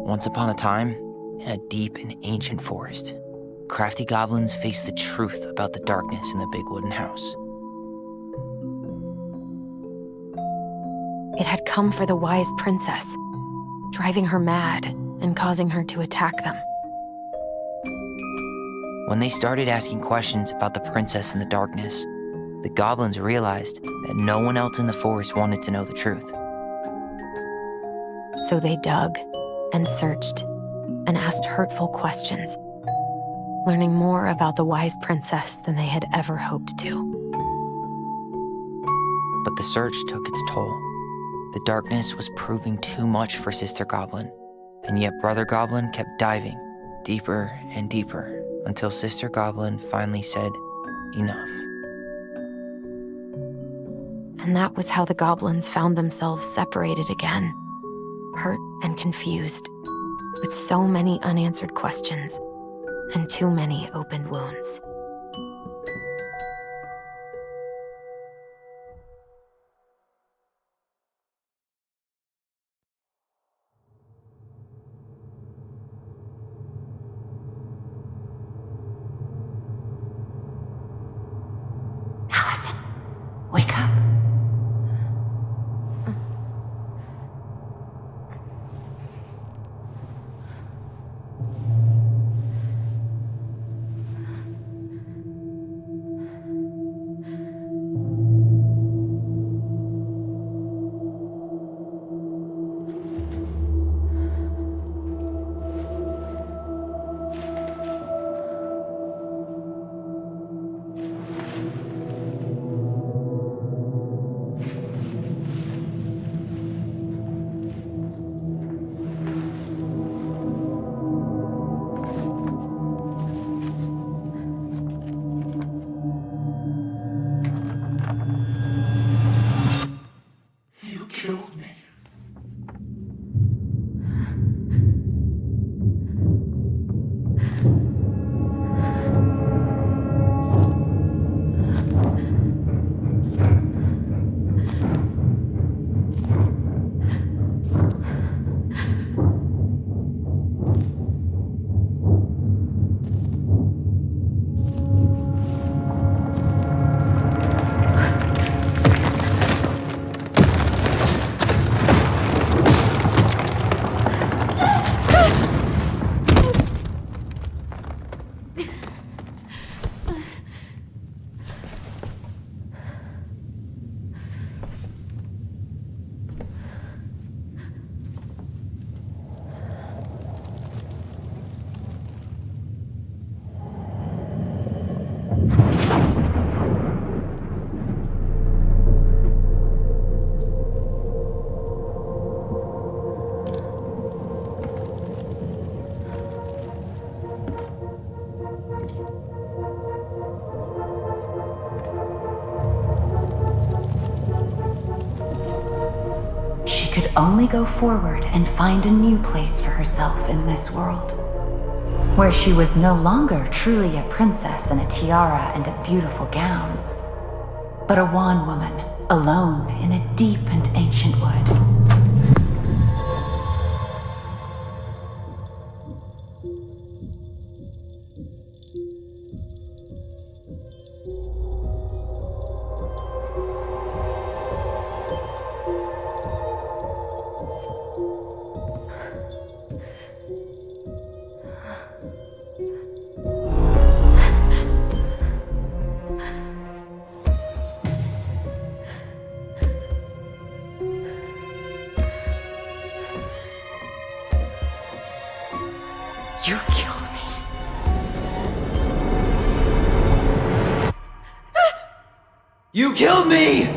Once upon a time, in a deep and ancient forest, crafty goblins faced the truth about the darkness in the big wooden house. It had come for the wise princess, driving her mad and causing her to attack them. When they started asking questions about the princess in the darkness, the goblins realized that no one else in the forest wanted to know the truth. So they dug and searched and asked hurtful questions, learning more about the wise princess than they had ever hoped to. But the search took its toll. The darkness was proving too much for Sister Goblin, and yet Brother Goblin kept diving deeper and deeper until Sister Goblin finally said, "Enough." And that was how the goblins found themselves separated again, hurt and confused, with so many unanswered questions and too many open wounds. Alyson, wake up. You killed me. She could only go forward and find a new place for herself in this world, where she was no longer truly a princess in a tiara and a beautiful gown, but a wan woman alone in a deep and ancient wood. You killed me. You killed me!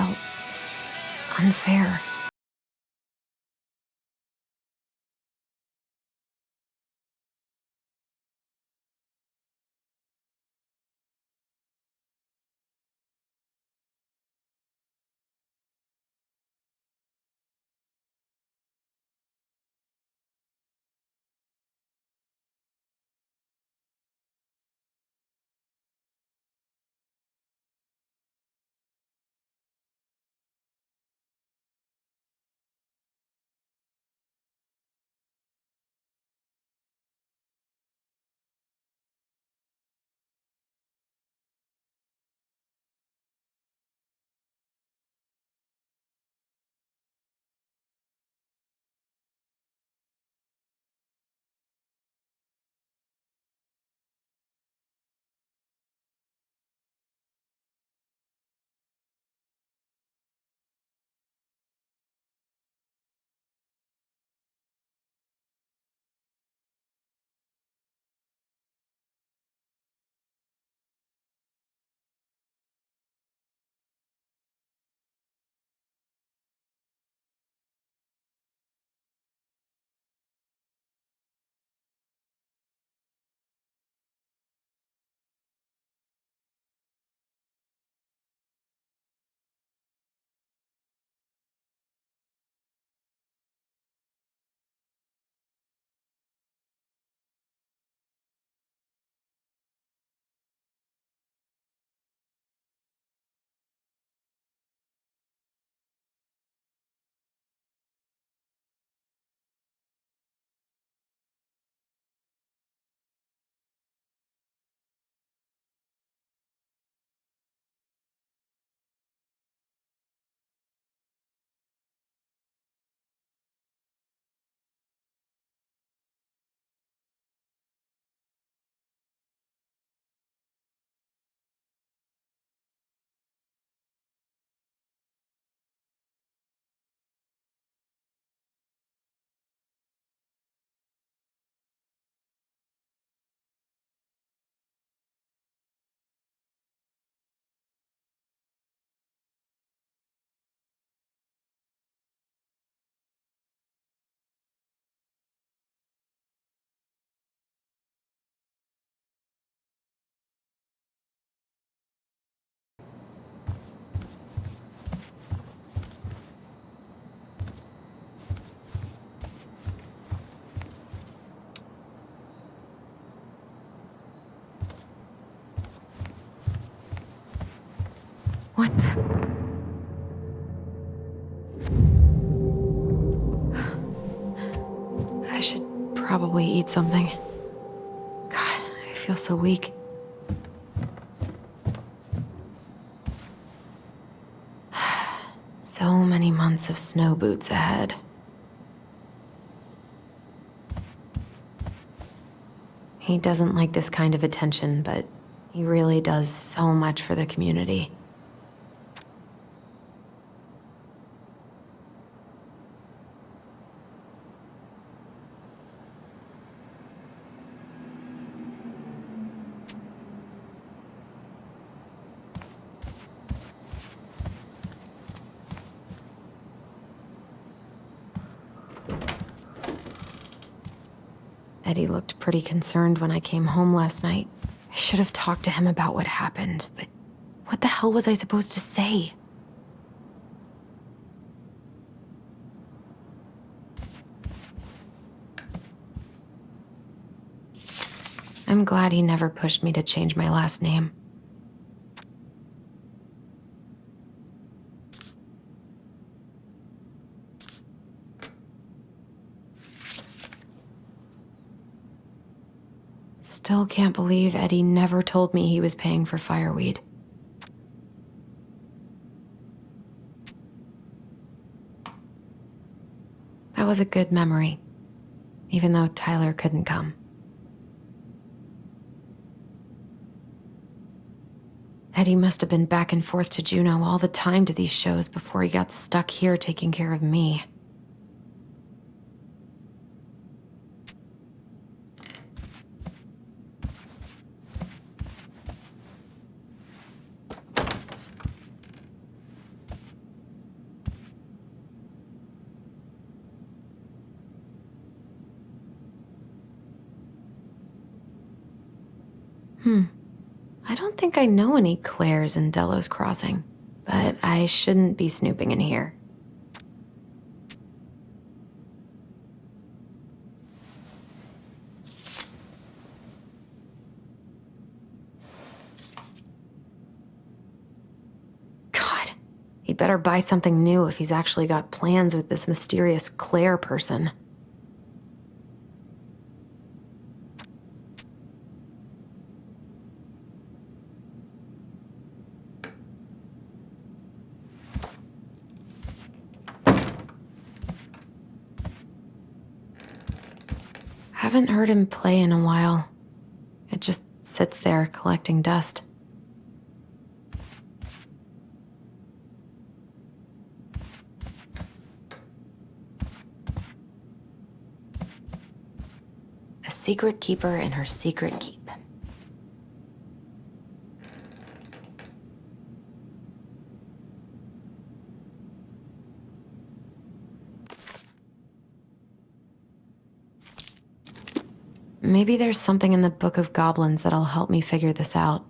felt unfair. What the? I should probably eat something. God, I feel so weak. So many months of snow boots ahead. He doesn't like this kind of attention, but he really does so much for the community. Eddie looked pretty concerned when I came home last night. I should have talked to him about what happened, but what the hell was I supposed to say? I'm glad he never pushed me to change my last name. Still can't believe Eddie never told me he was paying for fireweed. That was a good memory, even though Tyler couldn't come. Eddie must have been back and forth to Juneau all the time to these shows before he got stuck here taking care of me. I don't think I know any Claires in Delos Crossing, but I shouldn't be snooping in here. God, he'd better buy something new if he's actually got plans with this mysterious Claire person. Haven't heard him play in a while. It just sits there collecting dust. A secret keeper in her secret keep. Maybe there's something in the Book of Goblins that'll help me figure this out.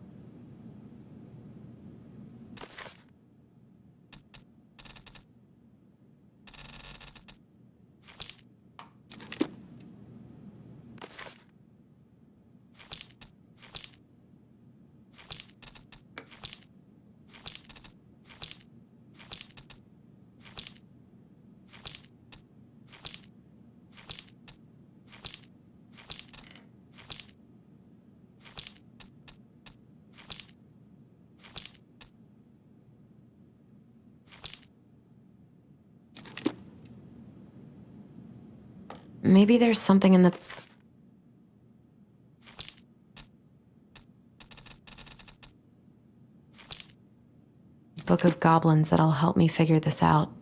Maybe there's something in the Book of Goblins that'll help me figure this out.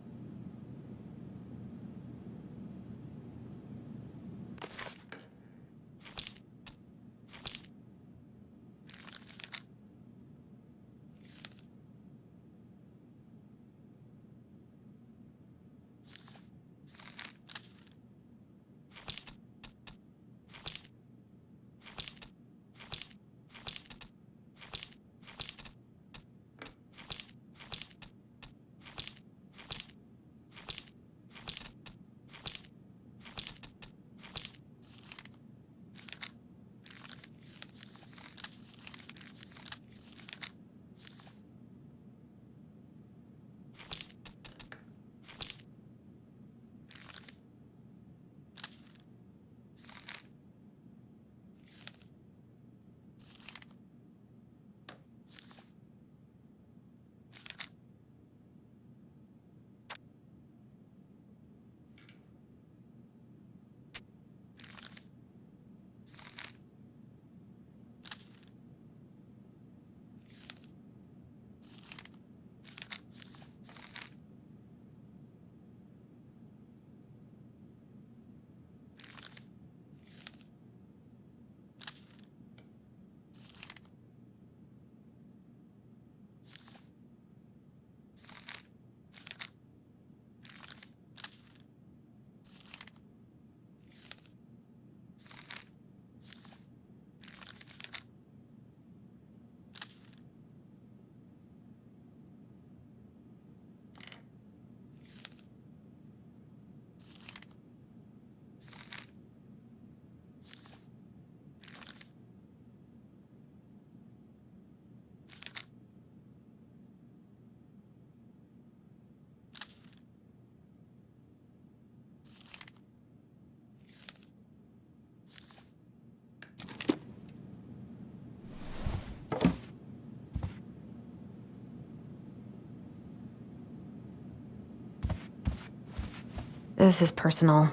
This is personal.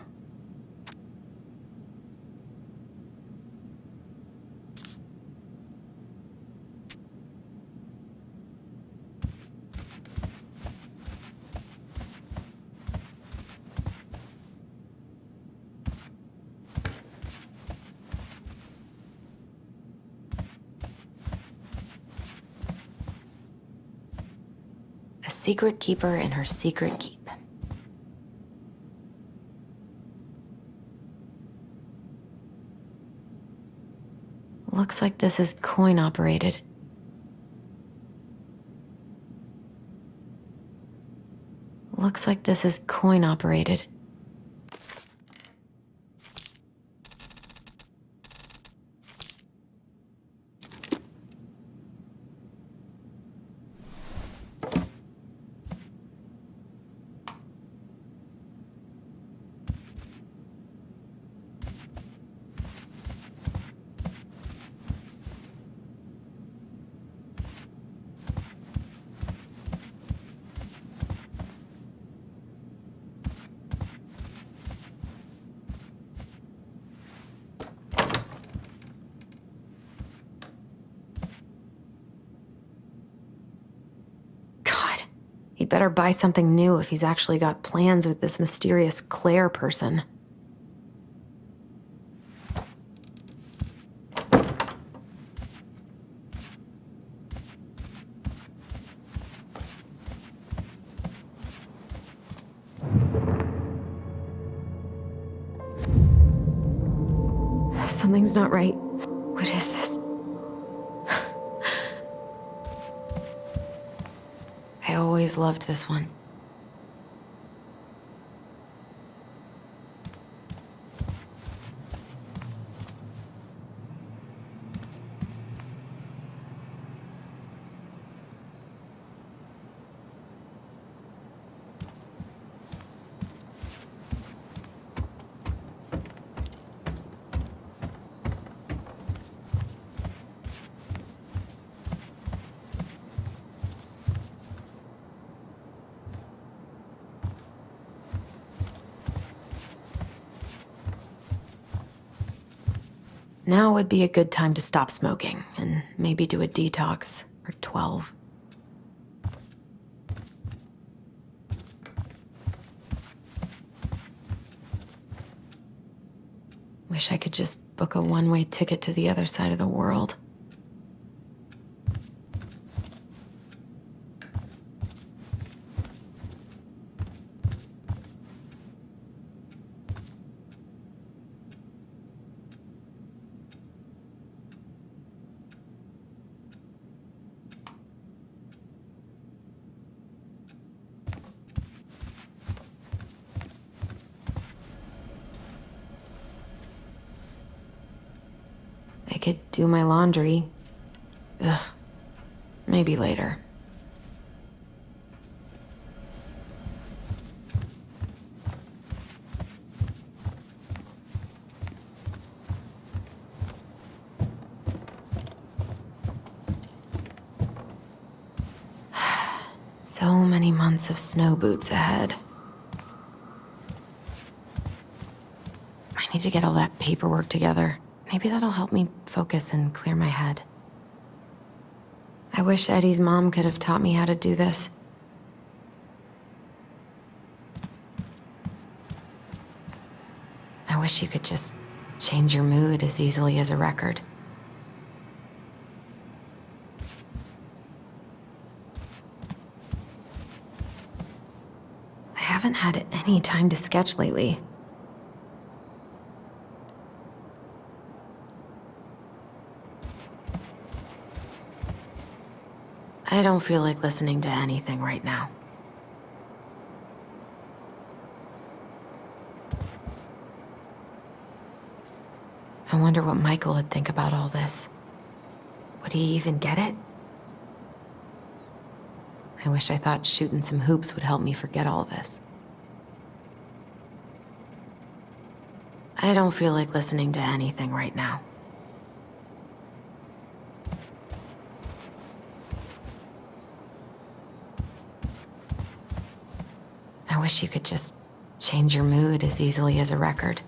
A secret keeper in her secret keep. Looks like this is coin operated. Looks like this is coin-operated. He'd better buy something new if he's actually got plans with this mysterious Claire person. Something's not right. What is this? I always loved this one. Now would be a good time to stop smoking and maybe do a detox or 12. Wish I could just book a one-way ticket to the other side of the world. I could do my laundry. Ugh. Maybe later. So many months of snow boots ahead. I need to get all that paperwork together. Maybe that'll help me focus and clear my head. I wish Eddie's mom could have taught me how to do this. I wish you could just change your mood as easily as a record. I haven't had any time to sketch lately. I don't feel like listening to anything right now. I wonder what Michael would think about all this. Would he even get it? I wish I thought shooting some hoops would help me forget all this. I don't feel like listening to anything right now. I wish you could just change your mood as easily as a record.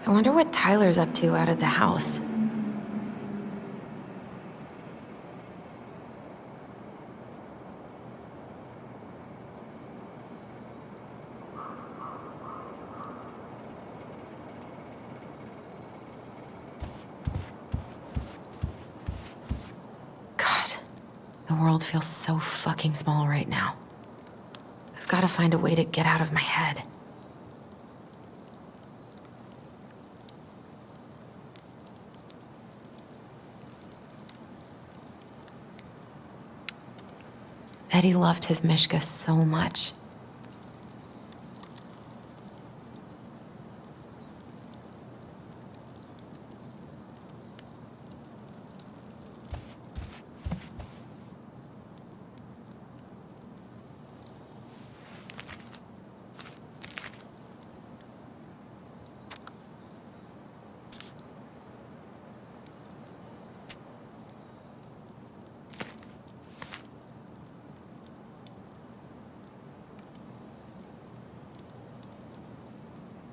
I wonder what Tyler's up to out of the house. The world feels so fucking small right now. I've got to find a way to get out of my head. Bet he loved his Mishka so much.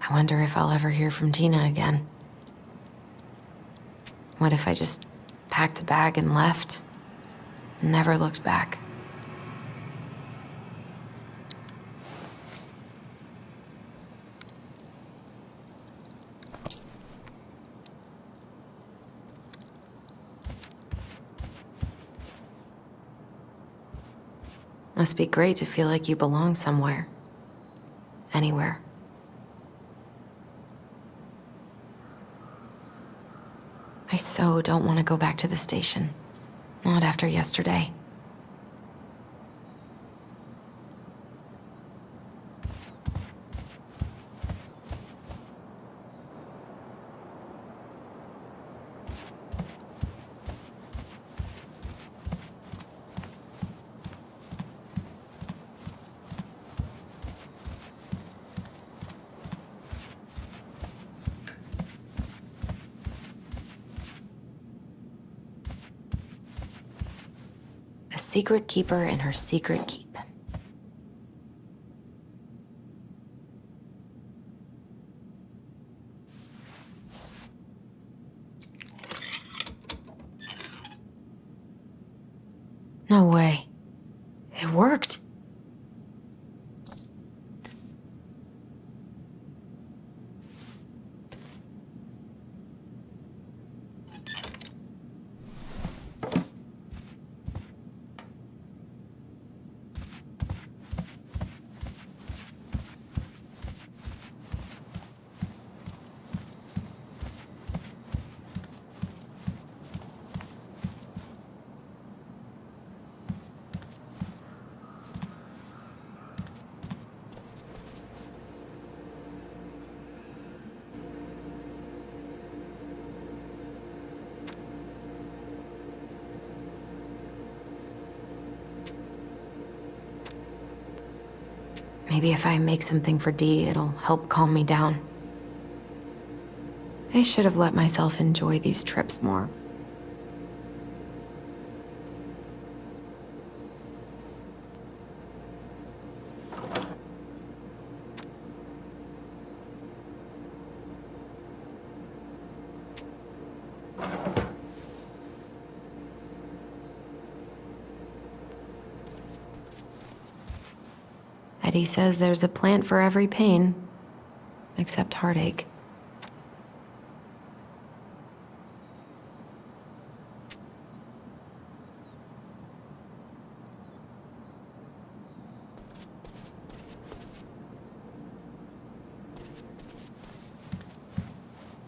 I wonder if I'll ever hear from Tina again. What if I just packed a bag and left? Never looked back. Must be great to feel like you belong somewhere. Anywhere. I so don't want to go back to the station. Not after yesterday. A secret keeper and her secret keep. No way. It worked. Maybe if I make something for Dee, it'll help calm me down. I should have let myself enjoy these trips more. Eddie says there's a plant for every pain, except heartache.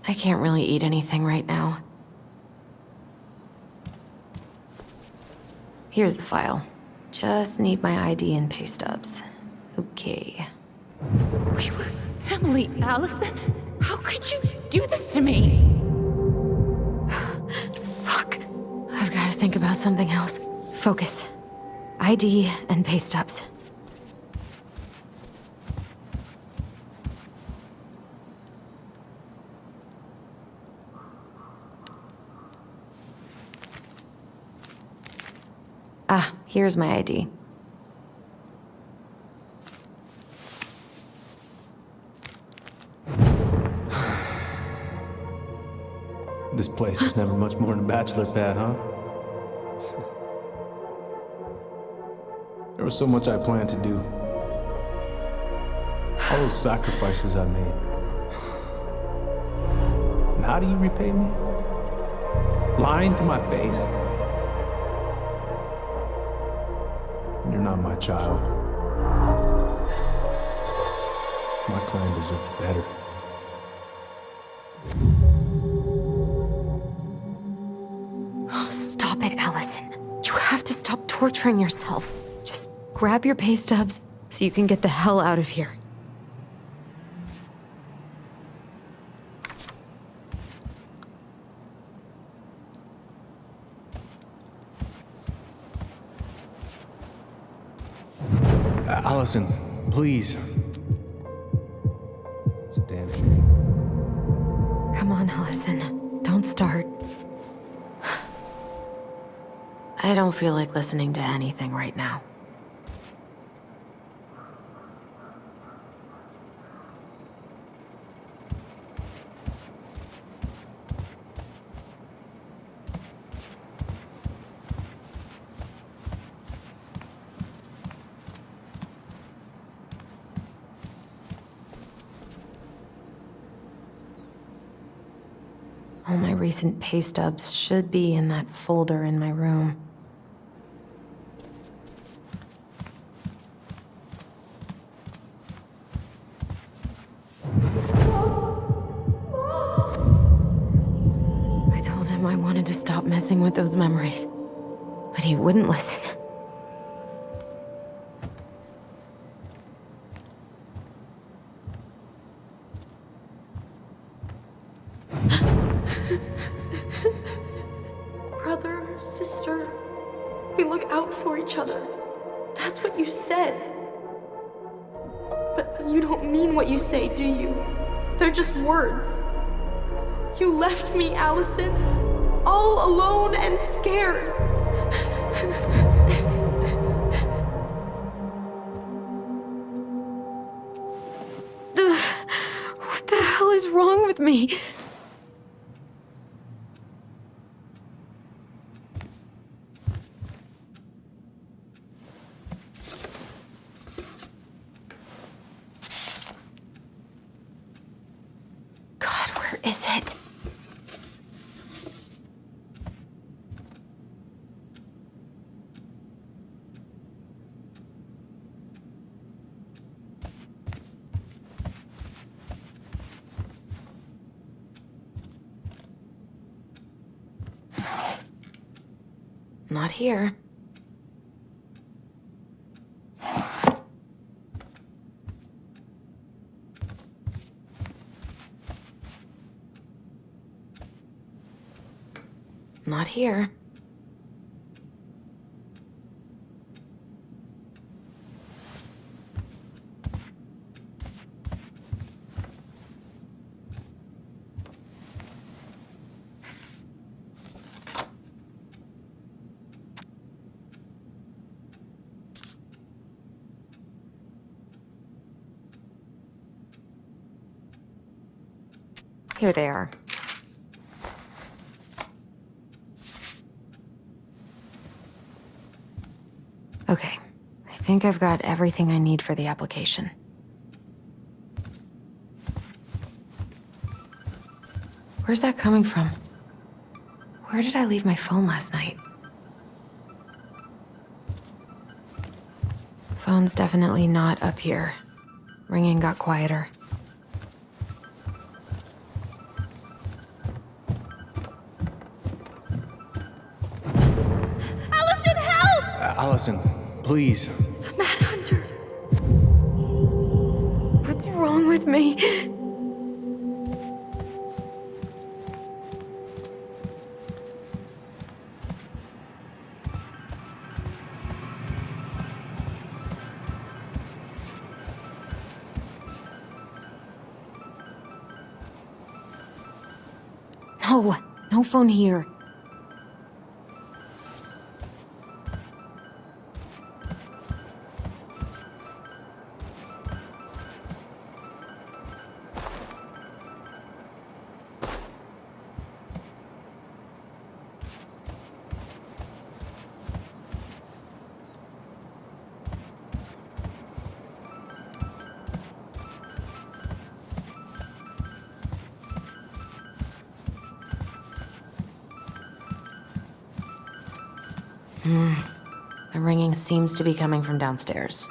I can't really eat anything right now. Here's the file. Just need my ID and pay stubs. Okay. We were family, Alyson. How could you do this to me? Fuck. I've got to think about something else. Focus. ID and pay stubs. Ah, here's my ID. This place was never much more than a bachelor pad, huh? There was so much I planned to do. All those sacrifices I made. And how do you repay me? Lying to my face? You're not my child. My clan deserves better. Stop it, Alyson. You have to stop torturing yourself. Just grab your pay stubs so you can get the hell out of here. Alyson, please. It's a damn shame. Come on, Alyson. Don't start. I don't feel like listening to anything right now. All my recent pay stubs should be in that folder in my room. I told him I wanted to stop messing with those memories, but he wouldn't listen. Brother, sister, we look out for each other. That's what you said. But you don't mean what you say, do you? They're just words. You left me, Alyson, all alone and scared. What the hell is wrong with me? God, where is it? Not here. Not here. Here they are. Okay, I think I've got everything I need for the application. Where's that coming from? Where did I leave my phone last night? Phone's definitely not up here. Ringing got quieter. Alyson, please. The Mad Hunter. What's wrong with me? No, no phone here. The ringing seems to be coming from downstairs.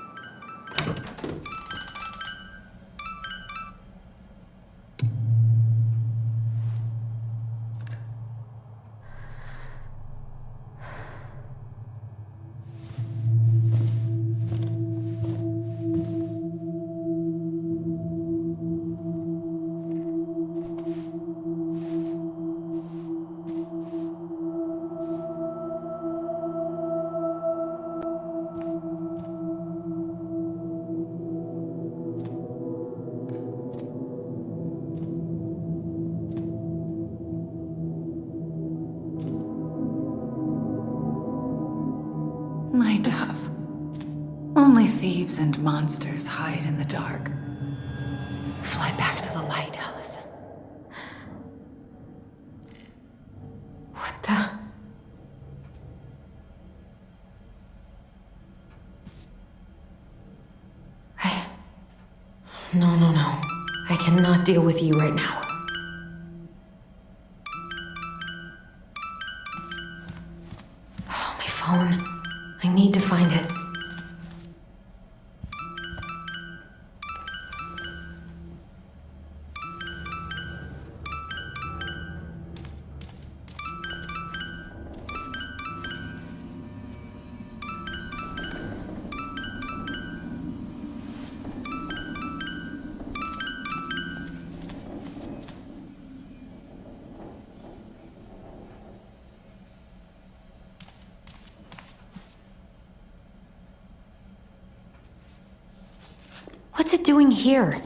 Only thieves and monsters hide in the dark. Fly back to the light, Alyson. What the? No. I cannot deal with you right now. Oh, my phone. I need to find it. What's it doing here?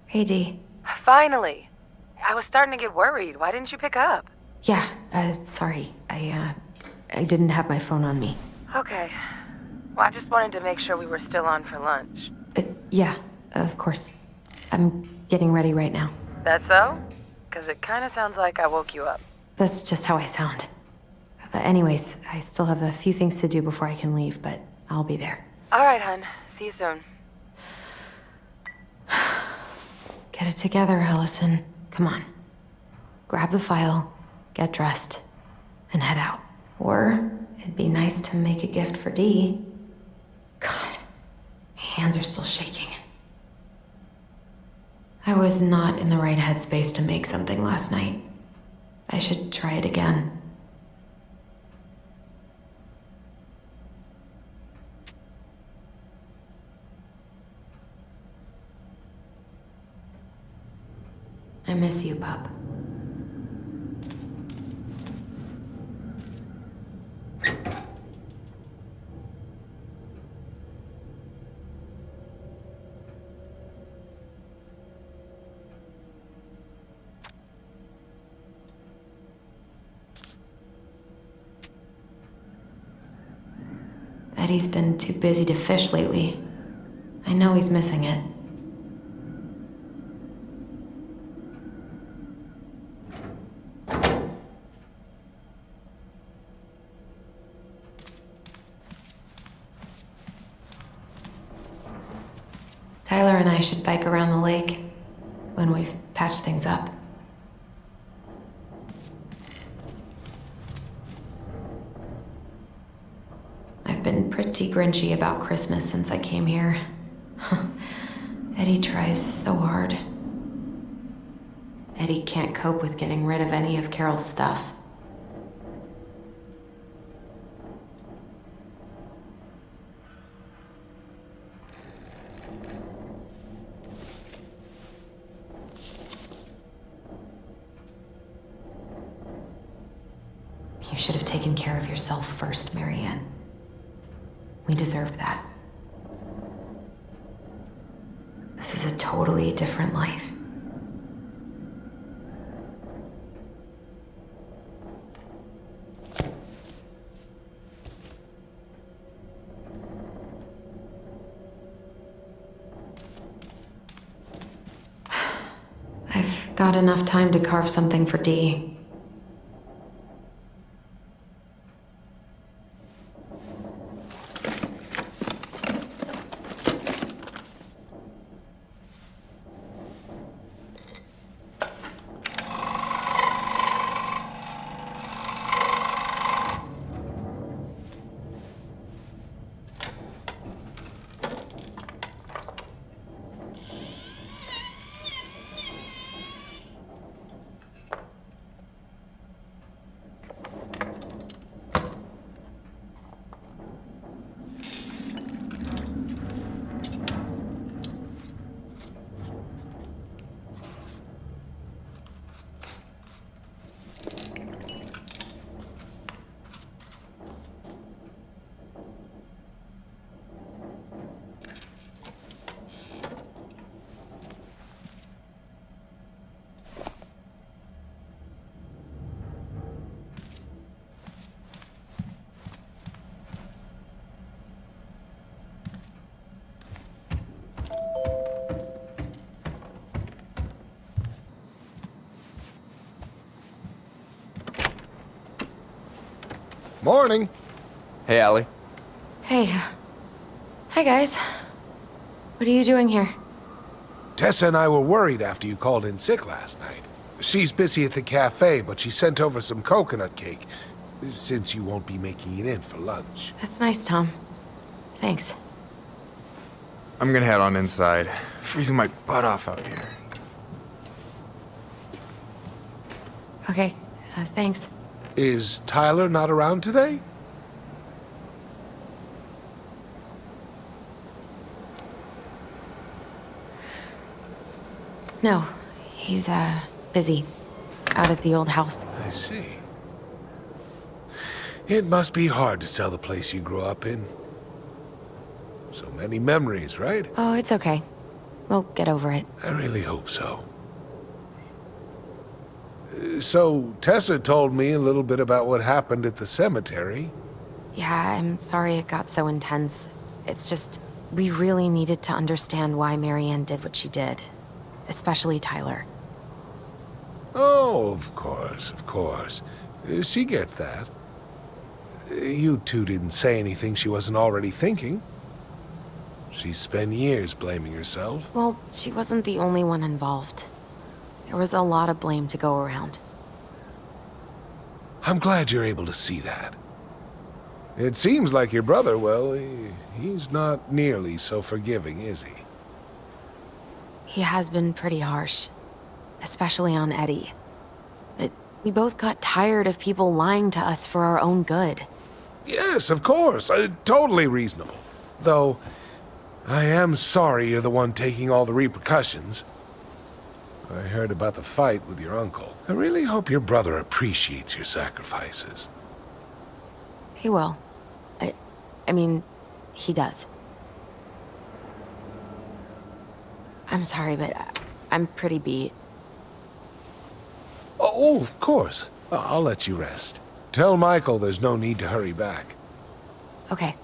Hey, Dee. Finally. I was starting to get worried. Why didn't you pick up? Yeah, sorry. I didn't have my phone on me. Okay. Well, I just wanted to make sure we were still on for lunch. Yeah, of course. I'm getting ready right now. That so? Because it kind of sounds like I woke you up. That's just how I sound. But anyways, I still have a few things to do before I can leave, but I'll be there. All right, hun. See you soon. Get it together, Alyson. Come on. Grab the file, get dressed, and head out. Or it'd be nice to make a gift for Dee. God, my hands are still shaking. I was not in the right headspace to make something last night. I should try it again. I miss you, pup. Eddie's been too busy to fish lately. I know he's missing it. Tyler and I should bike around the lake when we've patched things up. I've been pretty grinchy about Christmas since I came here. Eddie tries so hard. Eddie can't cope with getting rid of any of Carol's stuff. You should have taken care of yourself first, Marianne. We deserve that. This is a totally different life. I've got enough time to carve something for Dee. Morning. Hey, Allie. Hey. Hi, guys. What are you doing here? Tessa and I were worried after you called in sick last night. She's busy at the cafe, but she sent over some coconut cake, since you won't be making it in for lunch. That's nice, Tom. Thanks. I'm gonna head on inside. Freezing my butt off out here. Okay, thanks. Is Tyler not around today? No, he's, busy. Out at the old house. I see. It must be hard to sell the place you grew up in. So many memories, right? Oh, it's okay. We'll get over it. I really hope so. So, Tessa told me a little bit about what happened at the cemetery. Yeah, I'm sorry it got so intense. It's just, we really needed to understand why Marianne did what she did. Especially Tyler. Oh, of course, of course. She gets that. You two didn't say anything she wasn't already thinking. She spent years blaming herself. Well, she wasn't the only one involved. There was a lot of blame to go around. I'm glad you're able to see that. It seems like your brother, well, he's not nearly so forgiving, is he? He has been pretty harsh. Especially on Eddie. But we both got tired of people lying to us for our own good. Yes, of course. Totally reasonable. Though, I am sorry you're the one taking all the repercussions. I heard about the fight with your uncle. I really hope your brother appreciates your sacrifices. He will. I mean, he does. I'm sorry, but I'm pretty beat. Oh, of course. I'll let you rest. Tell Michael there's no need to hurry back. Okay.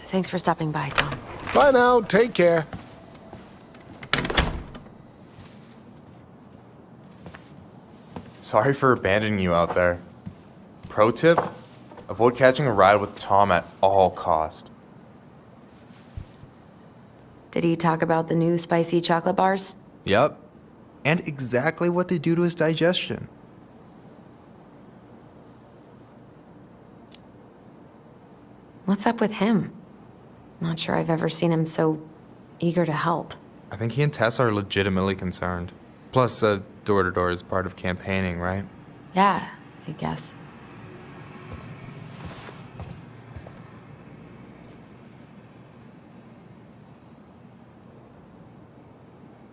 Thanks for stopping by, Tom. Bye now. Take care. Sorry for abandoning you out there. Pro tip? Avoid catching a ride with Tom at all cost. Did he talk about the new spicy chocolate bars? Yep. And exactly what they do to his digestion. What's up with him? Not sure I've ever seen him so eager to help. I think he and Tess are legitimately concerned. Plus, door-to-door is part of campaigning, right? Yeah, I guess.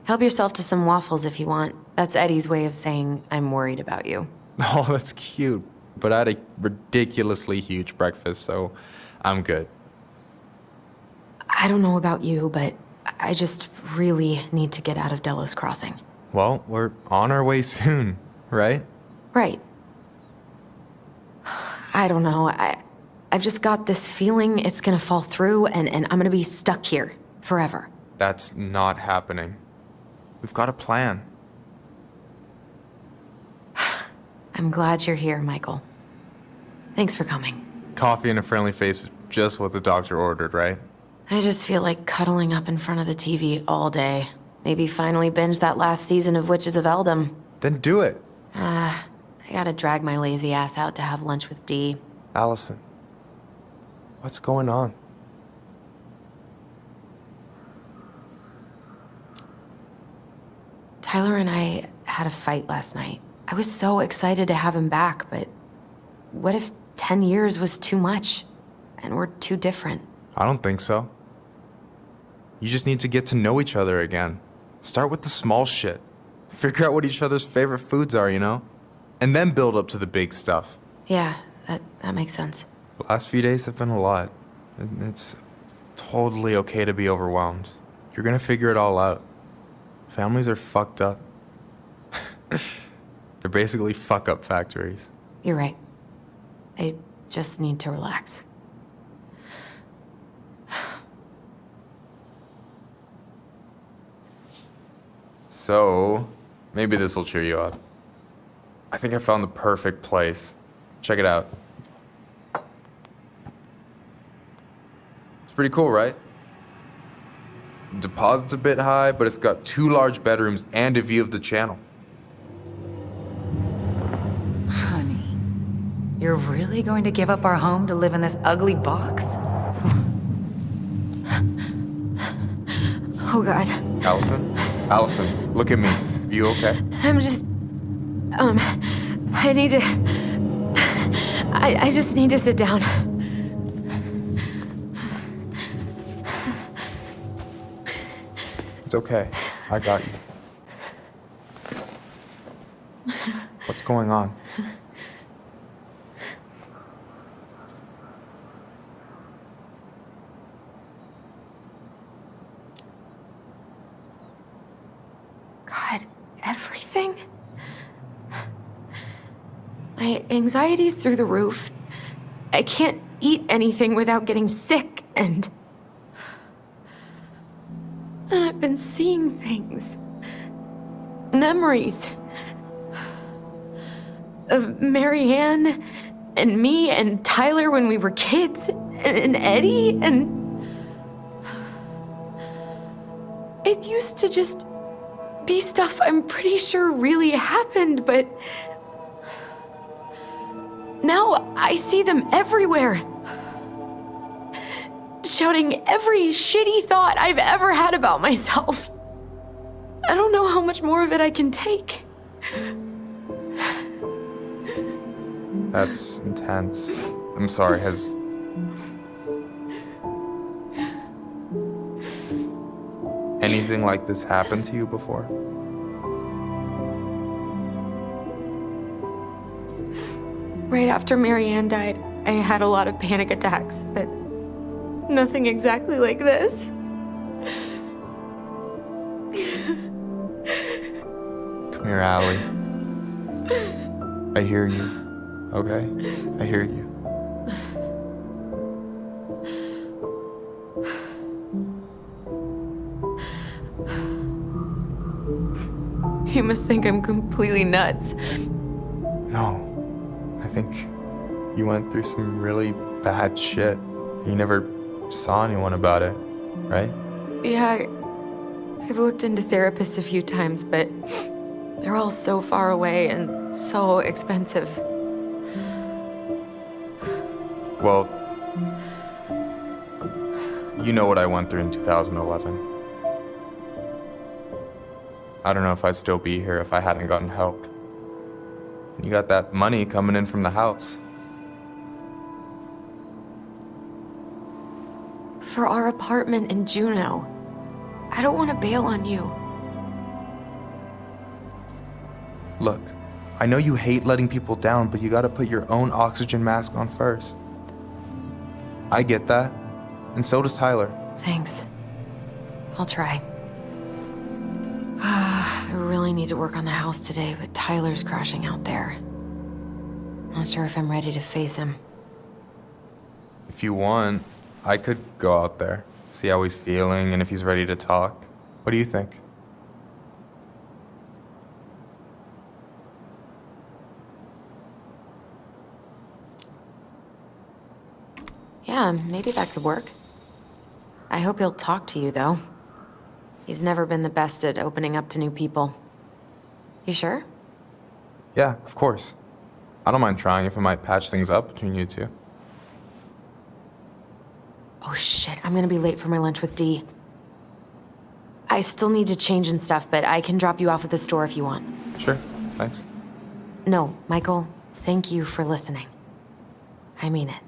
Help yourself to some waffles if you want. That's Eddie's way of saying, I'm worried about you. Oh, that's cute. But I had a ridiculously huge breakfast, so I'm good. I don't know about you, but I just really need to get out of Delos Crossing. Well, we're on our way soon, right? Right. I don't know. I've just got this feeling it's gonna fall through and I'm gonna be stuck here forever. That's not happening. We've got a plan. I'm glad you're here, Michael. Thanks for coming. Coffee and a friendly face is just what the doctor ordered, right? I just feel like cuddling up in front of the TV all day. Maybe finally binge that last season of Witches of Eldom. Then do it. I gotta drag my lazy ass out to have lunch with Dee. Alyson, what's going on? Tyler and I had a fight last night. I was so excited to have him back, but what if 10 years was too much? And we're too different? I don't think so. You just need to get to know each other again. Start with the small shit. Figure out what each other's favorite foods are, you know? And then build up to the big stuff. Yeah, that makes sense. The last few days have been a lot. It's totally okay to be overwhelmed. You're gonna figure it all out. Families are fucked up. They're basically fuck-up factories. You're right. I just need to relax. So, maybe this'll cheer you up. I think I found the perfect place. Check it out. pretty cool, right? Deposit's a bit high, but it's got 2 large bedrooms and a view of the channel. Honey, you're really going to give up our home to live in this ugly box? Oh, God. Alyson, look at me. You okay? I'm just... I need to... I just need to sit down. It's okay. I got you. What's going on? God, everything? My anxiety's through the roof. I can't eat anything without getting sick, and I've been seeing things. Memories. Of Marianne, and me, and Tyler when we were kids, and Eddie, and... It used to just be stuff I'm pretty sure really happened, but... Now I see them everywhere. Shouting every shitty thought I've ever had about myself. I don't know how much more of it I can take. That's intense. I'm sorry, has... anything like this happened to you before? Right after Marianne died, I had a lot of panic attacks, but nothing exactly like this. Come here, Allie. I hear you, okay? I hear you. You must think I'm completely nuts. No. I think you went through some really bad shit. You never saw anyone about it, right? Yeah, I've looked into therapists a few times, but they're all so far away and so expensive. Well, you know what I went through in 2011. I don't know if I'd still be here if I hadn't gotten help. And you got that money coming in from the house. For our apartment in Juneau. I don't want to bail on you. Look, I know you hate letting people down, but you gotta put your own oxygen mask on first. I get that, and so does Tyler. Thanks. I'll try. I really need to work on the house today, but Tyler's crashing out there. Not sure if I'm ready to face him. If you want, I could go out there, see how he's feeling, and if he's ready to talk. What do you think? Yeah, maybe that could work. I hope he'll talk to you, though. He's never been the best at opening up to new people. You sure? Yeah, of course. I don't mind trying if it might patch things up between you two. Oh shit, I'm gonna be late for my lunch with Dee. I still need to change and stuff, but I can drop you off at the store if you want. Sure, thanks. No, Michael, thank you for listening. I mean it.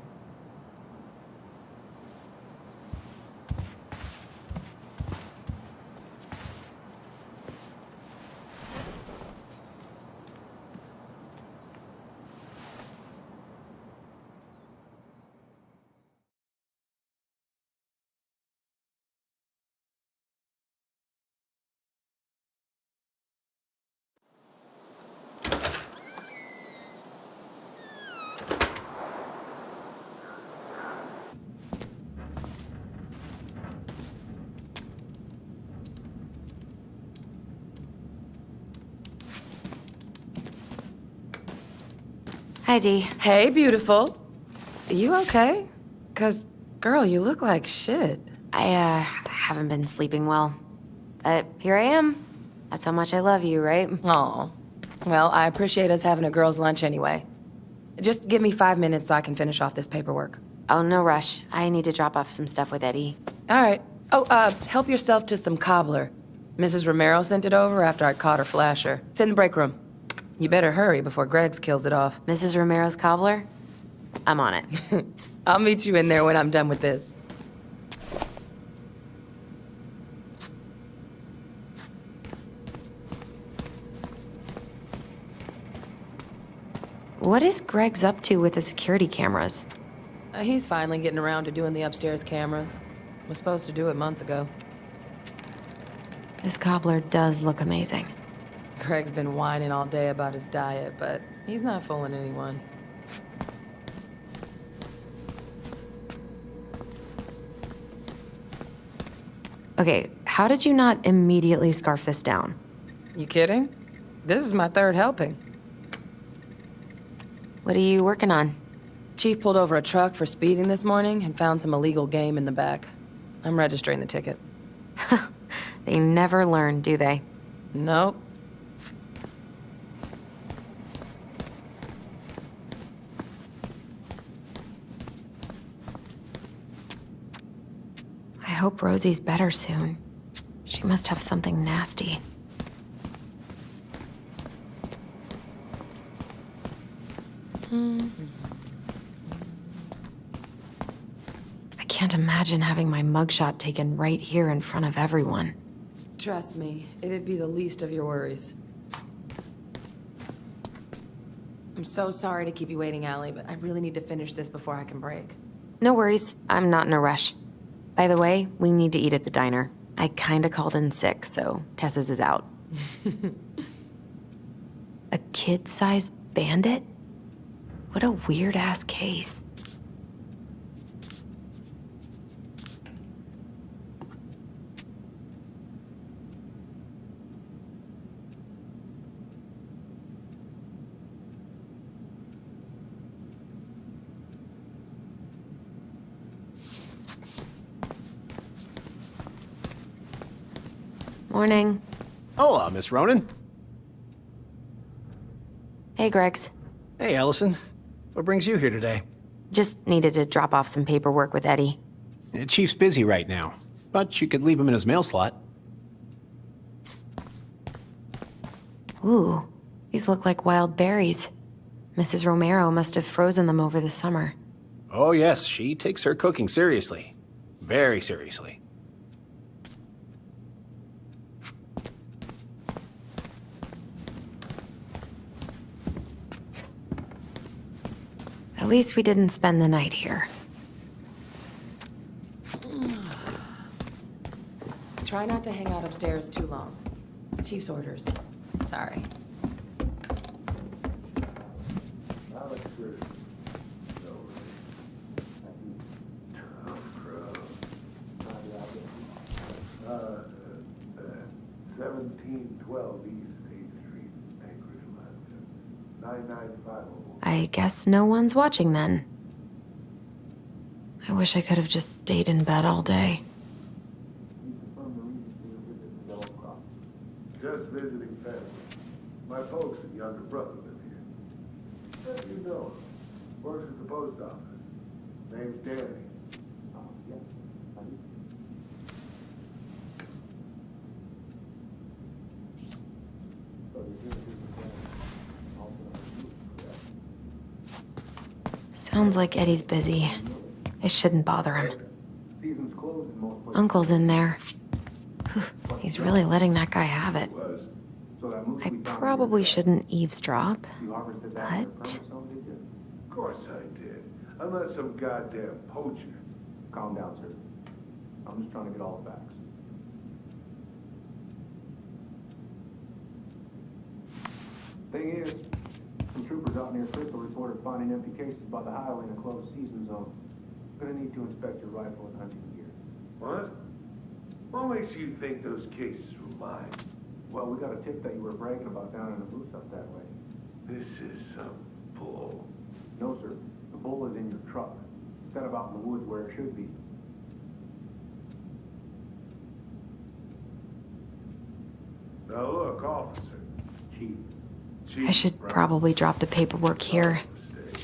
Hi, Dee. Hey, beautiful. You okay? 'Cause Girl, you look like shit. I haven't been sleeping well. But here I am. That's how much I love you, right? Aw. Well, I appreciate us having a girls' lunch anyway. Just give me 5 minutes so I can finish off this paperwork. Oh, no rush. I need to drop off some stuff with Eddie. All right. Oh, help yourself to some cobbler. Mrs. Romero sent it over after I caught her flasher. It's in the break room. You better hurry before Greggs kills it off. Mrs. Romero's cobbler? I'm on it. I'll meet you in there when I'm done with this. What is Greggs up to with the security cameras? He's finally getting around to doing the upstairs cameras. Was supposed to do it months ago. This cobbler does look amazing. Greg's been whining all day about his diet, but he's not fooling anyone. Okay, how did you not immediately scarf this down? You kidding? This is my third helping. What are you working on? Chief pulled over a truck for speeding this morning and found some illegal game in the back. I'm registering the ticket. They never learn, do they? Nope. I hope Rosie's better soon. She must have something nasty. I can't imagine having my mugshot taken right here in front of everyone. Trust me, it'd be the least of your worries. I'm so sorry to keep you waiting, Allie, but I really need to finish this before I can break. No worries, I'm not in a rush. By the way, we need to eat at the diner. I kinda called in sick, so Tessa's is out. A kid-sized bandit? What a weird-ass case. Morning. Hola, Miss Ronan. Hey, Greggs. Hey, Alyson. What brings you here today? Just needed to drop off some paperwork with Eddie. Chief's busy right now, but you could leave him in his mail slot. Ooh, these look like wild berries. Mrs. Romero must have frozen them over the summer. Oh yes, she takes her cooking seriously. Very seriously. At least we didn't spend the night here. Try not to hang out upstairs too long. Chief's orders. Sorry. I guess no one's watching then. I wish I could have just stayed in bed all day. Just visiting family. My folks and younger brother live here. How do you know him? Works at the post office. Name's Danny. Sounds like Eddie's busy. I shouldn't bother him. Uncle's in there. Whew, he's really letting that guy have it. I probably shouldn't eavesdrop, but... Of course I did. I'm not some goddamn poacher. Calm down, sir. I'm just trying to get all the facts. Thing is, some troopers out near Crystal reported finding empty cases by the highway in a closed season zone. Gonna need to inspect your rifle and hunting gear. What? What makes you think those cases were mine? Well, we got a tip that you were bragging about down in the booth up that way. This is some bull. No, sir. The bull is in your truck. instead of out in the woods where it should be. Now look, officer. Chief. I should probably drop the paperwork here.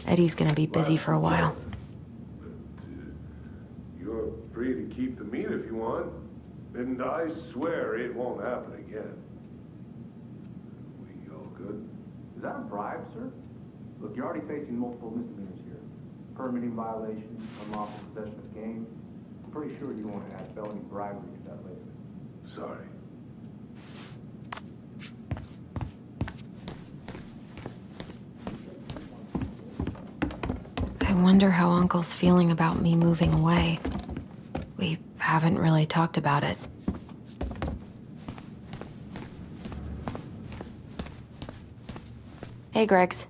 Eddie's gonna be busy for a while. You're free to keep the meat if you want. And I swear it won't happen again. We all good? Is that a bribe, sir? Look, you're already facing multiple misdemeanors here. Permitting violation, unlawful possession of game. I'm pretty sure you want to add felony bribery to that list. Sorry. I wonder how Uncle's feeling about me moving away. We haven't really talked about it. Hey, Gregs.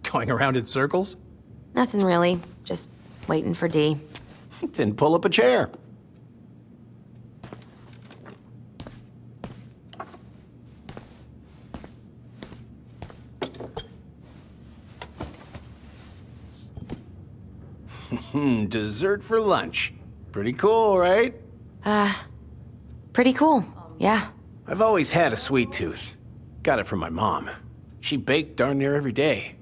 Going around in circles? Nothing really. Just waiting for Dee. Then pull up a chair. Dessert for lunch. Pretty cool, right? Pretty cool, yeah. I've always had a sweet tooth. Got it from my mom. She baked darn near every day.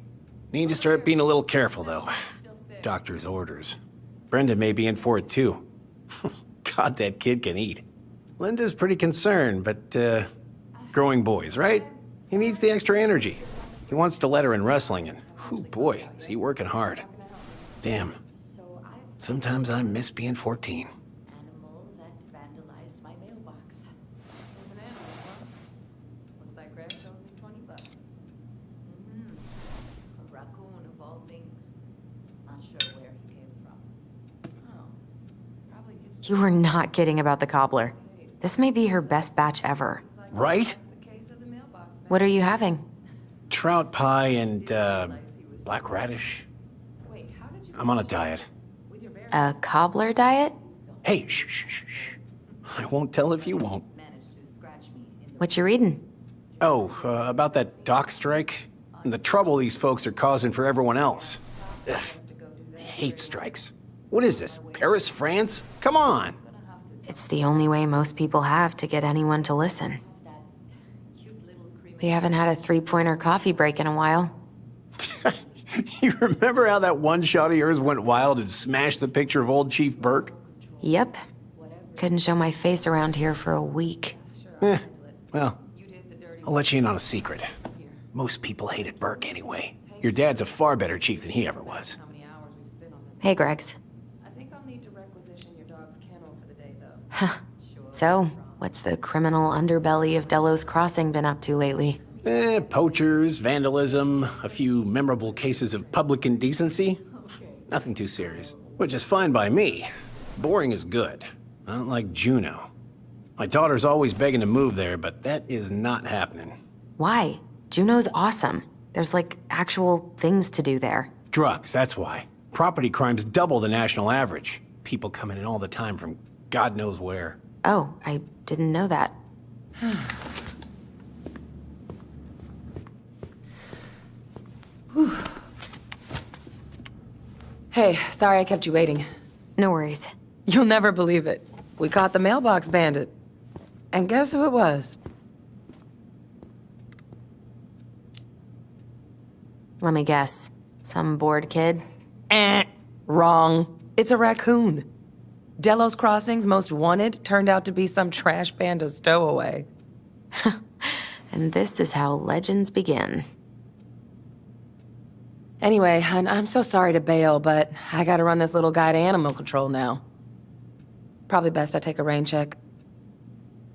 Need to start being a little careful, though. Doctor's orders. Brenda may be in for it, too. God, that kid can eat. Linda's pretty concerned, but, growing boys, right? He needs the extra energy. He wants to let her in wrestling, and, whew, boy, is he working hard. Damn. Sometimes I miss being 14. Animal that vandalized my mailbox. There's an animal, huh? Looks like Greg owes me $20. A raccoon of all things. Not sure where he came from. Oh, probably his. You were not kidding about the cobbler. This may be her best batch ever. Right? What are you having? Trout pie and, black radish. I'm on a diet. A cobbler diet? Hey, shh, shh, shh, shh. I won't tell if you won't. What you reading? Oh, about that dock strike and the trouble these folks are causing for everyone else. Ugh, I hate strikes. What is this, Paris, France? Come on. It's the only way most people have to get anyone to listen. We haven't had a three-pointer coffee break in a while. You remember how that one shot of yours went wild and smashed the picture of old Chief Burke? Yep. Couldn't show my face around here for a week. Well, I'll let you in on a secret. Most people hated Burke anyway. Your dad's a far better chief than he ever was. Hey, Gregs. I think I'll need to requisition your dog's kennel for the day, though. Huh. So, what's the criminal underbelly of Delos Crossing been up to lately? Poachers, vandalism, a few memorable cases of public indecency. Nothing too serious, which is fine by me. Boring is good, not like Juneau. My daughter's always begging to move there, but that is not happening. Why? Juneau's awesome. There's like actual things to do there. Drugs, that's why. Property crime's double the national average. People coming in all the time from God knows where. Oh, I didn't know that. Hey, sorry I kept you waiting. No worries. You'll never believe it. We caught the mailbox bandit. And guess who it was? Let me guess. Some bored kid? Wrong. It's a raccoon. Delos Crossing's most wanted turned out to be some trash panda stowaway. And this is how legends begin. Anyway, hun, I'm so sorry to bail, but I gotta run this little guy to animal control now. Probably best I take a rain check.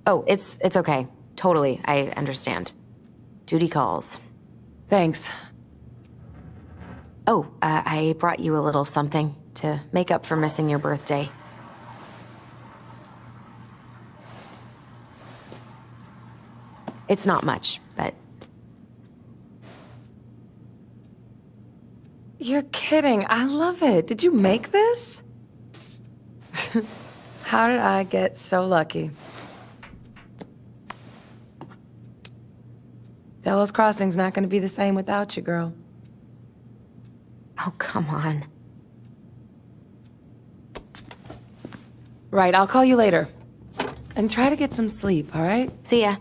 Oh, it's okay. Totally, I understand. Duty calls. Thanks. Oh, I brought you a little something to make up for missing your birthday. It's not much, but... You're kidding. I love it. Did you make this? How did I get so lucky? Delos Crossing's not gonna be the same without you, girl. Oh, come on. Right, I'll call you later. And try to get some sleep, all right? See ya.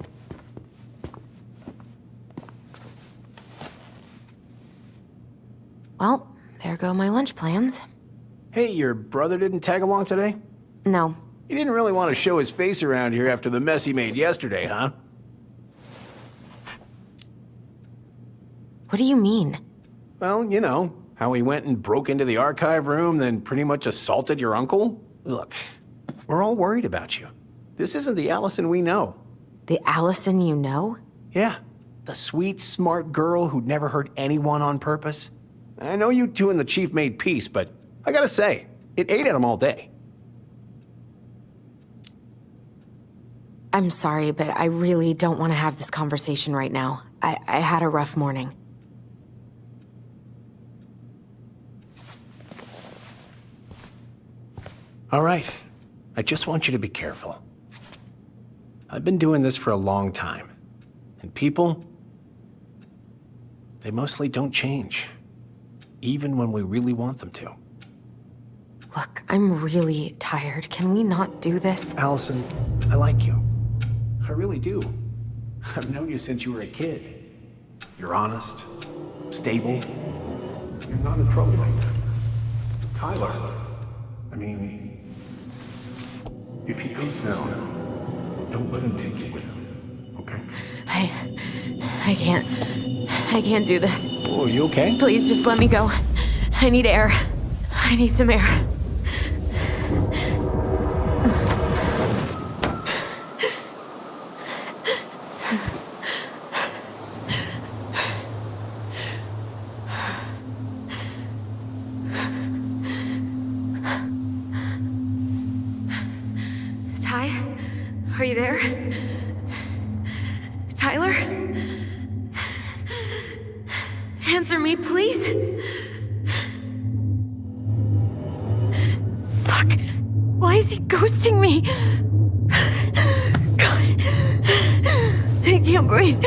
Well, there go my lunch plans. Hey, your brother didn't tag along today? No. He didn't really want to show his face around here after the mess he made yesterday, huh? What do you mean? Well, you know, how he went and broke into the archive room, then pretty much assaulted your uncle? Look, we're all worried about you. This isn't the Alyson we know. The Alyson you know? Yeah, the sweet, smart girl who'd never hurt anyone on purpose. I know you two and the chief made peace, but I gotta say, it ate at him all day. I'm sorry, but I really don't want to have this conversation right now. I had a rough morning. All right, I just want you to be careful. I've been doing this for a long time, and people, they mostly don't change, even when we really want them to. Look, I'm really tired. Can we not do this? Alyson, I like you. I really do. I've known you since you were a kid. You're honest, stable. You're not a troublemaker. Tyler, I mean, if he goes down, don't let him take you with him, okay? I can't do this. Oh, are you okay? Please just let me go. I need air. I need some air. Ty? Are you there? Tyler? Answer me, please. Fuck. Why is he ghosting me? God. I can't breathe.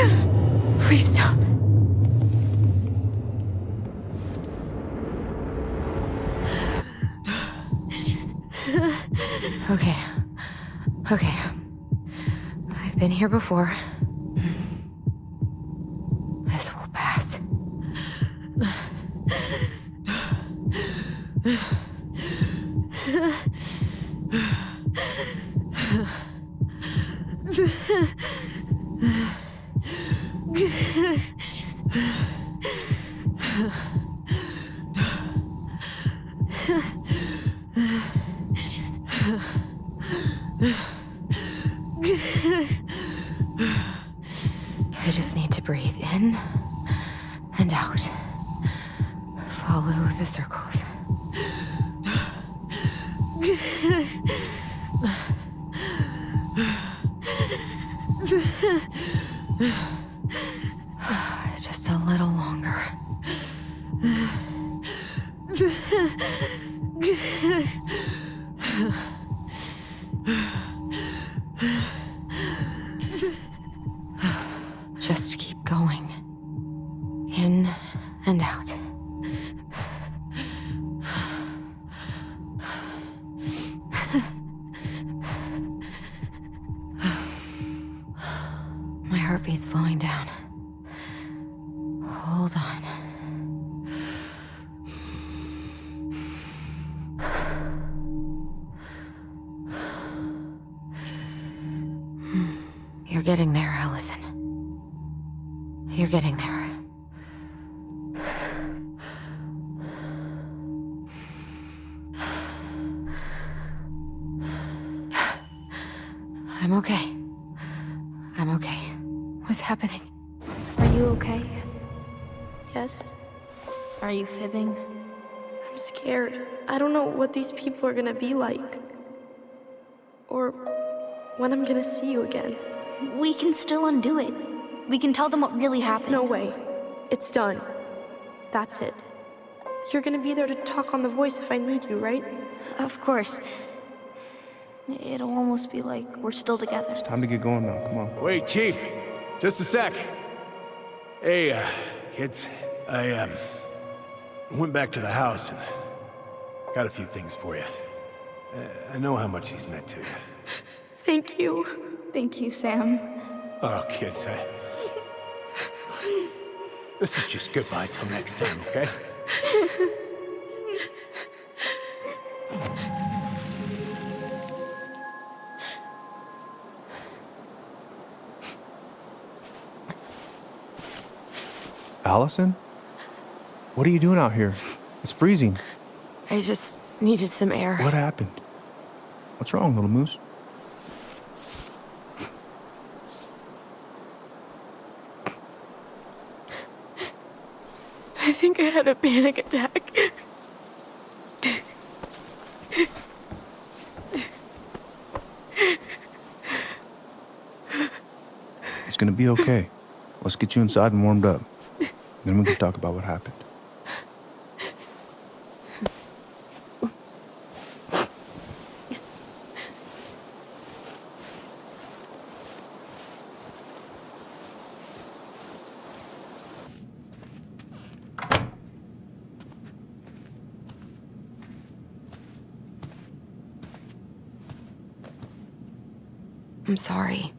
Please stop. Okay. Okay. I've been here before. This will pass. I just need to breathe in and out. Follow the circles. Just a little longer. Just keep going. In and out. My heartbeat's slowing down. Hold on. You're getting there, Alyson. You're getting there. I'm okay. I'm okay. What's happening? Are you okay? Yes? Are you fibbing? I'm scared. I don't know what these people are gonna be like. Or when I'm gonna see you again. We can still undo it. We can tell them what really happened. No way. It's done. That's it. You're gonna be there to talk on the voice if I need you, right? Of course. It'll almost be like we're still together. It's time to get going now. Come on. Wait, Chief. Just a sec. Hey, kids. I went back to the house and got a few things for you. I know how much he's meant to you. Thank you. Thank you, Sam. Oh, kids, this is just goodbye till next time, okay? Alyson? What are you doing out here? It's freezing. I just needed some air. What happened? What's wrong, little moose? I think I had a panic attack. It's gonna be okay. Let's get you inside and warmed up. Then we can talk about what happened. I'm sorry.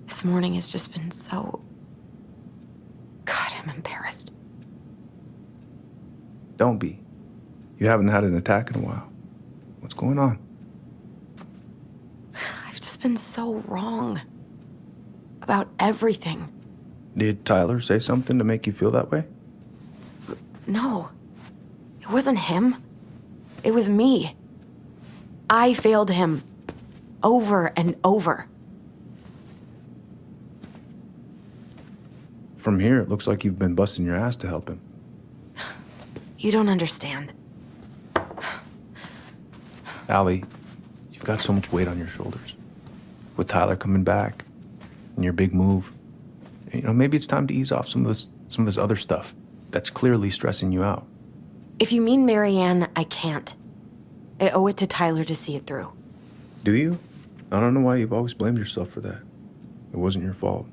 This morning has just been so... God, I'm embarrassed. Don't be. You haven't had an attack in a while. What's going on? I've just been so wrong. About everything. Did Tyler say something to make you feel that way? No. It wasn't him. It was me. I failed him. Over and over. From here, it looks like you've been busting your ass to help him. You don't understand. Allie, you've got so much weight on your shoulders. With Tyler coming back, and your big move, you know, maybe it's time to ease off some of this other stuff that's clearly stressing you out. If you mean Marianne, I can't. I owe it to Tyler to see it through. Do you? I don't know why you've always blamed yourself for that. It wasn't your fault.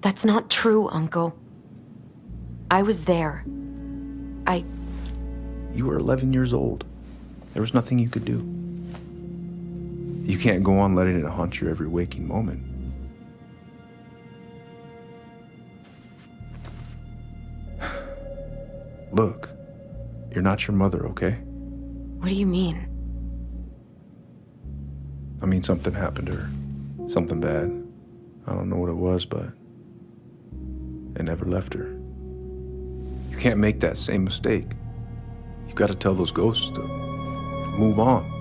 That's not true, Uncle. I was there. You were 11 years old. There was nothing you could do. You can't go on letting it haunt your every waking moment. Look, you're not your mother, okay? What do you mean? I mean, something happened to her. Something bad. I don't know what it was, but it never left her. You can't make that same mistake. You gotta tell those ghosts to move on.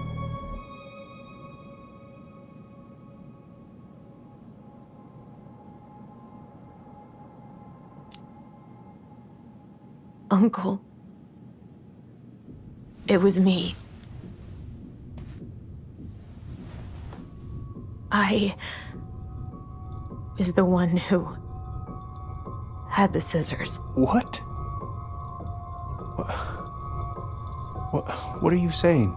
Uncle. It was me. I was the one who had the scissors. What? What are you saying?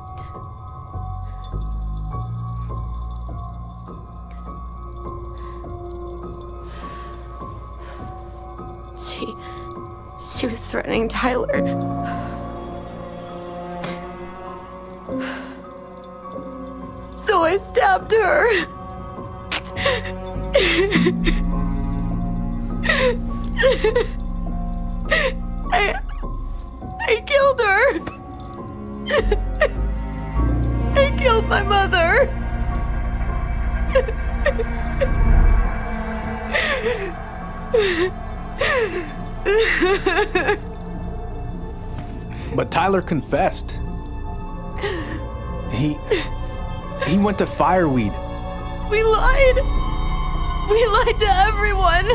She was threatening Tyler. So I stabbed her. I killed her. I killed my mother. But Tyler confessed. He went to Fireweed. We lied. We lied to everyone.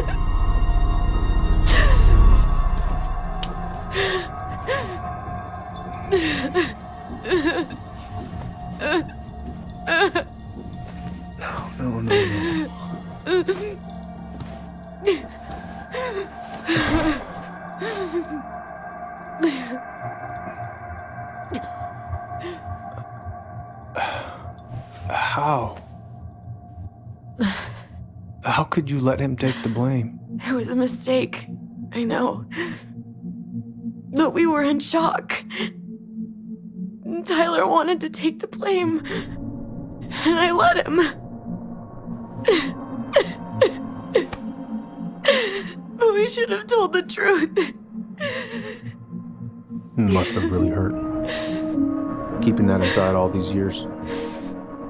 No. How? How could you let him take the blame? It was a mistake. I know. But we were in shock. Tyler wanted to take the blame. And I let him. But we should have told the truth. Must have really hurt. Keeping that inside all these years.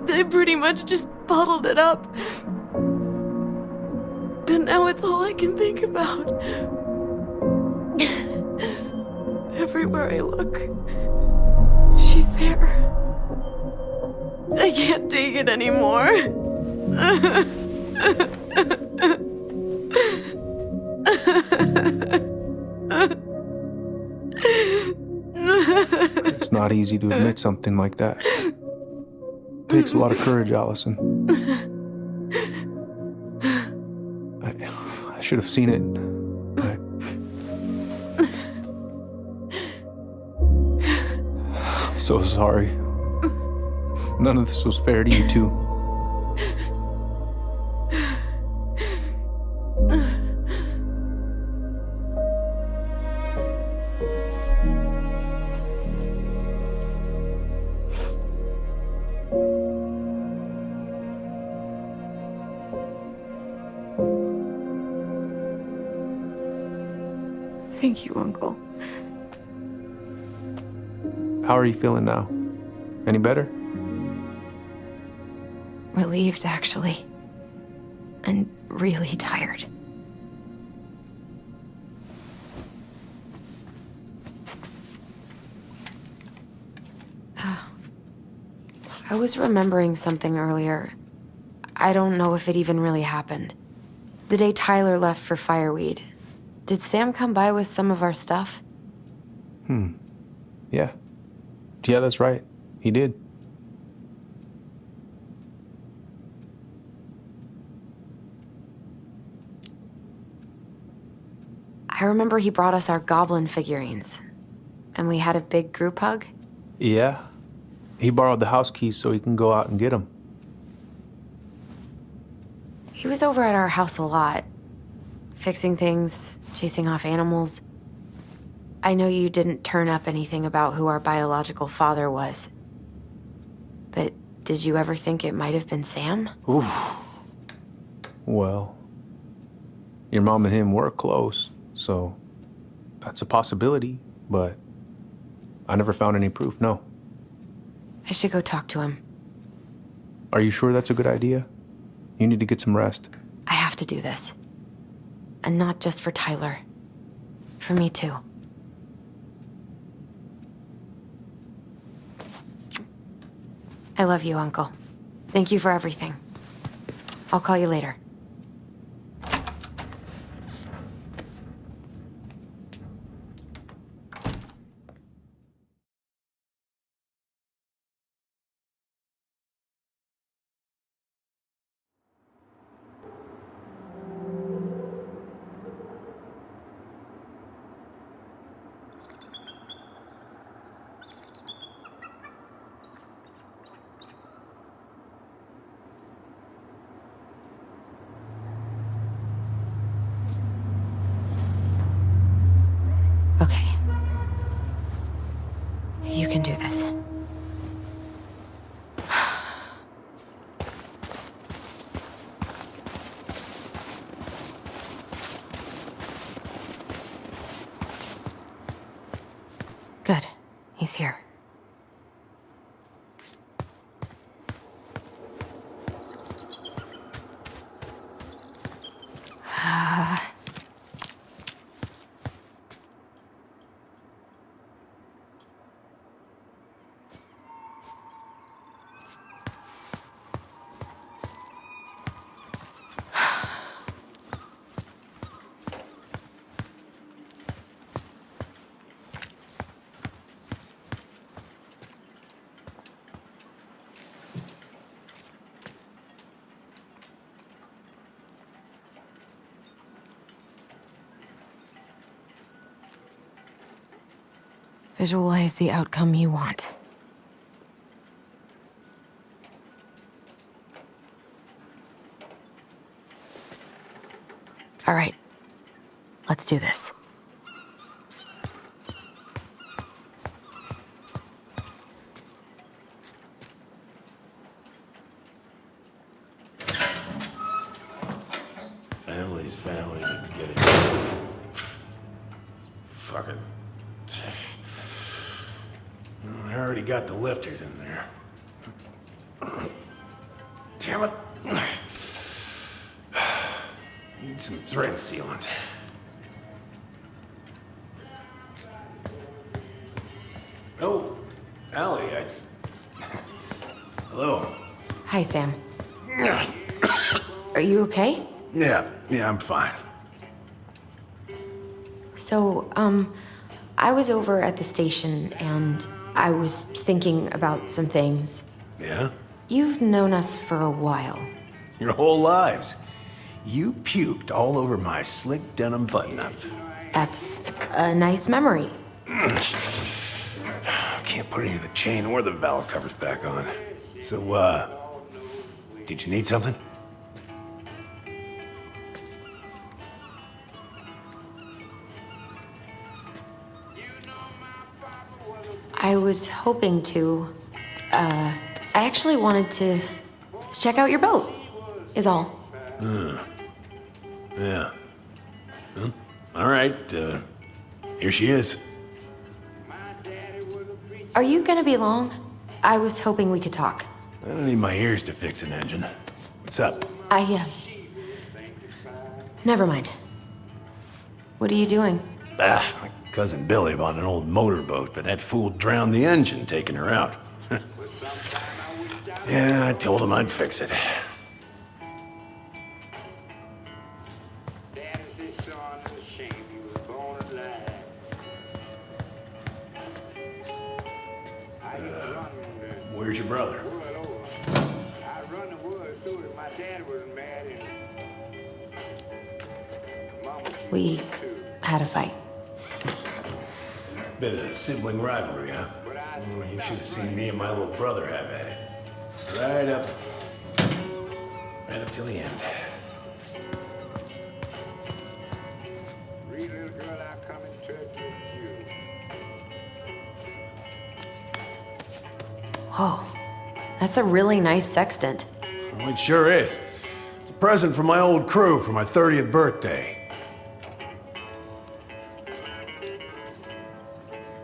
I pretty much just bottled it up. And now it's all I can think about. Everywhere I look, she's there. I can't take it anymore. It's not easy to admit something like that. Takes a lot of courage, Alyson. I should have seen it. I'm so sorry. None of this was fair to you two. Thank you, Uncle. How are you feeling now? Any better? Relieved, actually. And really tired. I was remembering something earlier. I don't know if it even really happened. The day Tyler left for Fireweed, did Sam come by with some of our stuff? Yeah. Yeah, that's right. He did. I remember he brought us our goblin figurines. And we had a big group hug. Yeah. He borrowed the house keys so he can go out and get them. He was over at our house a lot. Fixing things, chasing off animals. I know you didn't turn up anything about who our biological father was. But did you ever think it might have been Sam? Ooh. Well, your mom and him were close, so that's a possibility, but I never found any proof, no. I should go talk to him. Are you sure that's a good idea? You need to get some rest. I have to do this. And not just for Tyler. For me, too. I love you, Uncle. Thank you for everything. I'll call you later. Okay. You can do this. Good. He's here. Visualize the outcome you want. All right. Let's do this. Family's family, but get it. Fucking. I already got the lifters in there. Damn it. Need some thread sealant. Oh, Allie, Hello. Hi, Sam. Are you okay? Yeah, I'm fine. So, I was over at the station and I was thinking about some things. Yeah? You've known us for a while. Your whole lives. You puked all over my slick denim button-up. That's a nice memory. Can't put any of the chain or the valve covers back on. So, did you need something? I was hoping to. I actually wanted to check out your boat, is all. Yeah. Well, all right, here she is. Are you gonna be long? I was hoping we could talk. I don't need my ears to fix an engine. What's up? Never mind. What are you doing? My cousin Billy bought an old motorboat, but that fool drowned the engine taking her out. Yeah, I told him I'd fix it. Where's your brother? We had a fight. Bit of sibling rivalry, huh? Oh, you should have seen me and my little brother have at it. Right up till the end. Whoa, that's a really nice sextant. Well, it sure is. It's a present from my old crew for my 30th birthday.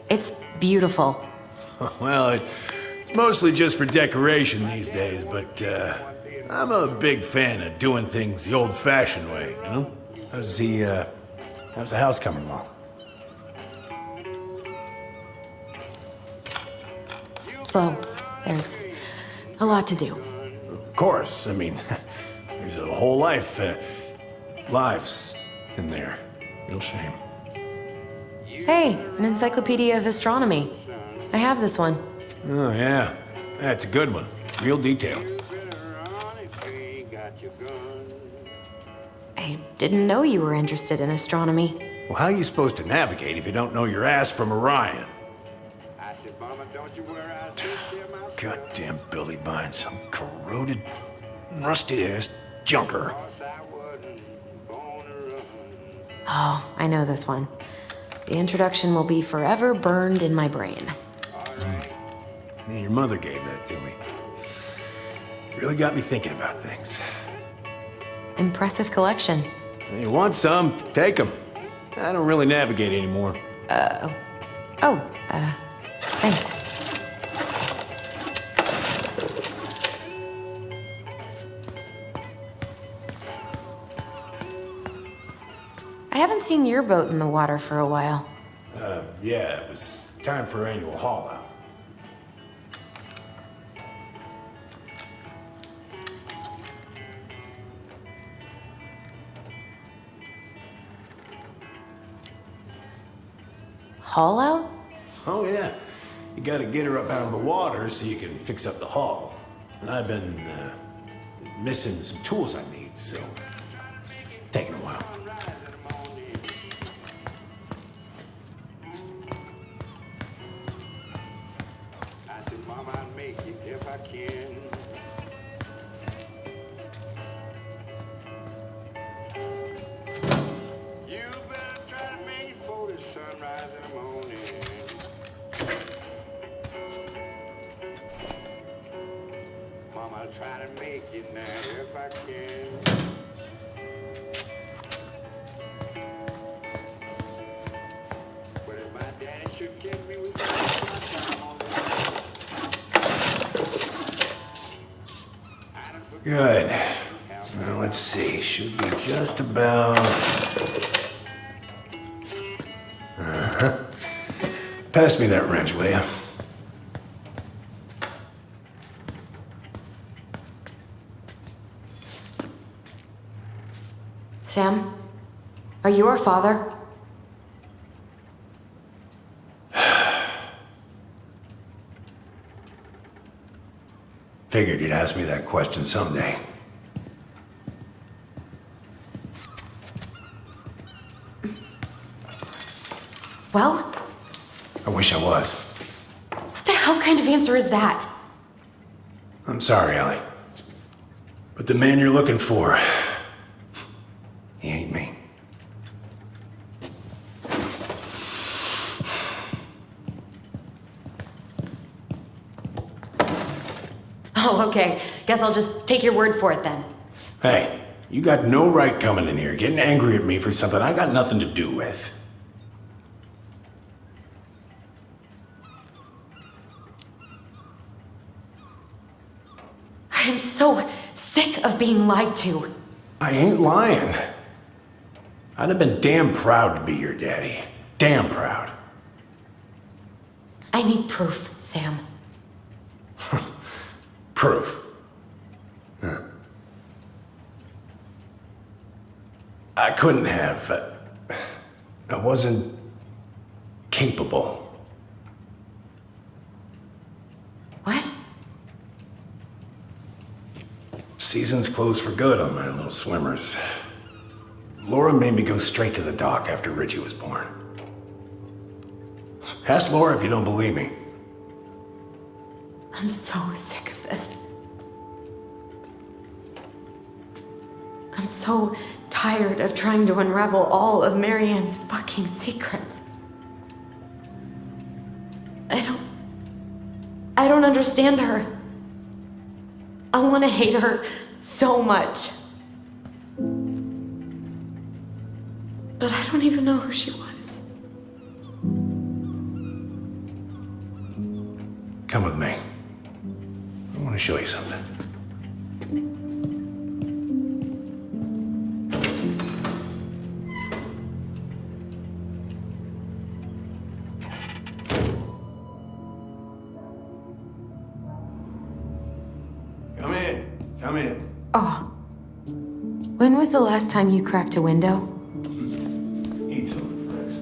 It's beautiful. Well, it's mostly just for decoration these days, but I'm a big fan of doing things the old-fashioned way, you know? How's the house coming along? Slow. There's a lot to do. Of course. I mean, there's a whole lives in there. Real shame. Hey, an encyclopedia of astronomy. I have this one. Oh, yeah. That's a good one. Real detailed. I didn't know you were interested in astronomy. Well, how are you supposed to navigate if you don't know your ass from Orion? Goddamn Billy buying some corroded, rusty-ass junker. Oh, I know this one. The introduction will be forever burned in my brain. Yeah, your mother gave that to me. Really got me thinking about things. Impressive collection. You want some? Take them. I don't really navigate anymore. Thanks. I haven't seen your boat in the water for a while. Yeah, it was time for annual haul out. Haul out? Oh, yeah. You gotta get her up out of the water so you can fix up the hull. And I've been, missing some tools I need, so it's taking a while. I said, Mama, I'll make it if I can. try to make it now if I can. But if my daddy should get me with time on Good. Now let's see. Should be just about. Pass me that wrench, will ya? Sam, are you our father? Figured you'd ask me that question someday. Well? I wish I was. What the hell kind of answer is that? I'm sorry, Ellie. But the man you're looking for, he ain't me. Oh, okay. Guess I'll just take your word for it then. Hey, you got no right coming in here getting angry at me for something I got nothing to do with. I'm so sick of being lied to. I ain't lying. I'd have been damn proud to be your daddy. Damn proud. I need proof, Sam. Proof. Huh. I couldn't have. I wasn't capable. What? Season's closed for good on my little swimmers. Laura made me go straight to the dock after Richie was born. Ask Laura if you don't believe me. I'm so sick of this. I'm so tired of trying to unravel all of Marianne's fucking secrets. I don't understand her. I want to hate her so much. But I don't even know who she was. Come with me. I want to show you something. Come in. Come in. Oh. When was the last time you cracked a window? Eat some, friends.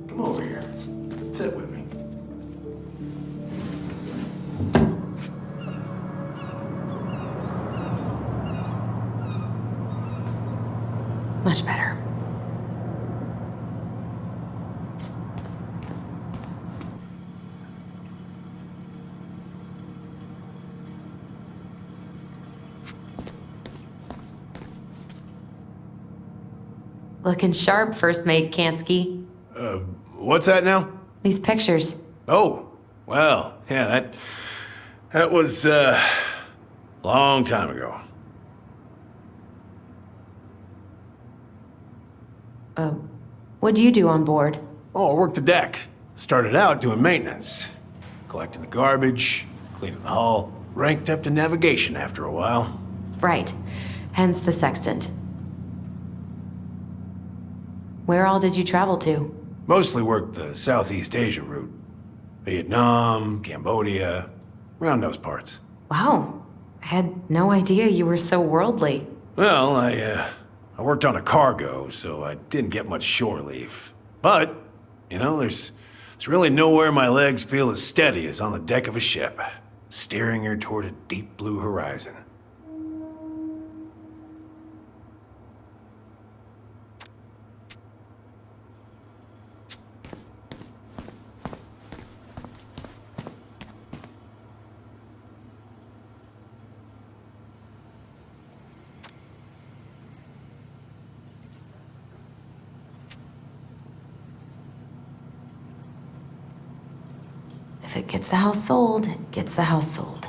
Come over here. Sit with me. Much better. Looking sharp, First Mate Kansky. What's that now? These pictures. Oh, well, yeah, that was, long time ago. What'd you do on board? Oh, I worked the deck. Started out doing maintenance. Collecting the garbage, cleaning the hull. Ranked up to navigation after a while. Right. Hence the sextant. Where all did you travel to? Mostly worked the Southeast Asia route. Vietnam, Cambodia, around those parts. Wow. I had no idea you were so worldly. Well, I worked on a cargo, so I didn't get much shore leave. But, you know, there's really nowhere my legs feel as steady as on the deck of a ship, steering her toward a deep blue horizon. If it gets the house sold, it gets the house sold.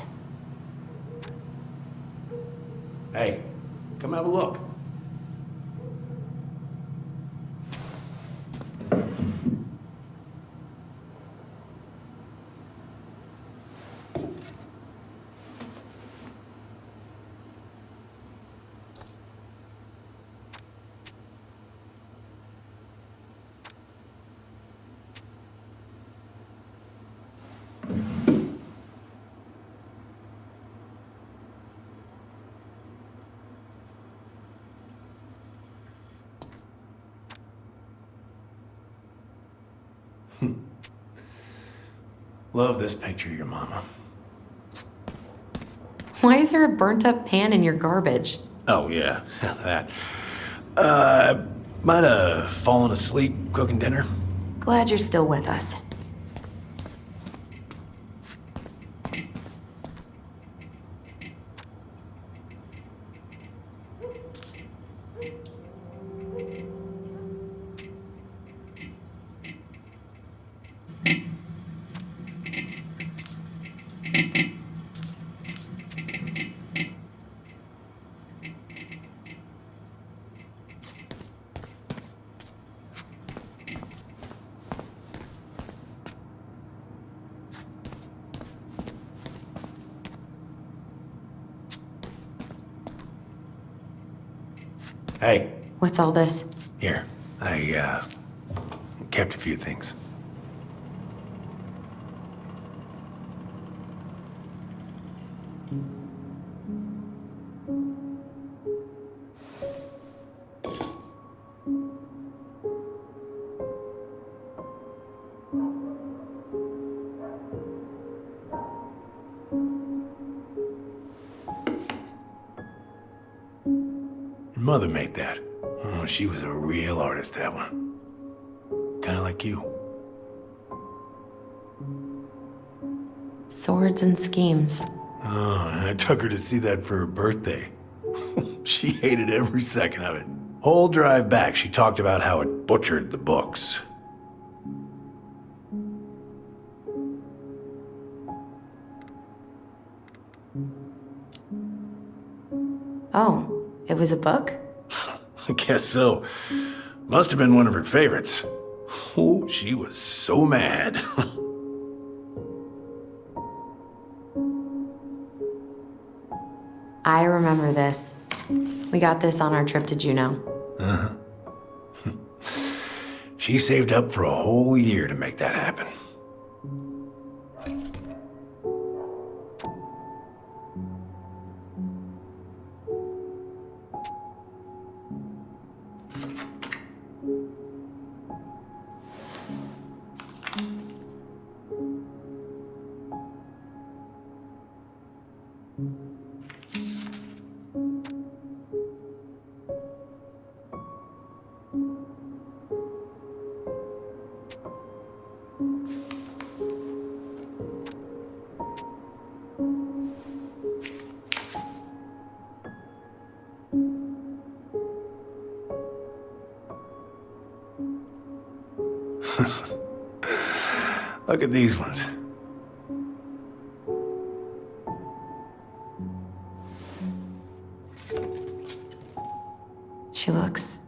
Love this picture of your mama. Why is there a burnt-up pan in your garbage? Oh, yeah, that. Might have fallen asleep cooking dinner. Glad you're still with us. Hey. What's all this? Here, I kept a few things. Mother made that. Oh, she was a real artist, that one. Kinda like you. Swords and schemes. Oh, I took her to see that for her birthday. She hated every second of it. Whole drive back, she talked about how it butchered the books. Oh, it was a book? I guess so. Must have been one of her favorites. Oh, she was so mad. I remember this. We got this on our trip to Juneau. Uh-huh. She saved up for a whole year to make that happen. Look at these ones. She looks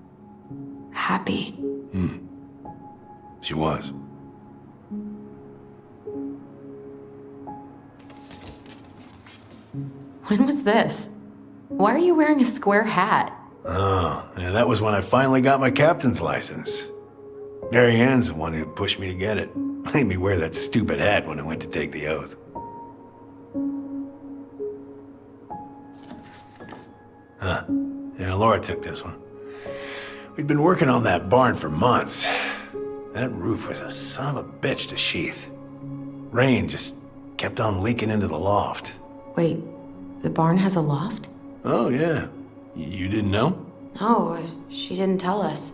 happy. She was. When was this? Why are you wearing a square hat? Oh, yeah, that was when I finally got my captain's license. Mary Ann's the one who pushed me to get it. Made me wear that stupid hat when I went to take the oath. Huh. Yeah, Laura took this one. We'd been working on that barn for months. That roof was a son of a bitch to sheath. Rain just kept on leaking into the loft. Wait, the barn has a loft? Oh, yeah. You didn't know? Oh, she didn't tell us.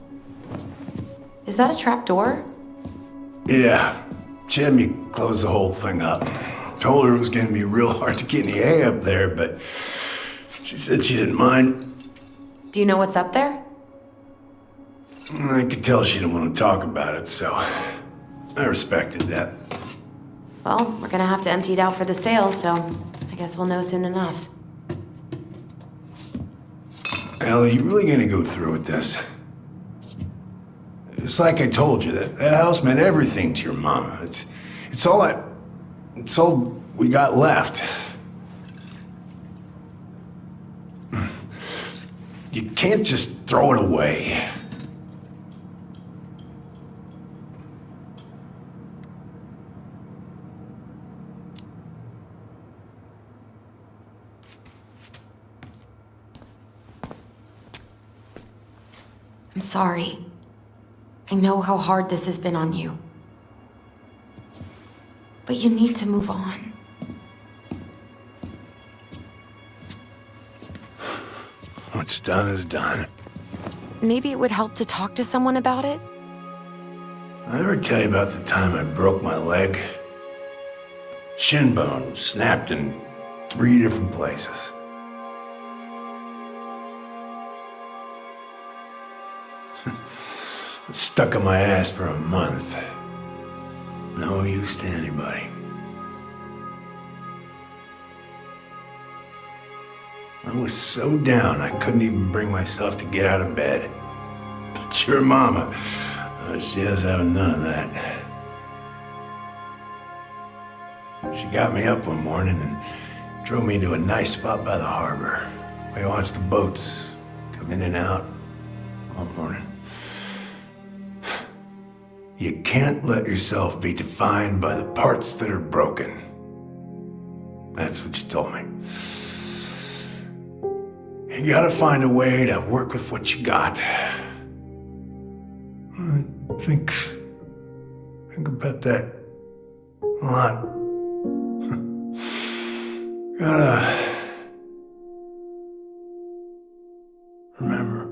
Is that a trap door? Yeah. She had me close the whole thing up. Told her it was going to be real hard to get any hay up there, but she said she didn't mind. Do you know what's up there? I could tell she didn't want to talk about it, so I respected that. Well, we're gonna have to empty it out for the sale, so I guess we'll know soon enough. Ellie, you really gonna go through with this? It's like I told you, that house meant everything to your mama. It's all we got left. You can't just throw it away. I'm sorry. I know how hard this has been on you. But you need to move on. What's done is done. Maybe it would help to talk to someone about it? I ever tell you about the time I broke my leg? Shin bone snapped in 3 different places. It's stuck in my ass for a month. No use to anybody. I was so down I couldn't even bring myself to get out of bed. But your mama, she is having none of that. She got me up one morning and drove me to a nice spot by the harbor. We watched the boats come in and out all morning. You can't let yourself be defined by the parts that are broken. That's what you told me. You gotta find a way to work with what you got. I think about that a lot. Gotta remember.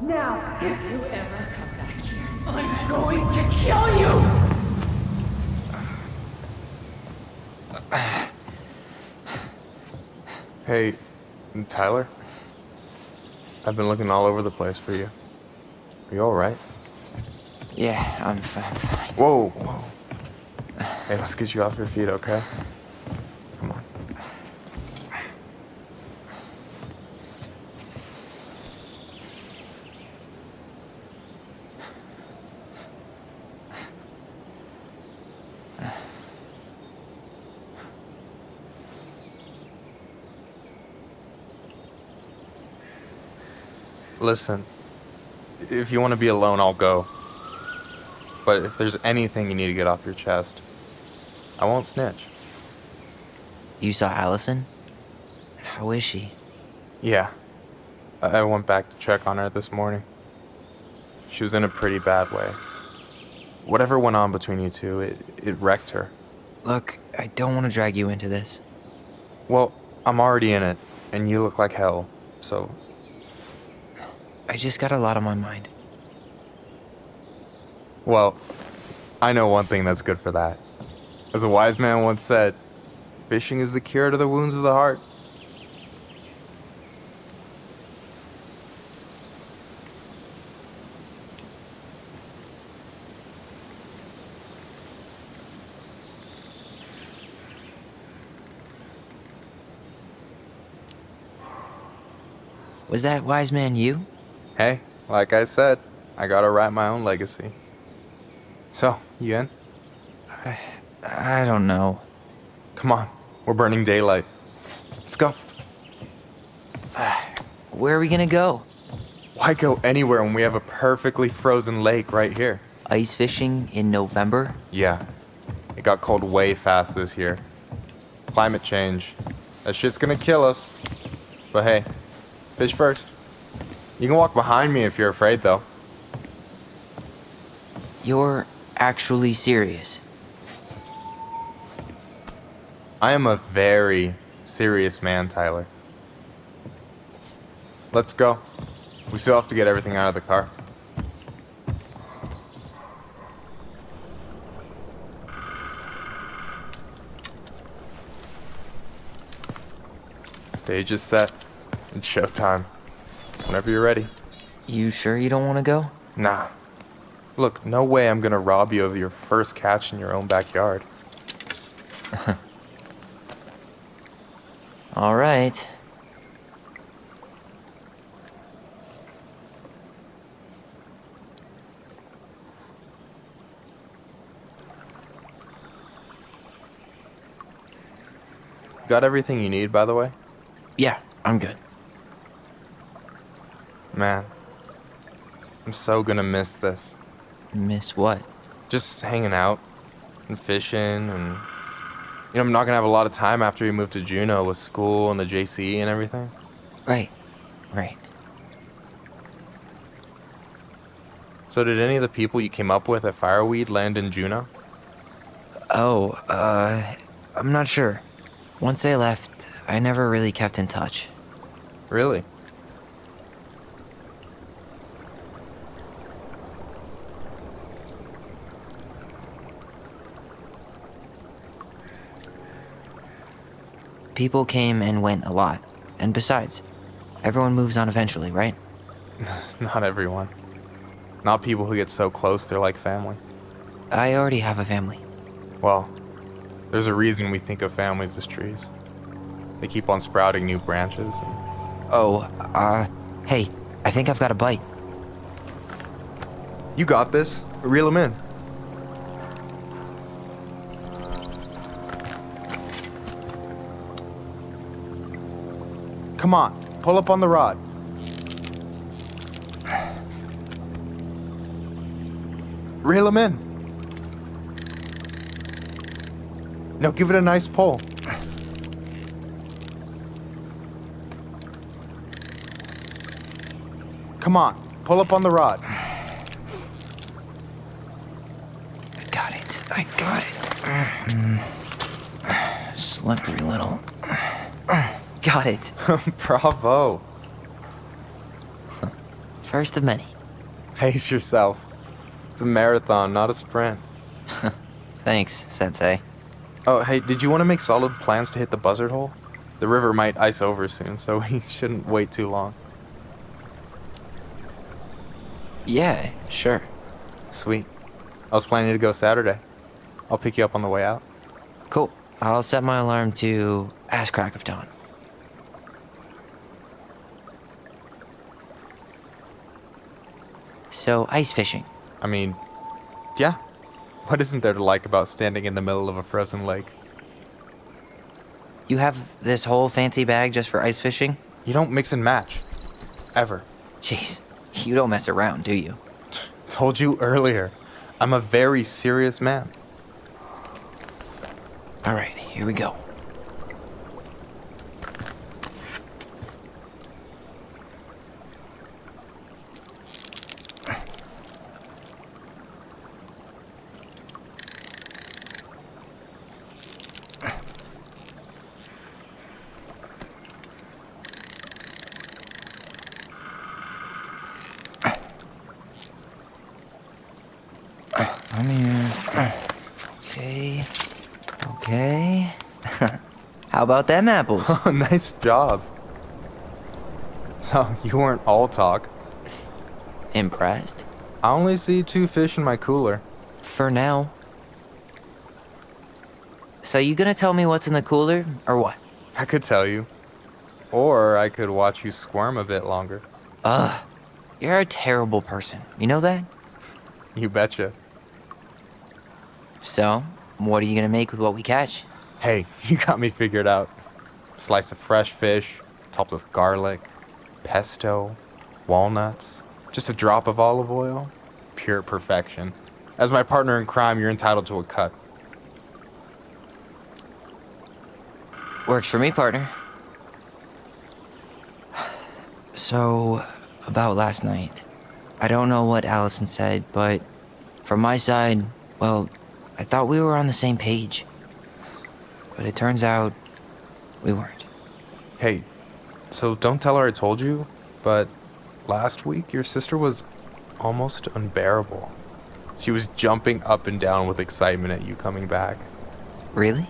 Now, if you ever come back here, I'm going to kill you! Hey, Tyler? I've been looking all over the place for you. Are you alright? Yeah, I'm fine. Whoa, whoa. Hey, let's get you off your feet, okay? Come on. Listen, if you want to be alone, I'll go. But if there's anything you need to get off your chest, I won't snitch. You saw Alyson? How is she? Yeah. I went back to check on her this morning. She was in a pretty bad way. Whatever went on between you two, it wrecked her. Look, I don't want to drag you into this. Well, I'm already in it, and you look like hell, so... I just got a lot on my mind. Well, I know one thing that's good for that. As a wise man once said, fishing is the cure to the wounds of the heart. Was that wise man you? Hey, like I said, I gotta write my own legacy. So, you in? I don't know. Come on, we're burning daylight. Let's go. Where are we gonna go? Why go anywhere when we have a perfectly frozen lake right here? Ice fishing in November? Yeah. It got cold way fast this year. Climate change. That shit's gonna kill us. But hey, fish first. You can walk behind me if you're afraid, though. You're actually serious? I am a very serious man, Tyler. Let's go. We still have to get everything out of the car. Stage is set. It's showtime. Whenever you're ready. You sure you don't want to go? Nah. Look, no way I'm gonna rob you of your first catch in your own backyard. All right. Got everything you need, by the way? Yeah, I'm good. Man, I'm so gonna miss this. Miss what? Just hanging out and fishing and... You know, I'm not gonna have a lot of time after we move to Juneau with school and the JC and everything. Right. So did any of the people you came up with at Fireweed land in Juneau? Oh, I'm not sure. Once they left, I never really kept in touch. Really? People came and went a lot. And besides, everyone moves on eventually, right? Not everyone. Not people who get so close they're like family. I already have a family. Well, there's a reason we think of families as trees. They keep on sprouting new branches and... Oh, hey, I think I've got a bite. You got this. Reel him in. Come on, pull up on the rod. Reel him in. Now give it a nice pull. Come on, pull up on the rod. I got it. Slippery little. Got it. Bravo. First of many. Pace yourself. It's a marathon, not a sprint. Thanks, Sensei. Oh, hey, did you want to make solid plans to hit the buzzard hole? The river might ice over soon, so we shouldn't wait too long. Yeah, sure. Sweet. I was planning to go Saturday. I'll pick you up on the way out. Cool. I'll set my alarm to ass crack of dawn. So, ice fishing. I mean, yeah. What isn't there to like about standing in the middle of a frozen lake? You have this whole fancy bag just for ice fishing? You don't mix and match. Ever. Jeez, you don't mess around, do you? Told you earlier. I'm a very serious man. All right, here we go. I'm here. Okay. How about them apples? Nice job. So, you weren't all talk. Impressed? I only see 2 fish in my cooler. For now. So you gonna tell me what's in the cooler, or what? I could tell you. Or I could watch you squirm a bit longer. Ugh. You're a terrible person. You know that? You betcha. So, what are you gonna make with what we catch? Hey, you got me figured out. Slice of fresh fish, topped with garlic, pesto, walnuts, just a drop of olive oil. Pure perfection. As my partner in crime, you're entitled to a cut. Works for me, partner. So, about last night. I don't know what Alyson said, but from my side, well, I thought we were on the same page. But it turns out we weren't. Hey, so don't tell her I told you, but last week, your sister was almost unbearable. She was jumping up and down with excitement at you coming back. Really?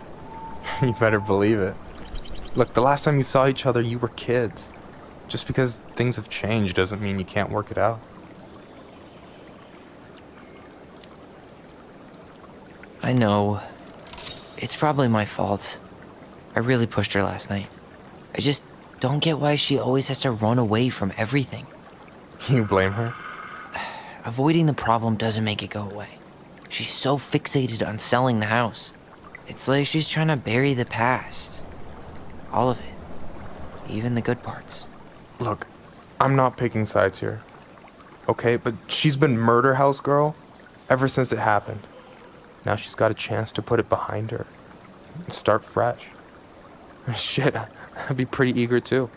You better believe it. Look, the last time you saw each other, you were kids. Just because things have changed doesn't mean you can't work it out. I know. It's probably my fault. I really pushed her last night. I just don't get why she always has to run away from everything. You blame her? Avoiding the problem doesn't make it go away. She's so fixated on selling the house. It's like she's trying to bury the past. All of it. Even the good parts. Look, I'm not picking sides here. Okay, but she's been murder house girl ever since it happened. Now she's got a chance to put it behind her and start fresh. Shit, I'd be pretty eager too.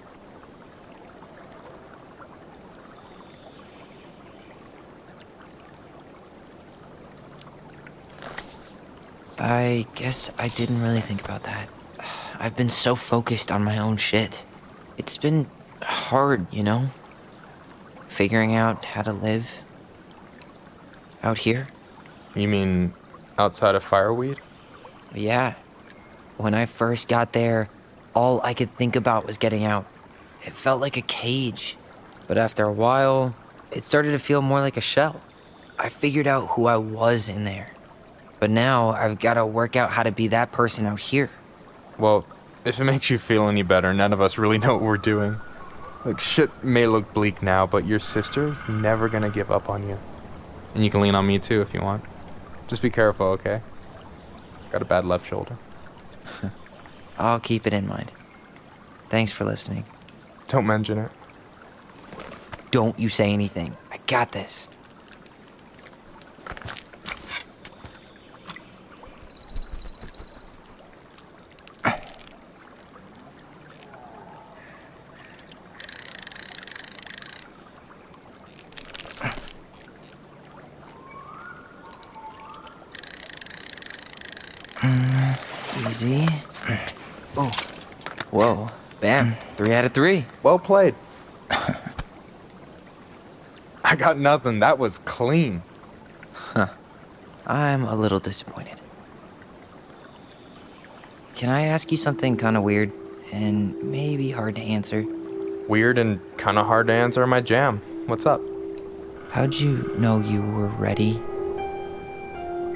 I guess I didn't really think about that. I've been so focused on my own shit. It's been hard, you know? Figuring out how to live out here. You mean outside of Fireweed? Yeah. When I first got there, all I could think about was getting out. It felt like a cage. But after a while, it started to feel more like a shell. I figured out who I was in there. But now I've got to work out how to be that person out here. Well, if it makes you feel any better, none of us really know what we're doing. Like, shit may look bleak now, but your sister's never gonna give up on you. And you can lean on me too if you want. Just be careful, okay? Got a bad left shoulder. I'll keep it in mind. Thanks for listening. Don't mention it. Don't you say anything. I got this. Easy. Oh. Whoa. Bam. 3 out of 3. Well played. I got nothing. That was clean. Huh. I'm a little disappointed. Can I ask you something kind of weird and maybe hard to answer? Weird and kind of hard to answer are my jam. What's up? How'd you know you were ready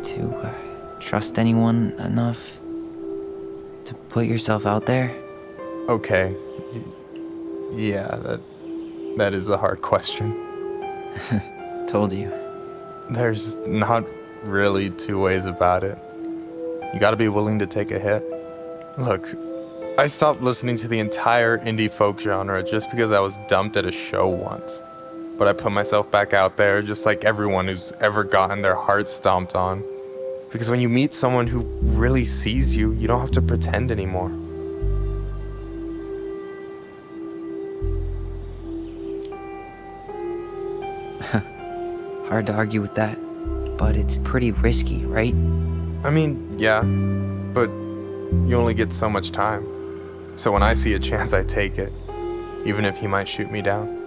to trust anyone enough to put yourself out there? Okay. Yeah, that is a hard question. Told you. There's not really two ways about it. You gotta be willing to take a hit. Look, I stopped listening to the entire indie folk genre just because I was dumped at a show once. But I put myself back out there just like everyone who's ever gotten their heart stomped on. Because when you meet someone who really sees you, you don't have to pretend anymore. Hard to argue with that, but it's pretty risky, right? I mean, yeah, but you only get so much time. So when I see a chance, I take it, even if he might shoot me down.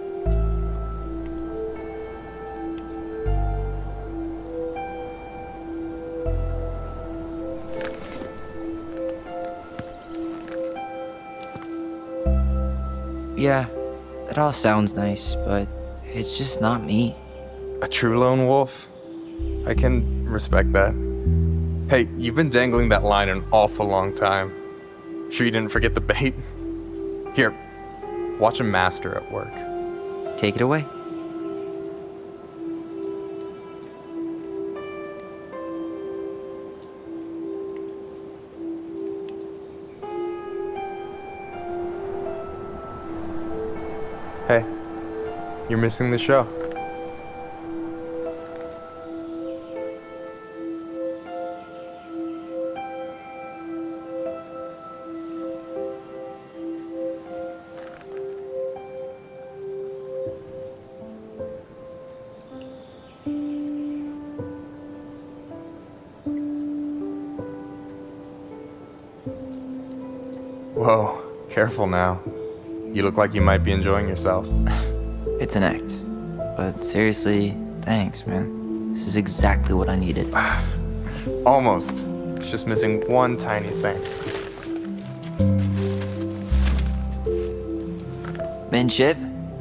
Yeah, that all sounds nice, but it's just not me. A true lone wolf? I can respect that. Hey, you've been dangling that line an awful long time. Sure you didn't forget the bait? Here, watch a master at work. Take it away. Hey, you're missing the show. Whoa, careful now. You look like you might be enjoying yourself. It's an act. But seriously, thanks, man. This is exactly what I needed. Almost. It's just missing one tiny thing. Midship,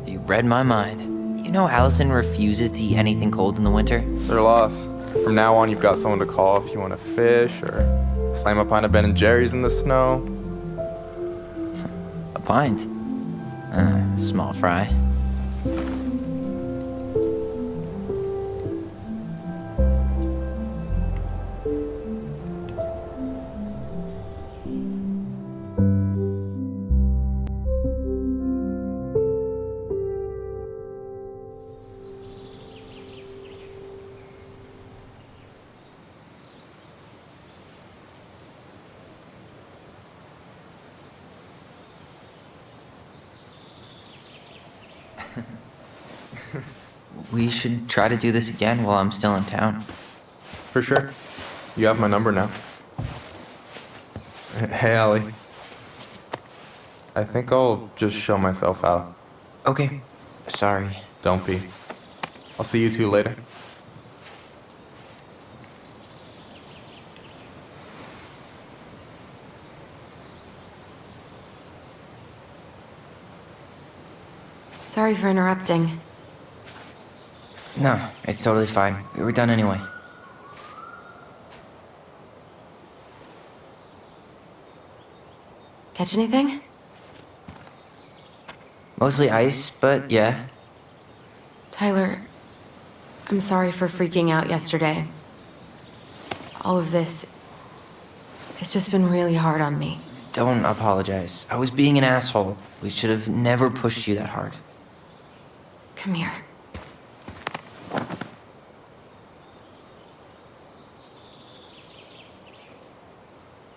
you read my mind. You know Alyson refuses to eat anything cold in the winter? It's their loss. From now on, you've got someone to call if you want to fish or slam a pint of Ben & Jerry's in the snow. A pint? Small fry. We should try to do this again while I'm still in town. For sure. You have my number now. Hey, Allie. I think I'll just show myself out. Okay. Sorry. Don't be. I'll see you two later. Sorry for interrupting. No, it's totally fine. We were done anyway. Catch anything? Mostly ice, but yeah. Tyler, I'm sorry for freaking out yesterday. All of this, it's just been really hard on me. Don't apologize. I was being an asshole. We should have never pushed you that hard. Come here.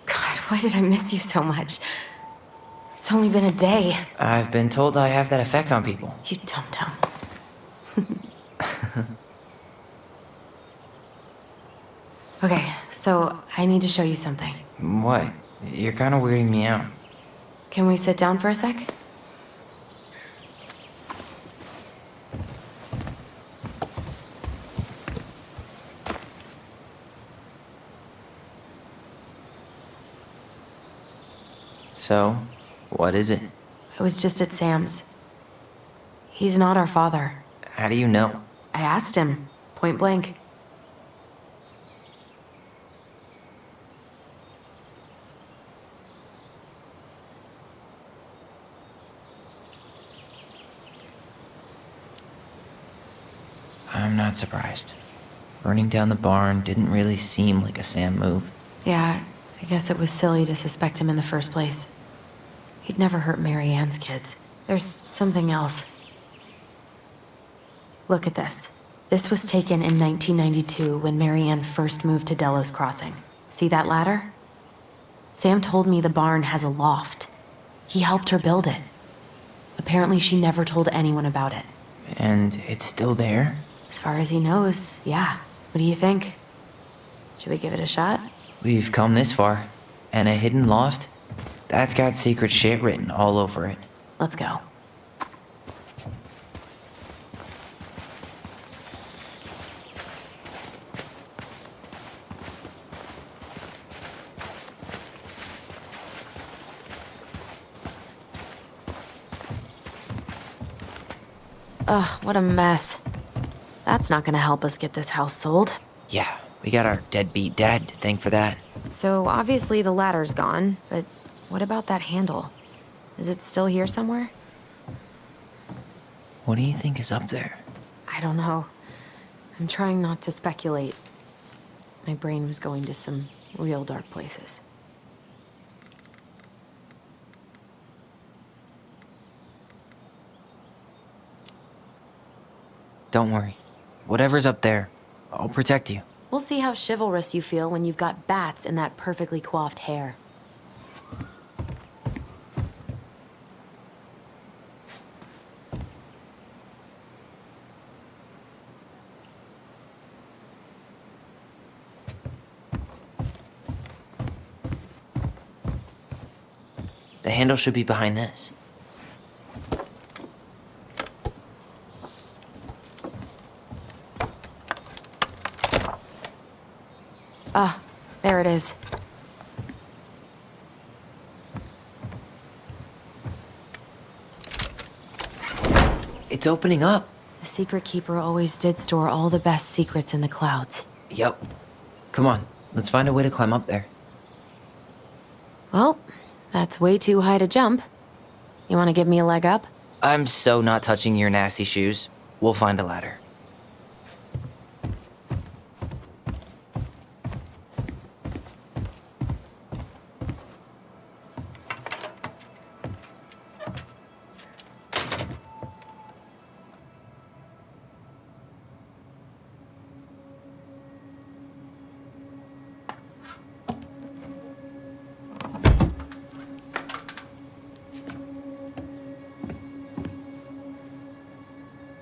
God, why did I miss you so much? It's only been a day. I've been told I have that effect on people. You dum-dum. Okay, so I need to show you something. What? You're kind of weirding me out. Can we sit down for a sec? So, what is it? I was just at Sam's. He's not our father. How do you know? I asked him, point blank. I'm not surprised. Burning down the barn didn't really seem like a Sam move. Yeah, I guess it was silly to suspect him in the first place. He'd never hurt Mary Ann's kids. There's something else. Look at this. This was taken in 1992 when Mary Ann first moved to Delos Crossing. See that ladder? Sam told me the barn has a loft. He helped her build it. Apparently she never told anyone about it. And it's still there? As far as he knows, yeah. What do you think? Should we give it a shot? We've come this far. And a hidden loft? That's got secret shit written all over it. Let's go. Ugh, what a mess. That's not gonna help us get this house sold. Yeah, we got our deadbeat dad to thank for that. So obviously the ladder's gone, but what about that handle? Is it still here somewhere? What do you think is up there? I don't know. I'm trying not to speculate. My brain was going to some real dark places. Don't worry. Whatever's up there, I'll protect you. We'll see how chivalrous you feel when you've got bats in that perfectly coiffed hair. The handle should be behind this. it is. It's opening up. The Secret Keeper always did store all the best secrets in the clouds. Yep. Come on, let's find a way to climb up there. Well, that's way too high to jump. You want to give me a leg up? I'm so not touching your nasty shoes. We'll find a ladder.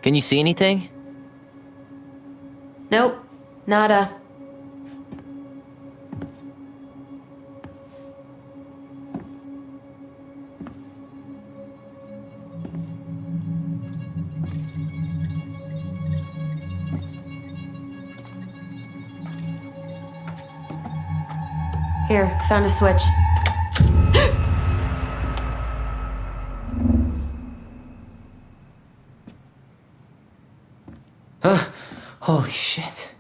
Can you see anything? Nope. Nada. Here, found a switch. Holy shit.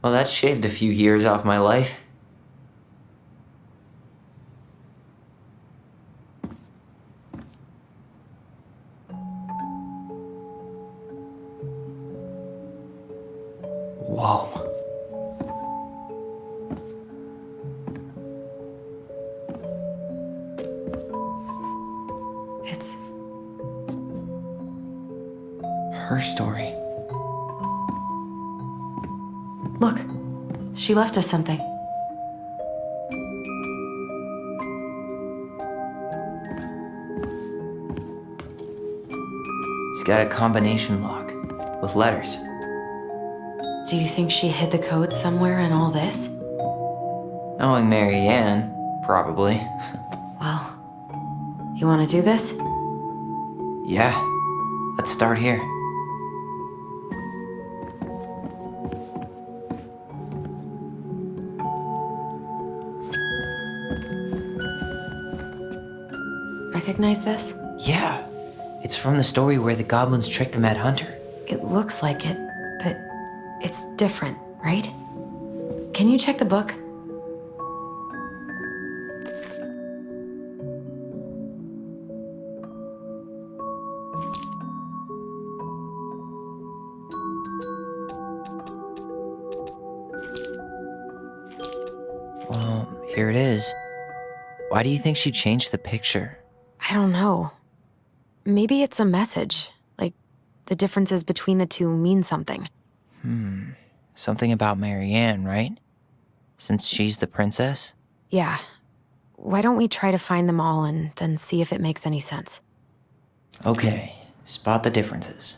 Well, that shaved a few years off my life. Whoa. It's her story. Look, she left us something. It's got a combination lock with letters. Do you think she hid the code somewhere in all this? Knowing Mary Ann, probably. Well, you want to do this? Yeah, let's start here. Recognize this? Yeah, it's from the story where the goblins tricked the Mad Hunter. It looks like it, but it's different, right? Can you check the book? Well, here it is. Why do you think she changed the picture? I don't know. Maybe it's a message. Like, the differences between the two mean something. Something about Mary Ann, right? Since she's the princess? Yeah. Why don't we try to find them all and then see if it makes any sense? Okay, spot the differences.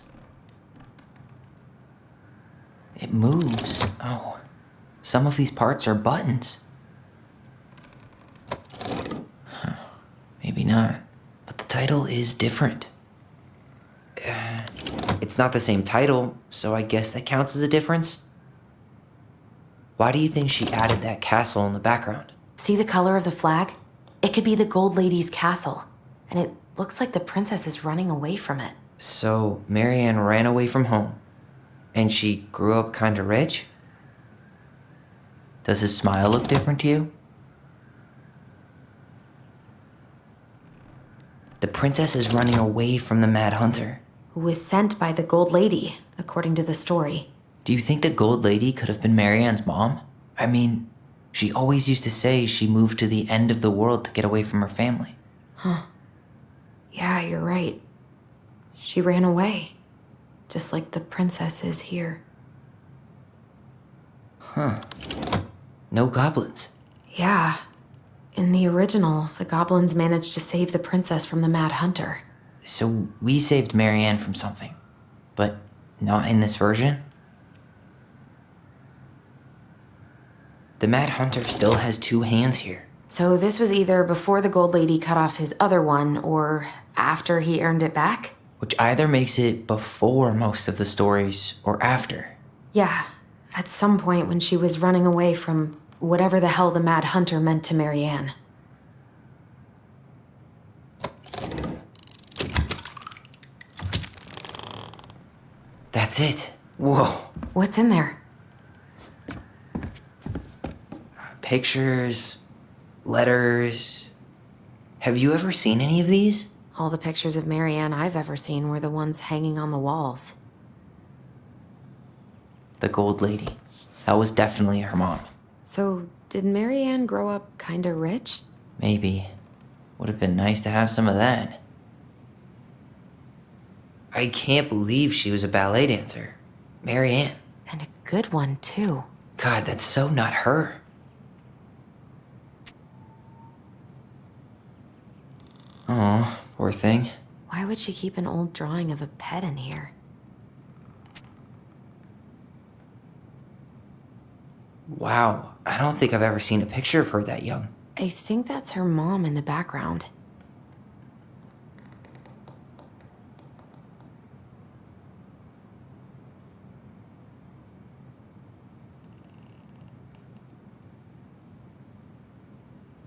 It moves. Oh, some of these parts are buttons. Maybe not. But the title is different. It's not the same title, so I guess that counts as a difference. Why do you think she added that castle in the background? See the color of the flag? It could be the Gold Lady's castle, and it looks like the princess is running away from it. So Mary Ann ran away from home, and she grew up kinda rich? Does his smile look different to you? The princess is running away from the Mad Hunter. Who was sent by the Gold Lady, according to the story. Do you think the Gold Lady could have been Mary Ann's mom? I mean, she always used to say she moved to the end of the world to get away from her family. Huh. Yeah, you're right. She ran away. Just like the princess is here. Huh. No goblins. Yeah. In the original, the goblins managed to save the princess from the Mad Hunter. So we saved Mary Ann from something, but not in this version? The Mad Hunter still has two hands here. So this was either before the Gold Lady cut off his other one, or after he earned it back? Which either makes it before most of the stories, or after. Yeah, At some point when she was running away from whatever the hell the Mad Hunter meant to Marianne. That's it. Whoa. What's in there? Pictures, letters. Have you ever seen any of these? All the pictures of Marianne I've ever seen were the ones hanging on the walls. The Gold Lady. That was definitely her mom. So, did Marianne grow up kinda rich? Maybe. Would have been nice to have some of that. I can't believe she was a ballet dancer. Marianne. And a good one, too. God, that's so not her. Oh, poor thing. Why would she keep an old drawing of a pet in here? Wow, I don't think I've ever seen a picture of her that young. I think that's her mom in the background.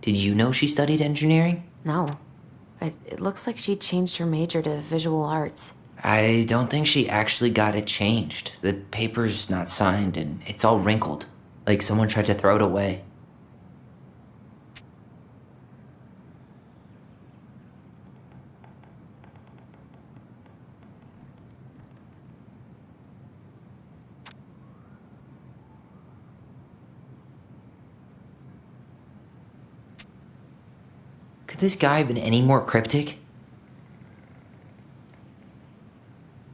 Did you know she studied engineering? No. It looks like she changed her major to visual arts. I don't think she actually got it changed. The paper's not signed and it's all wrinkled. Like someone tried to throw it away. Could this guy have been any more cryptic?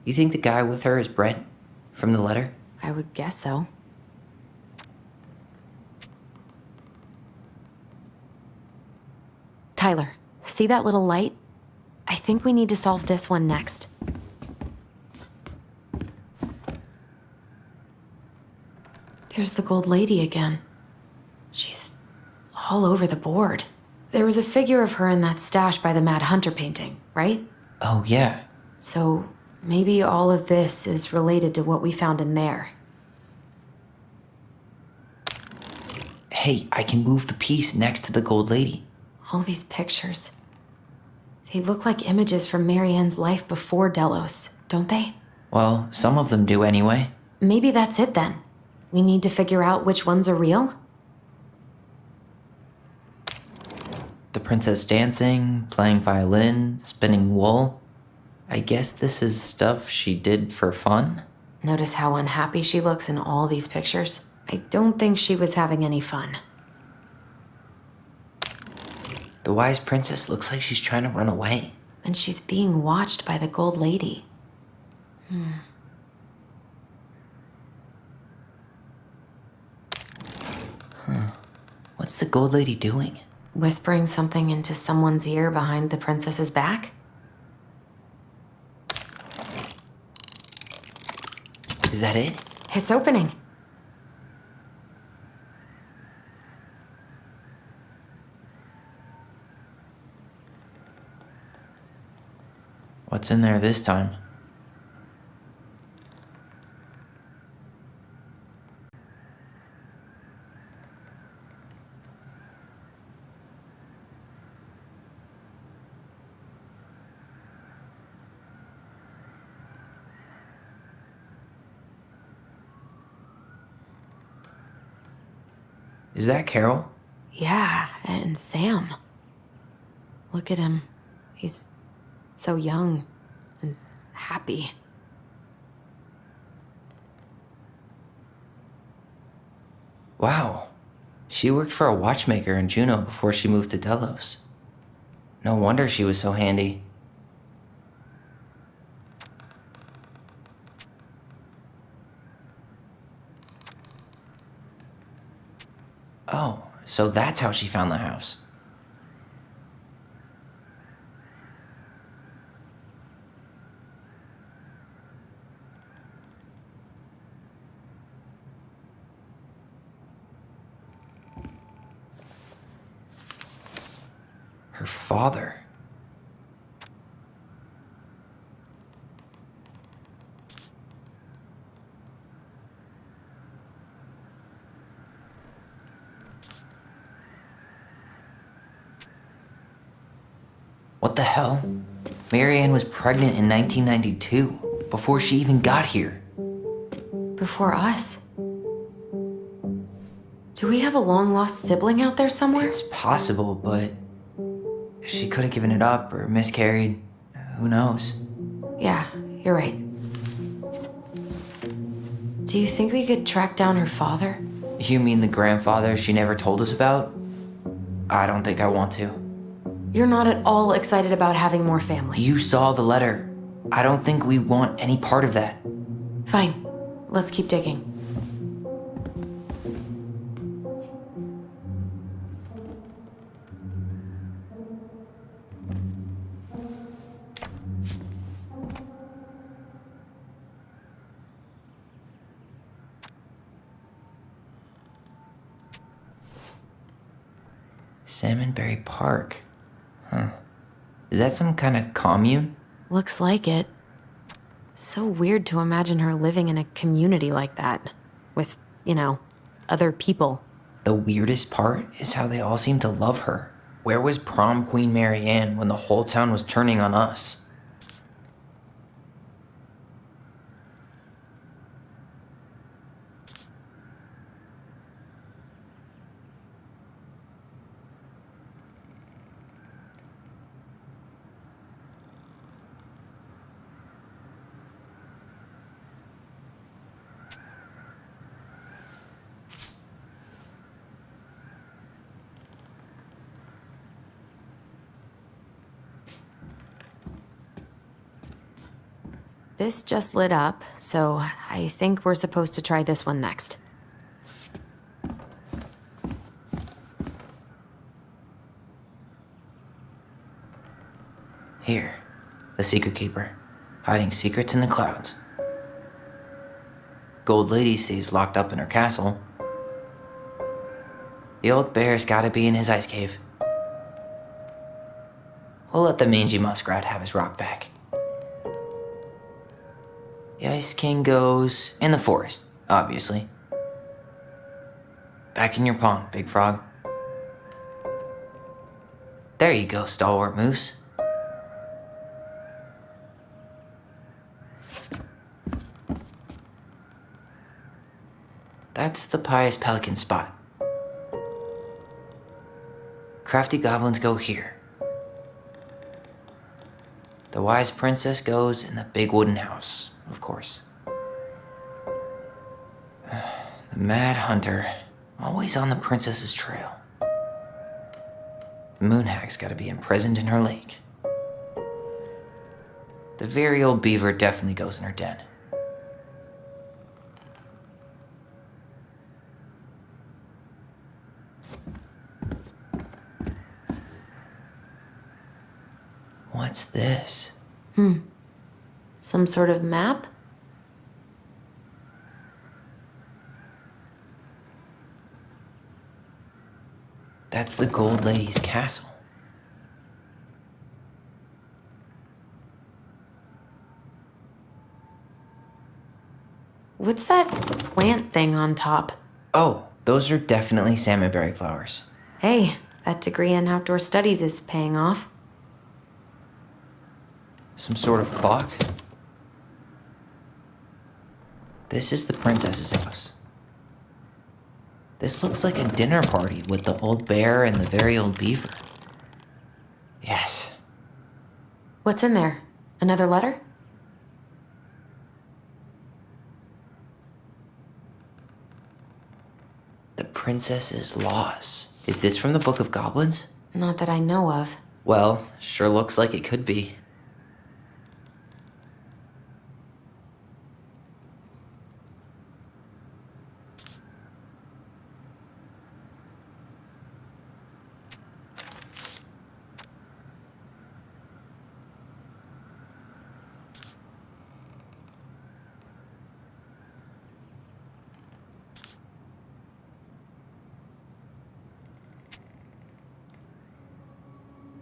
You think the guy with her is Brent from the letter? I would guess so. Tyler, see that little light? I think we need to solve this one next. There's the Gold Lady again. She's all over the board. There was a figure of her in that stash by the Mad Hunter painting, right? Oh, yeah. So maybe all of this is related to what we found in there. Hey, I can move the piece next to the Gold Lady. All these pictures. They look like images from Marianne's life before Delos, don't they? Well, some of them do anyway. Maybe that's it then. We need to figure out which ones are real? The princess dancing, playing violin, spinning wool. I guess this is stuff she did for fun? Notice how unhappy she looks in all these pictures? I don't think she was having any fun. The wise princess looks like she's trying to run away. And she's being watched by the Gold Lady. What's the Gold Lady doing? Whispering something into someone's ear behind the princess's back? Is that it? It's opening. What's in there this time? Is that Carol? Yeah, and Sam. Look at him. He's so young and happy. Wow. She worked for a watchmaker in Juneau before she moved to Delos. No wonder she was so handy. Oh, so that's how she found the house. Her father. What the hell? Marianne was pregnant in 1992, before she even got here. Before us? Do we have a long-lost sibling out there somewhere? It's possible, but she could have given it up or miscarried. Who knows? Yeah, you're right. Do you think we could track down her father? You mean the grandfather she never told us about? I don't think I want to. You're not at all excited about having more family. You saw the letter. I don't think we want any part of that. Fine. Let's keep digging. Salmonberry Park. Huh. Is that some kind of commune? Looks like it. So weird to imagine her living in a community like that. With, other people. The weirdest part is how they all seem to love her. Where was prom queen Marianne when the whole town was turning on us? This just lit up, so I think we're supposed to try this one next. Here, the Secret Keeper, hiding secrets in the clouds. Gold Lady stays locked up in her castle. The old bear's gotta be in his ice cave. We'll let the mangy muskrat have his rock back. The Ice King goes in the forest, obviously. Back in your pond, Big Frog. There you go, Stalwart Moose. That's the Pious Pelican spot. Crafty goblins go here. The Wise Princess goes in the big wooden house, of course. The Mad Hunter, always on the princess's trail. The Moon Hag's gotta be imprisoned in her lake. The very old beaver definitely goes in her den. What's this? Some sort of map? That's the Gold Lady's castle. What's that plant thing on top? Oh, those are definitely salmonberry flowers. Hey, that degree in outdoor studies is paying off. Some sort of clock? This is the princess's house. This looks like a dinner party with the old bear and the very old beaver. Yes. What's in there? Another letter? The princess's loss. Is this from the Book of Goblins? Not that I know of. Well, sure looks like it could be.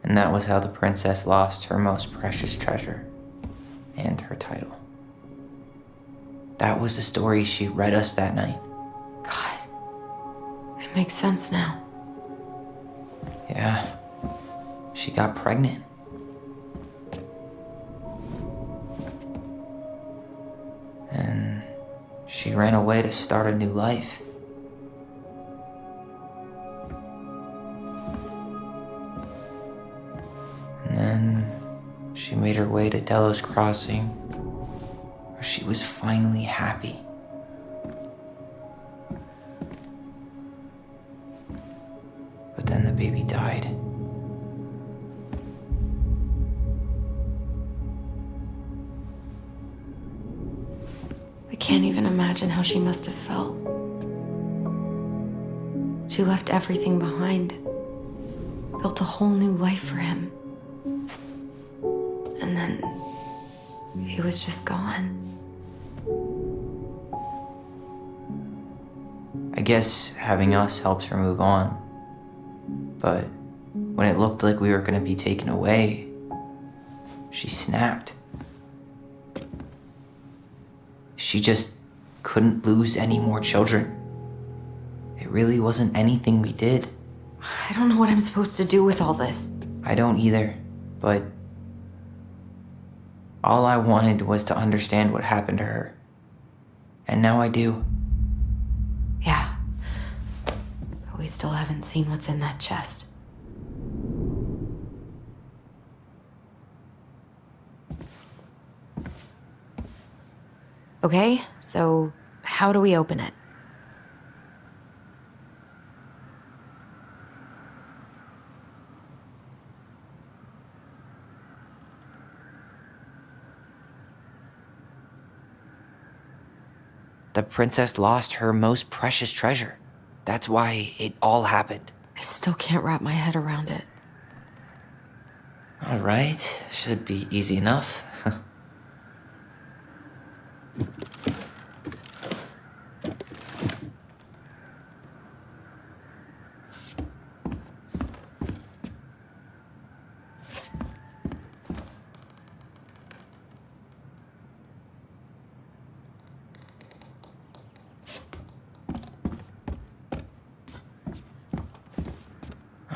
And that was how the princess lost her most precious treasure and her title. That was the story she read us that night. God, it makes sense now. Yeah, she got pregnant. She ran away to start a new life. And then she made her way to Delos Crossing, where she was finally happy. But then the baby died. I can't even imagine how she must have felt. She left everything behind, built a whole new life for him. And then he was just gone. I guess having us helps her move on. But when it looked like we were gonna be taken away, she snapped. She just couldn't lose any more children. It really wasn't anything we did. I don't know what I'm supposed to do with all this. I don't either, but all I wanted was to understand what happened to her. And now I do. Yeah. But we still haven't seen what's in that chest. Okay, so how do we open it? The princess lost her most precious treasure. That's why it all happened. I still can't wrap my head around it. All right, should be easy enough.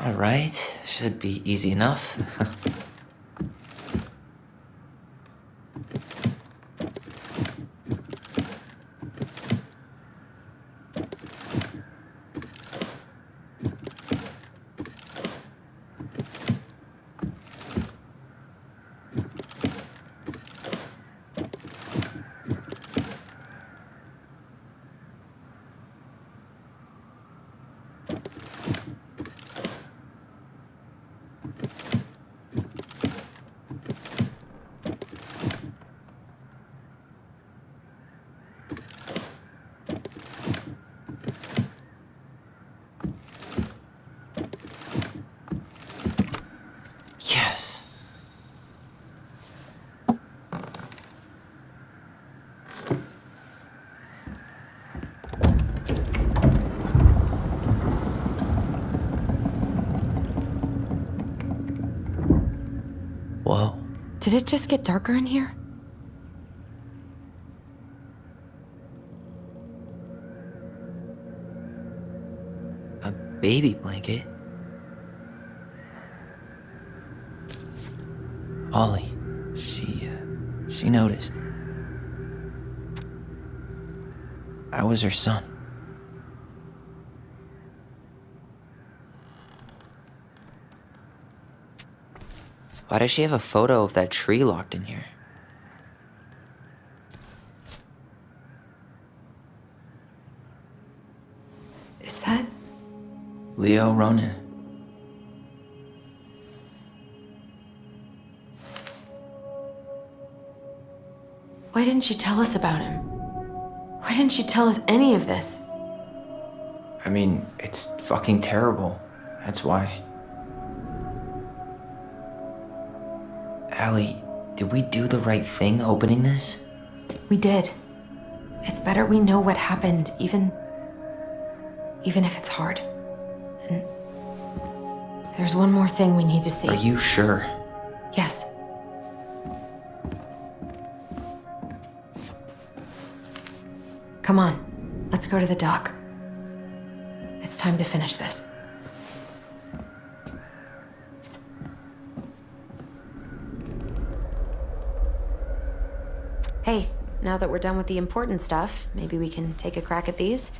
All right, should be easy enough. Yes. Whoa. Did it just get darker in here? A baby blanket? Ollie, she noticed. I was her son. Why does she have a photo of that tree locked in here? Is that... Leo Ronan. Why didn't she tell us about him? Why didn't she tell us any of this? I mean, it's fucking terrible. That's why. Allie, did we do the right thing opening this? We did. It's better we know what happened, even if it's hard. And there's one more thing we need to see. Are you sure? Yes. Come on, let's go to the dock. It's time to finish this. Hey, Now that we're done with the important stuff, maybe we can take a crack at these?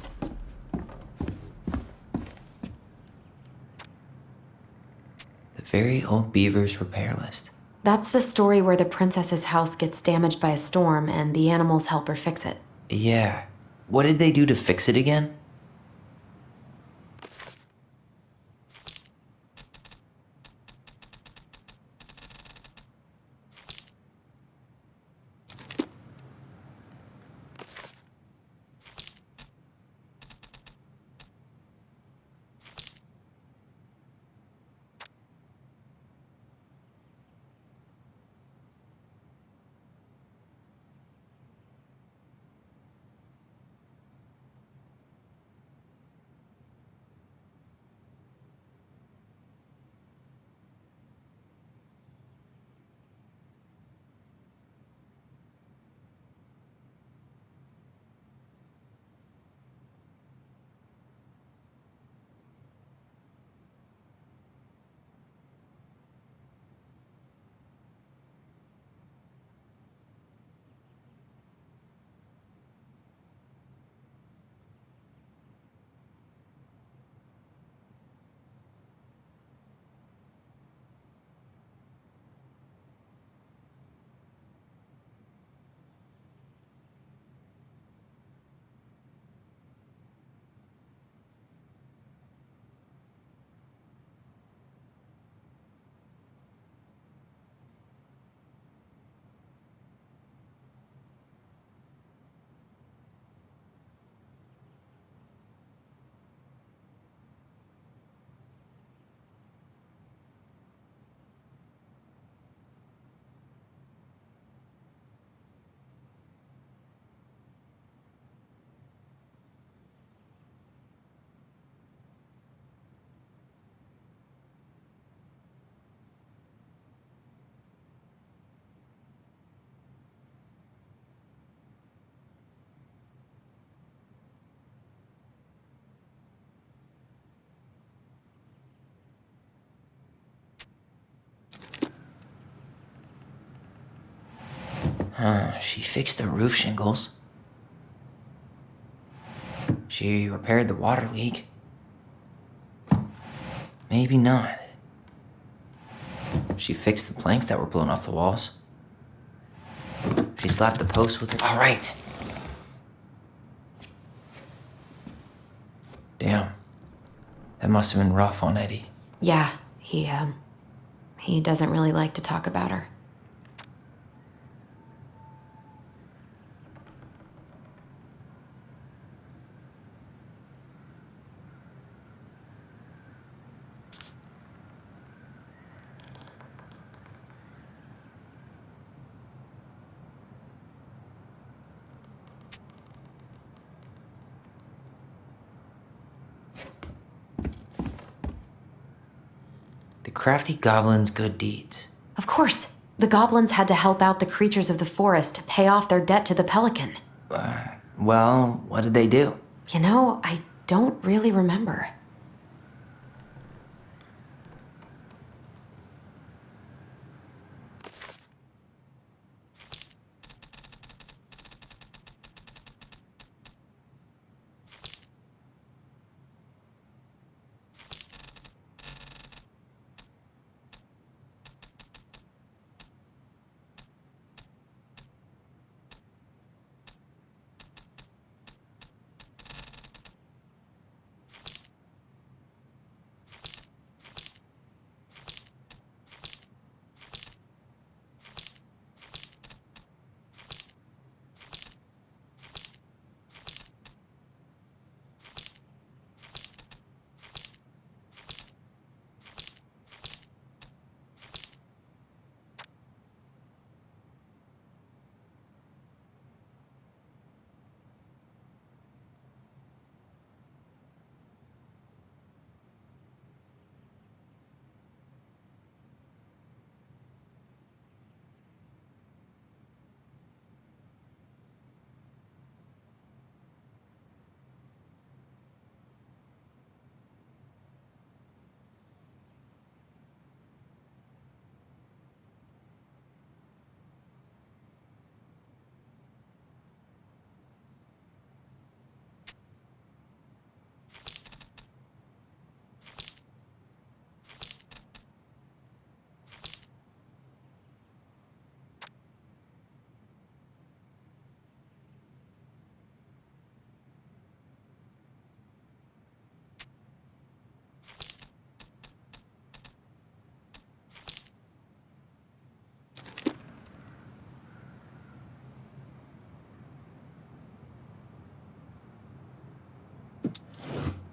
The Very Old Beaver's Repair List. That's the story where the princess's house gets damaged by a storm and the animals help her fix it. Yeah. What did they do to fix it again? She fixed the roof shingles. She repaired the water leak. Maybe not. She fixed the planks that were blown off the walls. She slapped the posts with her. All right. Damn. That must have been rough on Eddie. Yeah, he doesn't really like to talk about her. The crafty goblin's good deeds. Of course. The goblins had to help out the creatures of the forest to pay off their debt to the pelican. Well, what did they do? You know, I don't really remember.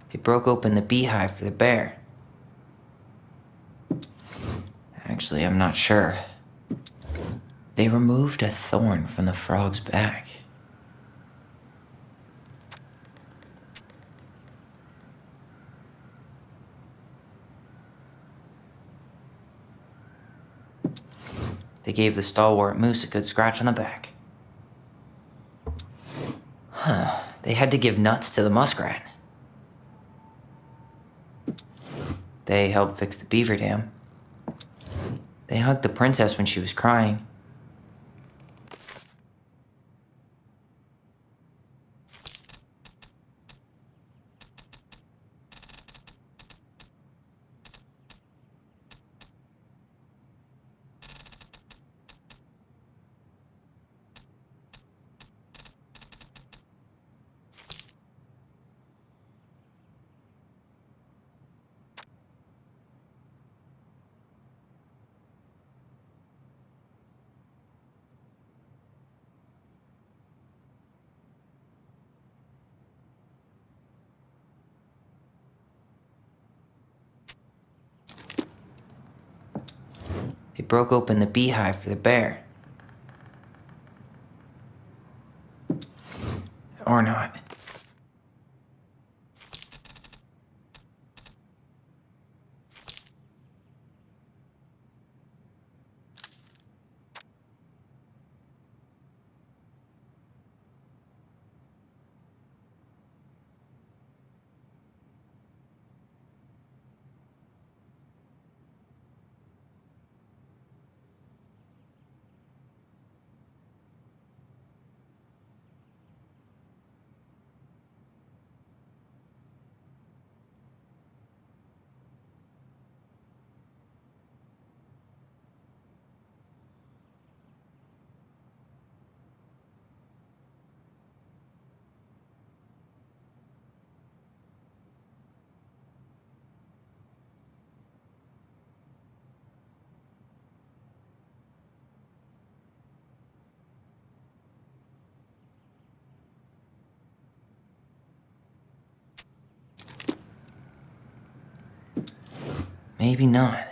He broke open the beehive for the bear. Actually, I'm not sure. They removed a thorn from the frog's back. They gave the stalwart moose a good scratch on the back. Huh, they had to give nuts to the muskrat. They helped fix the beaver dam. They hugged the princess when she was crying. He broke open the beehive for the bear. Or not. Maybe not.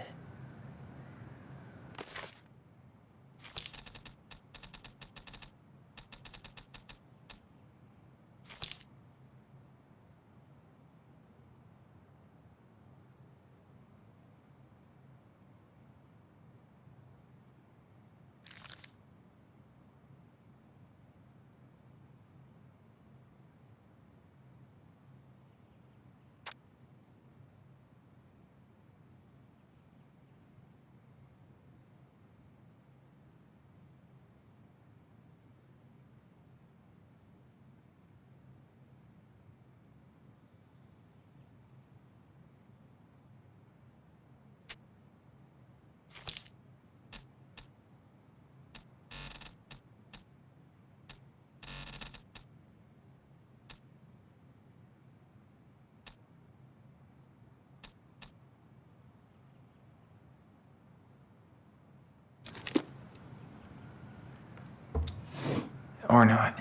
Or not.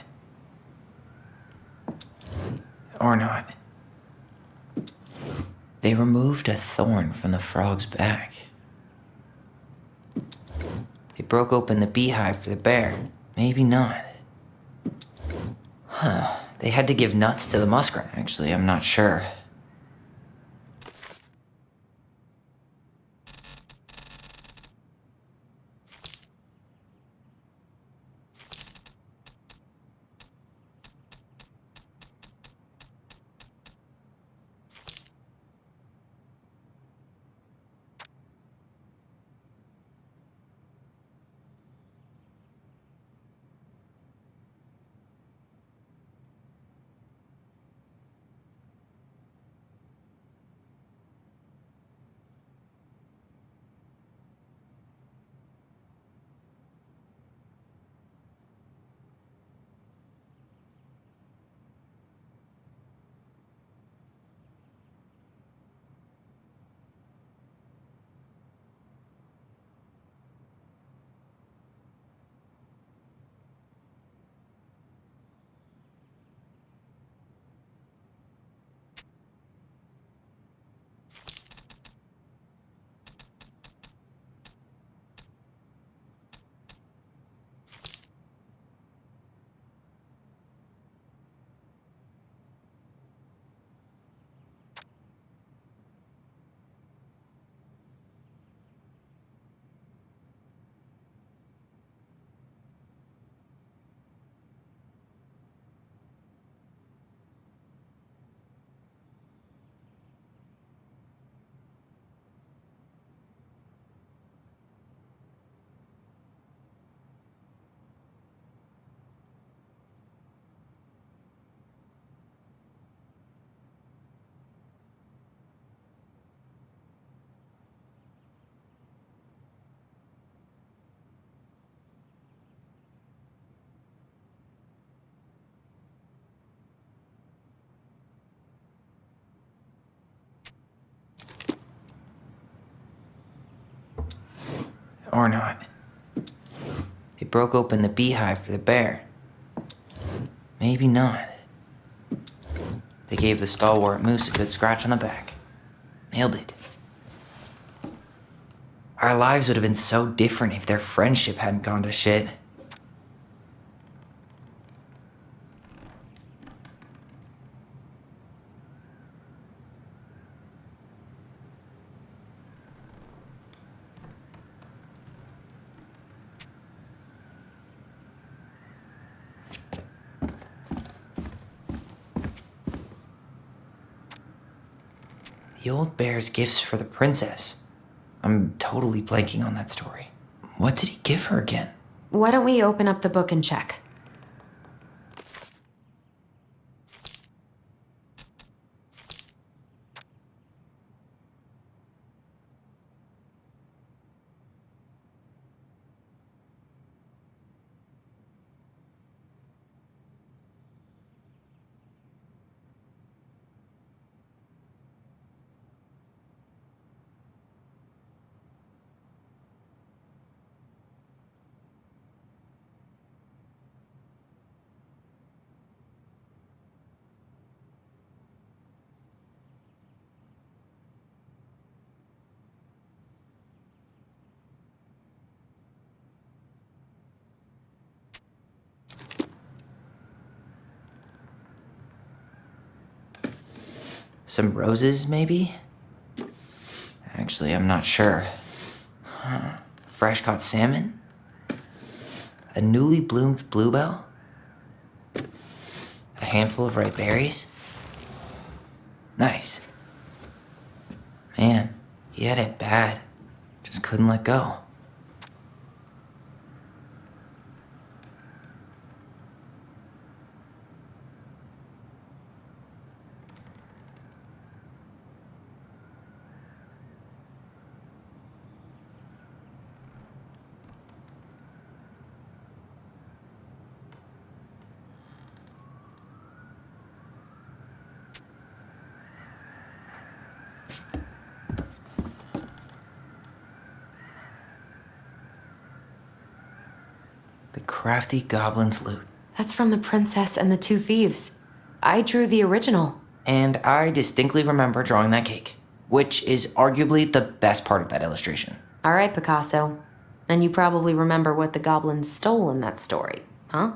Or not. They removed a thorn from the frog's back. He broke open the beehive for the bear. Maybe not. Huh. They had to give nuts to the muskrat. Actually, I'm not sure. Or not. They broke open the beehive for the bear. Maybe not. They gave the stalwart moose a good scratch on the back. Nailed it. Our lives would have been so different if their friendship hadn't gone to shit. The old bear's gifts for the princess. I'm totally blanking on that story. What did he give her again? Why don't we open up the book and check? Some roses, maybe? Actually, I'm not sure. Huh. Fresh caught salmon? A newly bloomed bluebell? A handful of ripe berries? Nice. Man, he had it bad. Just couldn't let go. The crafty goblin's loot. That's from The Princess and the Two Thieves. I drew the original. And I distinctly remember drawing that cake, which is arguably the best part of that illustration. All right, Picasso. And you probably remember what the goblins stole in that story, huh?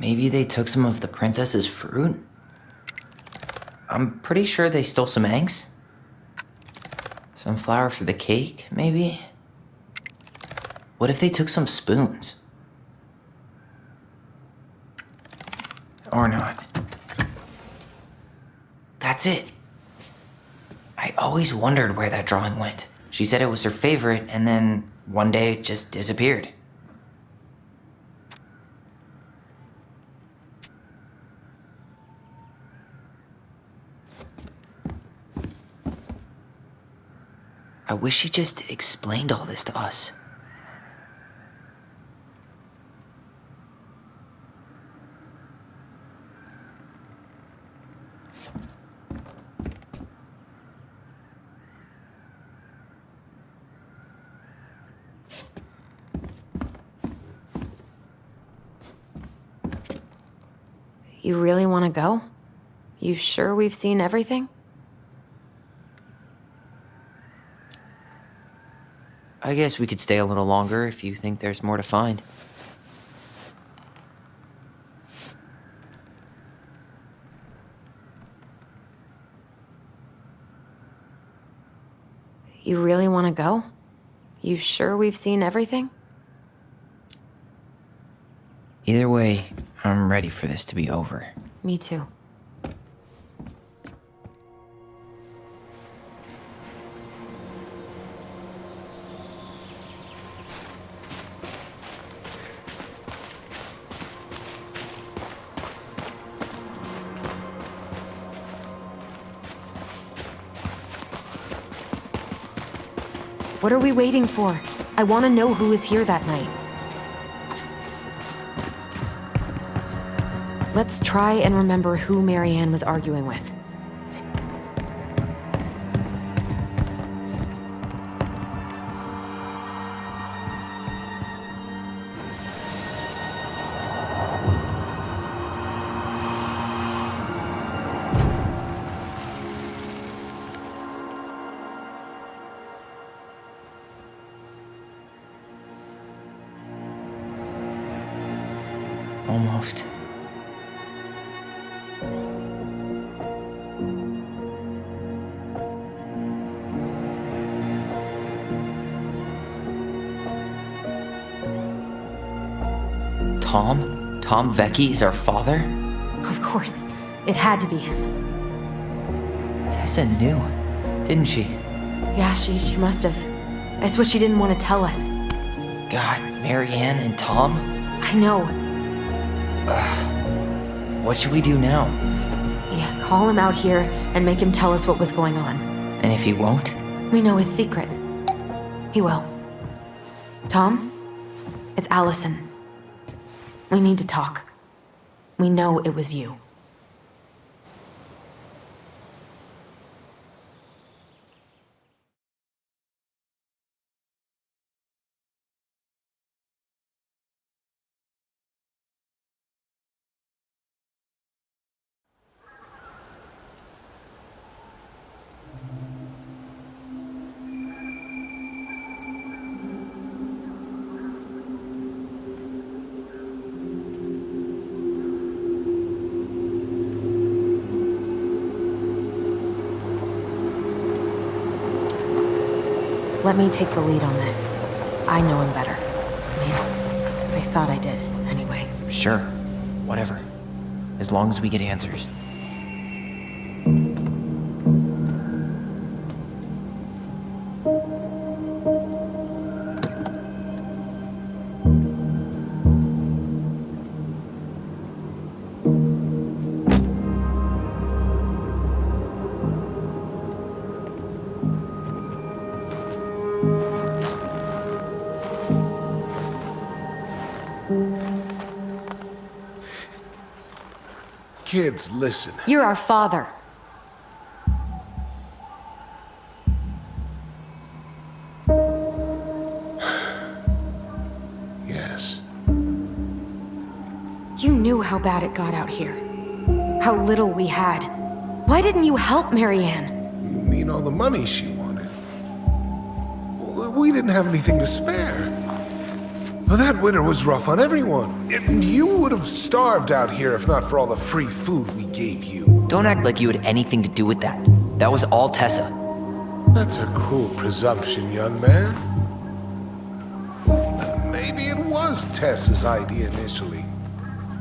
Maybe they took some of the princess's fruit? I'm pretty sure they stole some eggs. Some flour for the cake, maybe? What if they took some spoons? Or not. That's it. I always wondered where that drawing went. She said it was her favorite, and then one day it just disappeared. I wish she just explained all this to us. You really want to go? You sure we've seen everything? I guess we could stay a little longer if you think there's more to find. You really want to go? You sure we've seen everything? Either way, I'm ready for this to be over. Me too. What are we waiting for? I want to know who was here that night. Let's try and remember who Marianne was arguing with. Almost. Tom? Tom Vecchi is our father? Of course. It had to be him. Tessa knew, didn't she? Yeah, she must have. That's what she didn't want to tell us. God, Marianne and Tom? I know. What should we do now? Yeah, call him out here and make him tell us what was going on. And if he won't? We know his secret. He will. Tom? It's Alyson. We need to talk. We know it was you. Let me take the lead on this. I know him better. I thought I did, anyway. Sure. Whatever. As long as we get answers. Kids, listen. You're our father. Yes. You knew how bad it got out here. How little we had. Why didn't you help Marianne? You mean all the money she wanted? We didn't have anything to spare. Well, that winter was rough on everyone. You would have starved out here if not for all the free food we gave you. Don't act like you had anything to do with that. That was all Tessa. That's a cruel presumption, young man. Maybe it was Tessa's idea initially.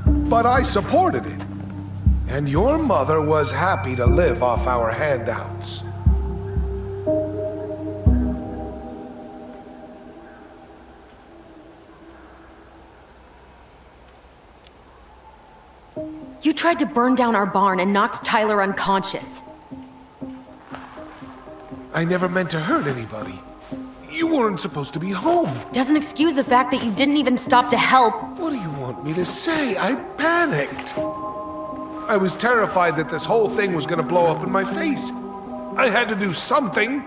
But I supported it. And your mother was happy to live off our handouts. You tried to burn down our barn and knocked Tyler unconscious. I never meant to hurt anybody. You weren't supposed to be home. Doesn't excuse the fact that you didn't even stop to help. What do you want me to say? I panicked. I was terrified that this whole thing was gonna blow up in my face. I had to do something.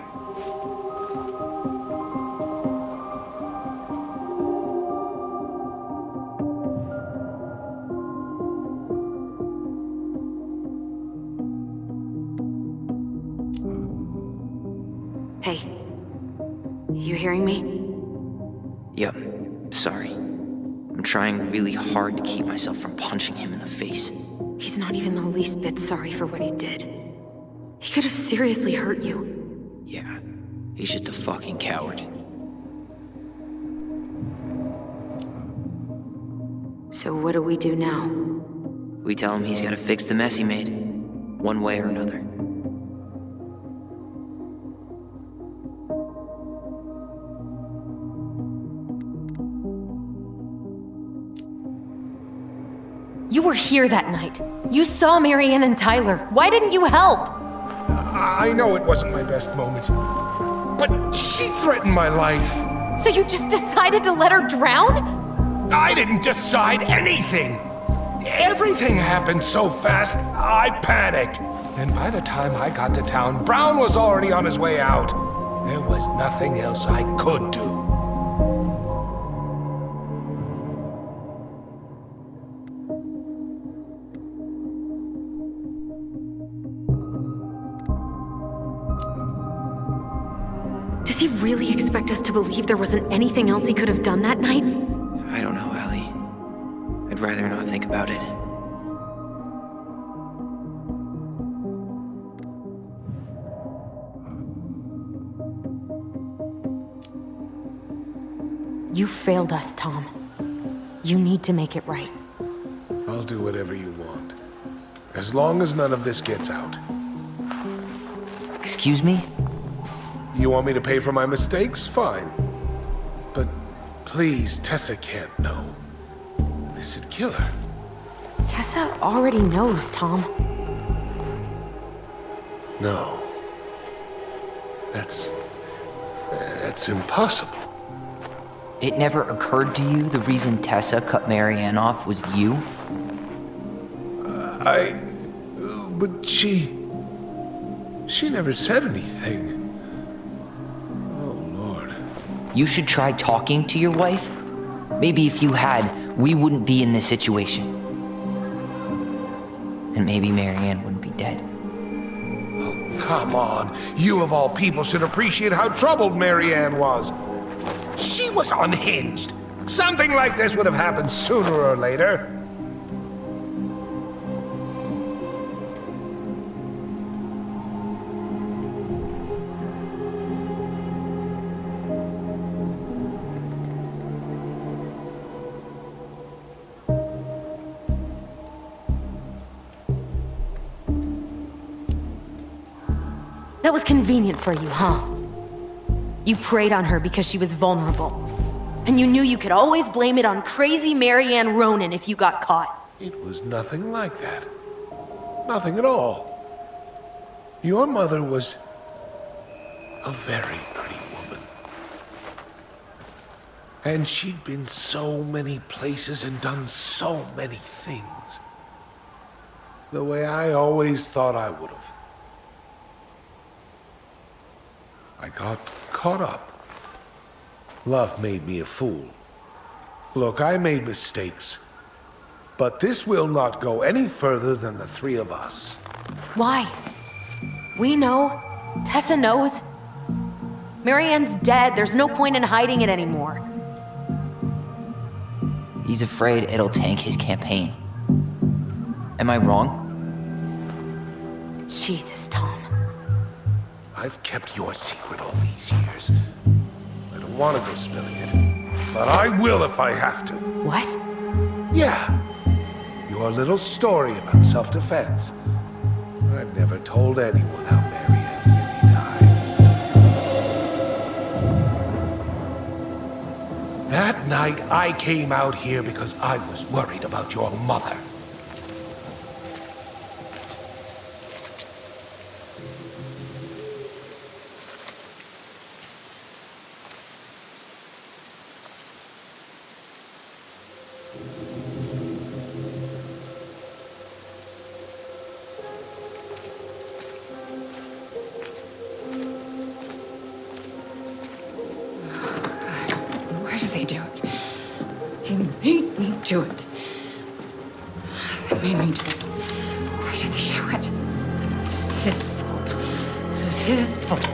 Hey, you hearing me? Yep, sorry. I'm trying really hard to keep myself from punching him in the face. He's not even the least bit sorry for what he did. He could have seriously hurt you. Yeah, he's just a fucking coward. So what do we do now? We tell him he's gotta fix the mess he made, one way or another. You were here that night. You saw Marianne and Tyler. Why didn't you help? I know it wasn't my best moment, but she threatened my life. So you just decided to let her drown? I didn't decide anything. Everything happened so fast, I panicked. And by the time I got to town, Brown was already on his way out. There was nothing else I could do. Does he really expect us to believe there wasn't anything else he could have done that night? I don't know, Allie. I'd rather not think about it. You failed us, Tom. You need to make it right. I'll do whatever you want, as long as none of this gets out. Excuse me? You want me to pay for my mistakes? Fine. But please, Tessa can't know. This'd kill her. Tessa already knows, Tom. No. That's impossible. It never occurred to you the reason Tessa cut Marianne off was you? But she never said anything. Oh, Lord. You should try talking to your wife. Maybe if you had, we wouldn't be in this situation. And maybe Marianne wouldn't be dead. Oh, come on. You of all people should appreciate how troubled Marianne was. She was unhinged. Something like this would have happened sooner or later. That was convenient for you, huh? You preyed on her because she was vulnerable. And you knew you could always blame it on crazy Marianne Ronan if you got caught. It was nothing like that. Nothing at all. Your mother was a very pretty woman. And she'd been so many places and done so many things. The way I always thought I would have. I got caught up. Love made me a fool. Look, I made mistakes. But this will not go any further than the three of us. Why? We know. Tessa knows. Marianne's dead. There's no point in hiding it anymore. He's afraid it'll tank his campaign. Am I wrong? Jesus, Tom. I've kept your secret all these years. I don't want to go spilling it, but I will if I have to. What? Yeah. Your little story about self-defense. I've never told anyone how Marianne really died. That night, I came out here because I was worried about your mother. Don't do it. That made me do it. Why did they do it? This is his fault. This is his fault.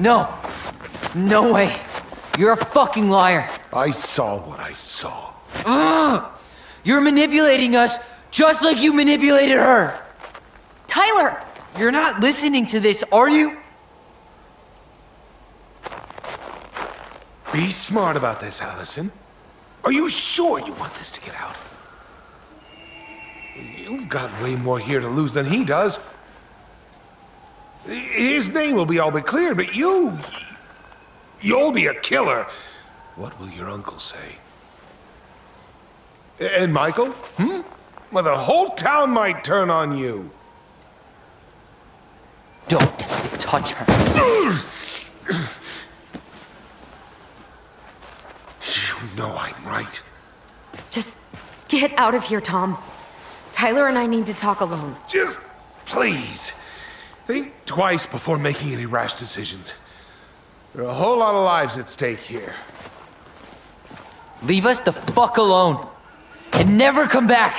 No! No way! You're a fucking liar! I saw what I saw. You're manipulating us just like you manipulated her! Tyler! You're not listening to this, are you? Be smart about this, Alyson. Are you sure you want this to get out? You've got way more here to lose than he does. His name will be all but cleared, but you'll be a killer. What will your uncle say? And Michael? Well, the whole town might turn on you. Don't touch her. You know I'm right. Just get out of here, Tom. Tyler and I need to talk alone. Just please. Think twice before making any rash decisions. There are a whole lot of lives at stake here. Leave us the fuck alone. And never come back.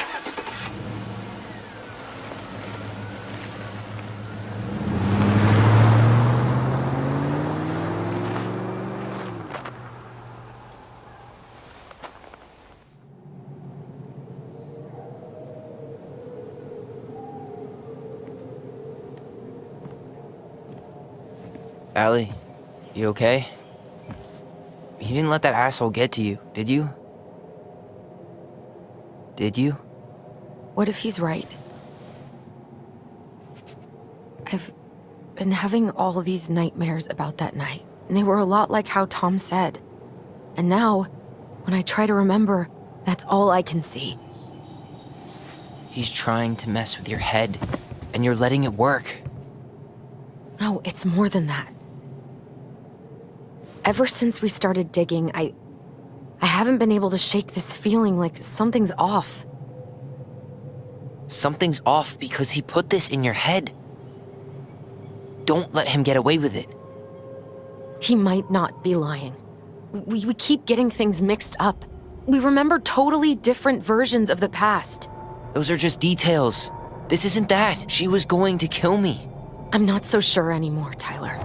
Allie, you okay? He didn't let that asshole get to you, did you? Did you? What if he's right? I've been having all these nightmares about that night, and they were a lot like how Tom said. And now, when I try to remember, that's all I can see. He's trying to mess with your head, and you're letting it work. No, it's more than that. Ever since we started digging, I haven't been able to shake this feeling like something's off. Something's off because he put this in your head. Don't let him get away with it. He might not be lying. We keep getting things mixed up. We remember totally different versions of the past. Those are just details. This isn't that. She was going to kill me. I'm not so sure anymore, Tyler.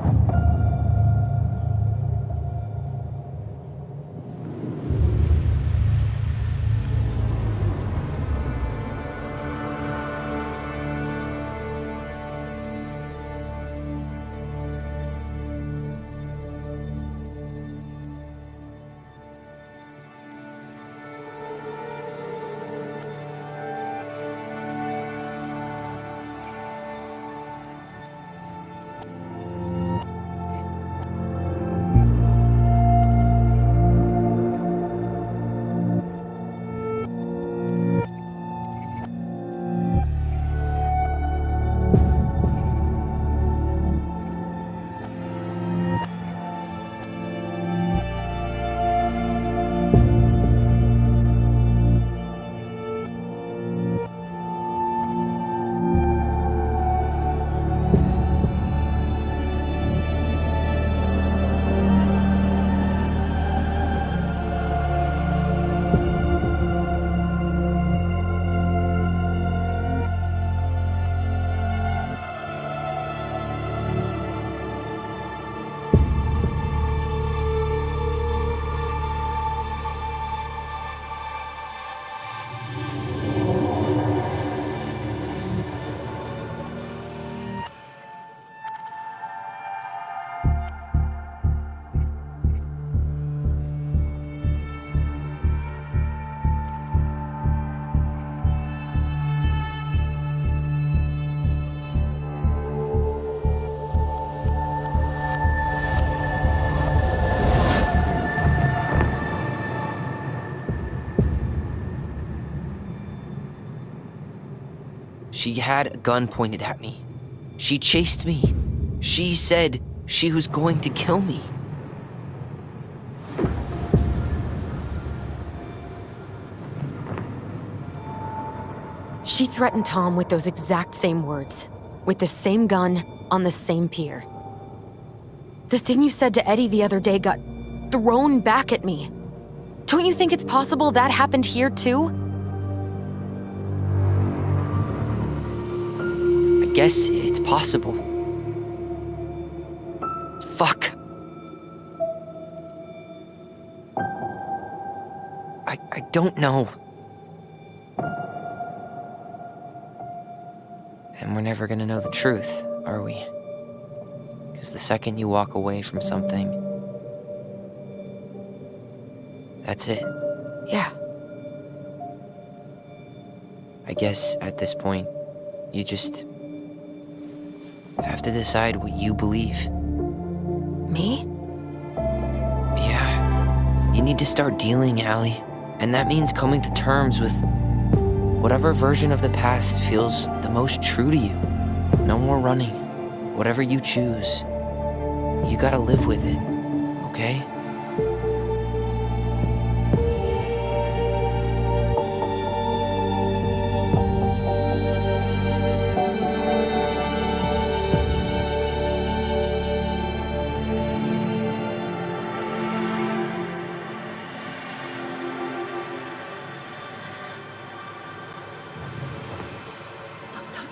She had a gun pointed at me. She chased me. She said she was going to kill me. She threatened Tom with those exact same words, with the same gun, on the same pier. The thing you said to Eddie the other day got thrown back at me. Don't you think it's possible that happened here too? I guess it's possible. Fuck. I don't know. And we're never gonna know the truth, are we? Because the second you walk away from something, that's it. Yeah. I guess at this point, you just have to decide what you believe. Me? Yeah. You need to start dealing, Allie. And that means coming to terms with whatever version of the past feels the most true to you. No more running. Whatever you choose, you gotta live with it, okay?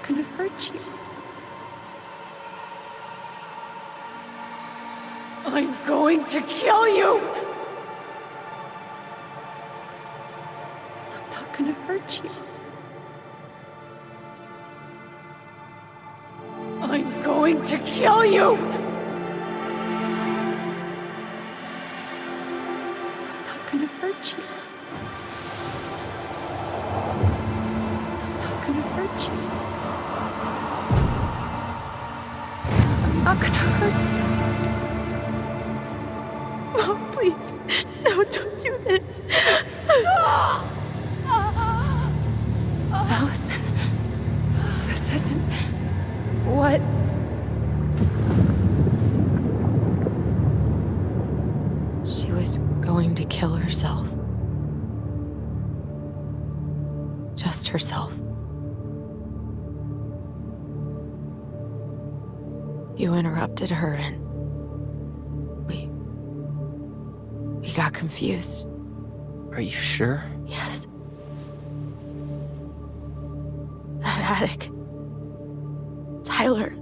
Gonna hurt you. I'm going to kill you! I'm not gonna hurt you. I'm going to kill you! I'm not gonna hurt you. I'm not gonna hurt you. I'm not gonna hurt you. Mom, please. No, don't do this. Alyson. This isn't... What? She was going to kill herself. Just herself. You interrupted her and we got confused. Are you sure? Yes. That attic. Tyler,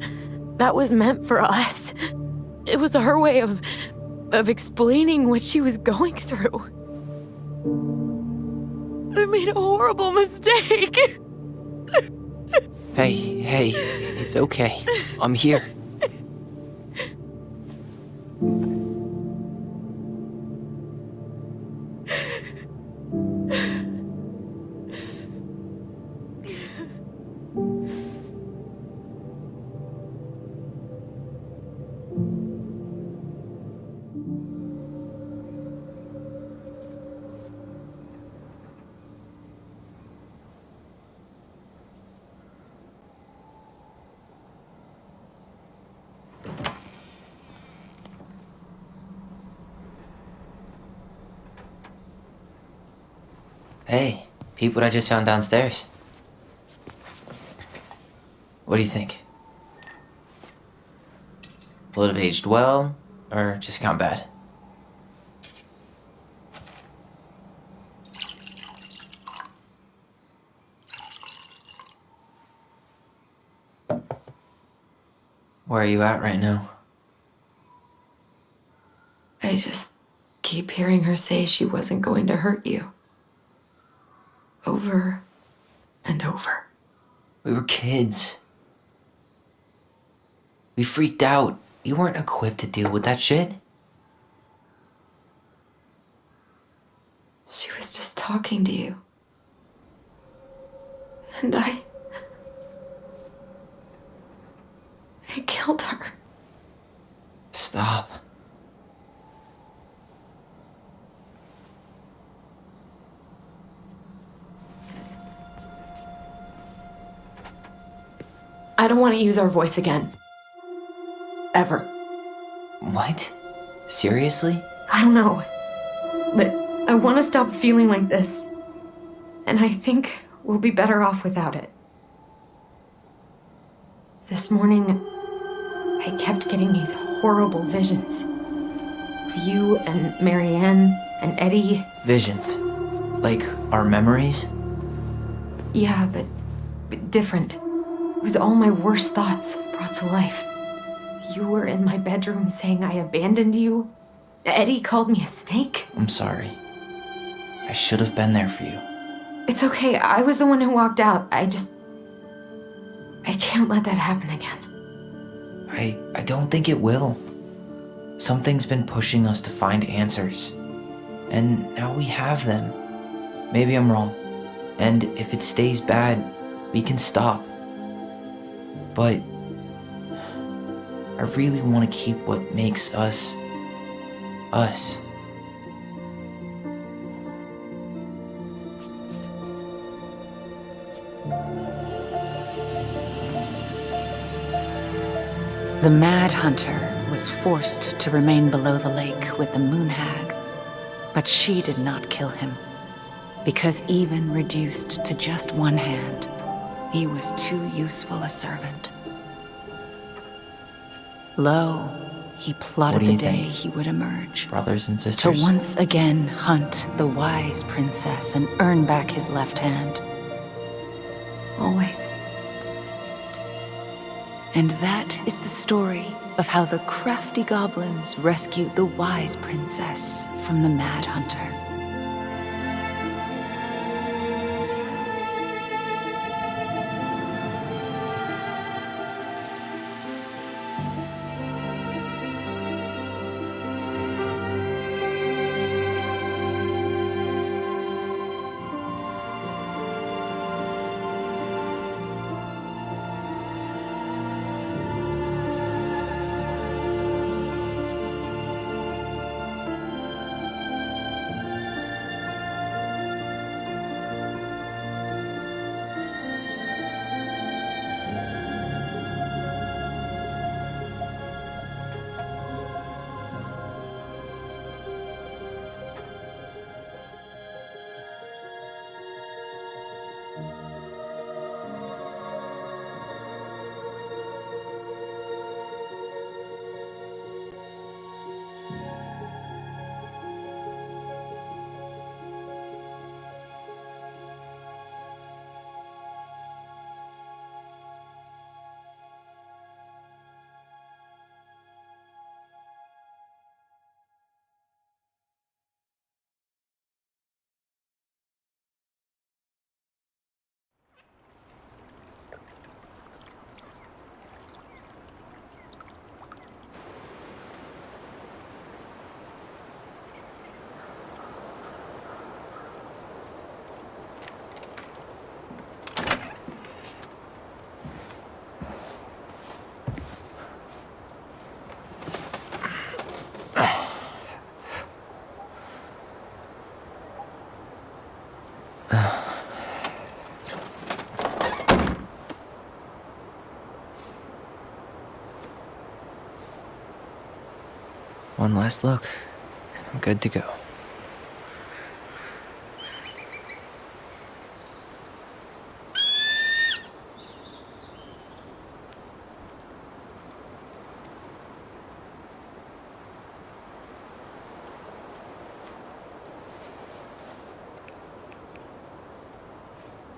that was meant for us. It was her way of explaining what she was going through. I made a horrible mistake. Hey, it's okay. I'm here. Hey, peep what I just found downstairs. What do you think? Will it have aged well, or just gone bad? Where are you at right now? I just keep hearing her say she wasn't going to hurt you. Over and over. We were kids. We freaked out. You weren't equipped to deal with that shit. She was just talking to you. And I killed her. Stop. I don't want to use our voice again. Ever. What? Seriously? I don't know. But I want to stop feeling like this. And I think we'll be better off without it. This morning, I kept getting these horrible visions. Of you and Marianne and Eddie. Visions? Like our memories? Yeah, but different. It was all my worst thoughts brought to life. You were in my bedroom saying I abandoned you. Eddie called me a snake. I'm sorry. I should have been there for you. It's okay, I was the one who walked out. I can't let that happen again. I don't think it will. Something's been pushing us to find answers. And now we have them. Maybe I'm wrong. And if it stays bad, we can stop. But I really want to keep what makes us, us. The Mad Hunter was forced to remain below the lake with the Moon Hag, but she did not kill him, because even reduced to just one hand, he was too useful a servant. Lo, he plotted the day he would emerge. Brothers and sisters? To once again hunt the wise princess and earn back his left hand. Always. And that is the story of how the crafty goblins rescued the wise princess from the Mad Hunter. One last look. I'm good to go.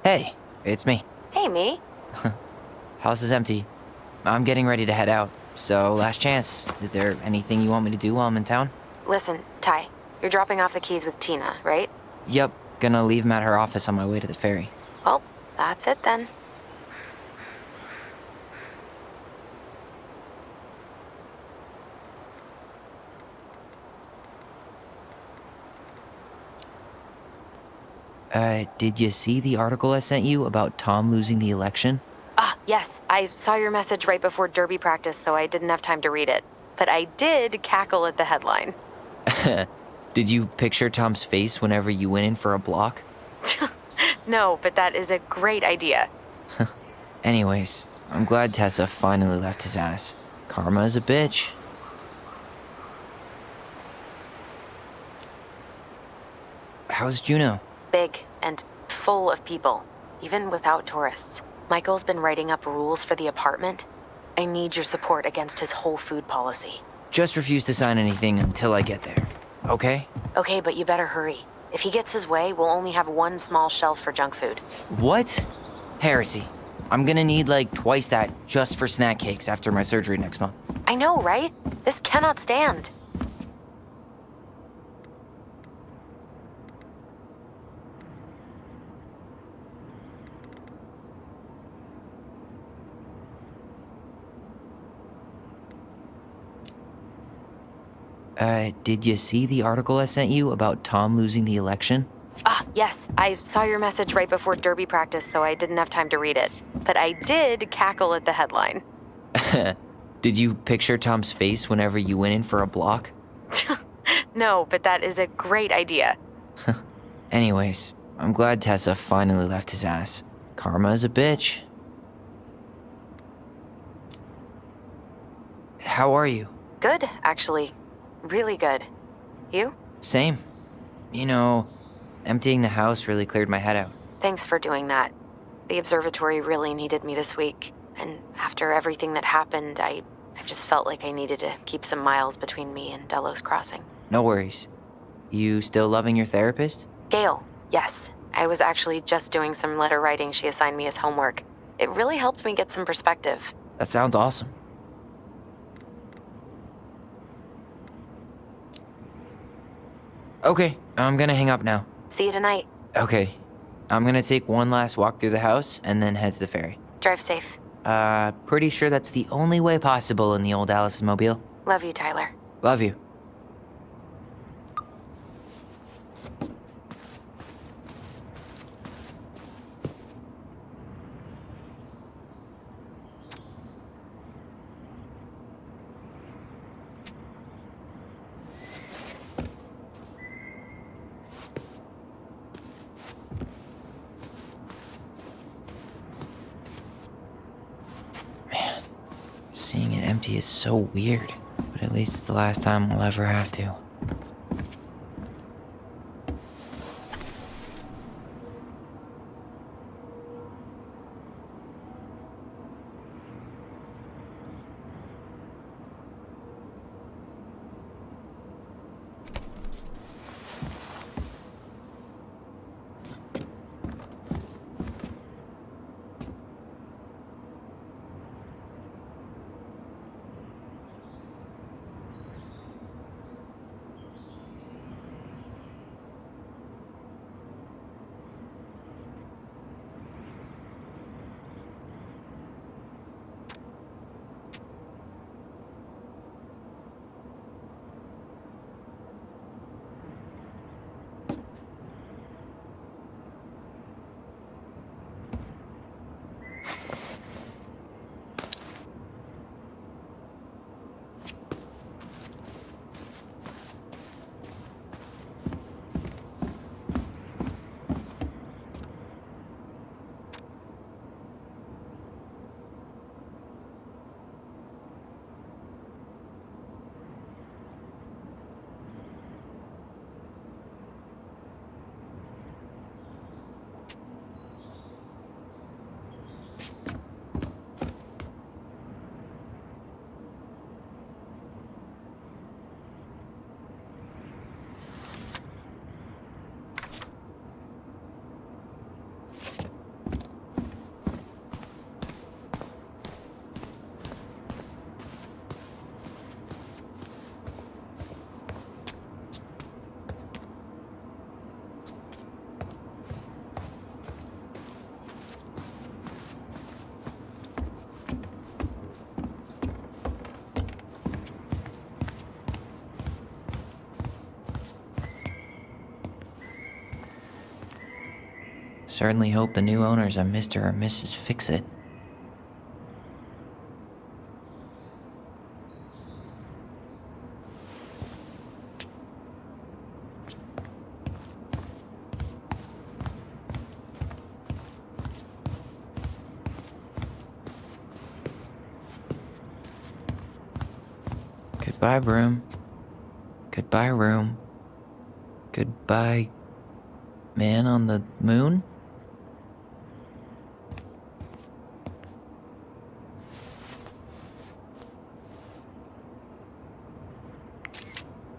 Hey, it's me. Hey, me. House is empty. I'm getting ready to head out. So, last chance. Is there anything you want me to do while I'm in town? Listen, Ty, you're dropping off the keys with Tina, right? Yep, gonna leave them at her office on my way to the ferry. Well, that's it then. Did you see the article I sent you about Tom losing the election? Ah, yes. I saw your message right before derby practice, so I didn't have time to read it. But I did cackle at the headline. Did you picture Tom's face whenever you went in for a block? No, but that is a great idea. Anyways, I'm glad Tessa finally left his ass. Karma is a bitch. How's Juneau? Big and full of people, even without tourists. Michael's been writing up rules for the apartment. I need your support against his whole food policy. Just refuse to sign anything until I get there, okay? Okay, but you better hurry. If he gets his way, we'll only have one small shelf for junk food. What? Heresy. I'm gonna need like twice that just for snack cakes after my surgery next month. I know, right? This cannot stand. Did you see the article I sent you about Tom losing the election? Ah, yes. I saw your message right before derby practice, so I didn't have time to read it. But I did cackle at the headline. Did you picture Tom's face whenever you went in for a block? No, but that is a great idea. Anyways, I'm glad Tessa finally left his ass. Karma is a bitch. How are you? Good, actually. Really good. You? Same. You know, emptying the house really cleared my head out. Thanks for doing that. The observatory really needed me this week. And after everything that happened, I've just felt like I needed to keep some miles between me and Delos Crossing. No worries. You still loving your therapist? Gail, yes. I was actually just doing some letter writing she assigned me as homework. It really helped me get some perspective. That sounds awesome. Okay, I'm gonna hang up now. See you tonight. Okay. I'm gonna take one last walk through the house and then head to the ferry. Drive safe. Pretty sure that's the only way possible in the old Alyson mobile. Love you, Tyler. Love you. Seeing it empty is so weird, but at least it's the last time we'll ever have to. Certainly hope the new owners are Mr. or Mrs. Fix-It. Goodbye, broom. Goodbye, room. Goodbye, man on the moon?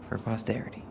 For posterity.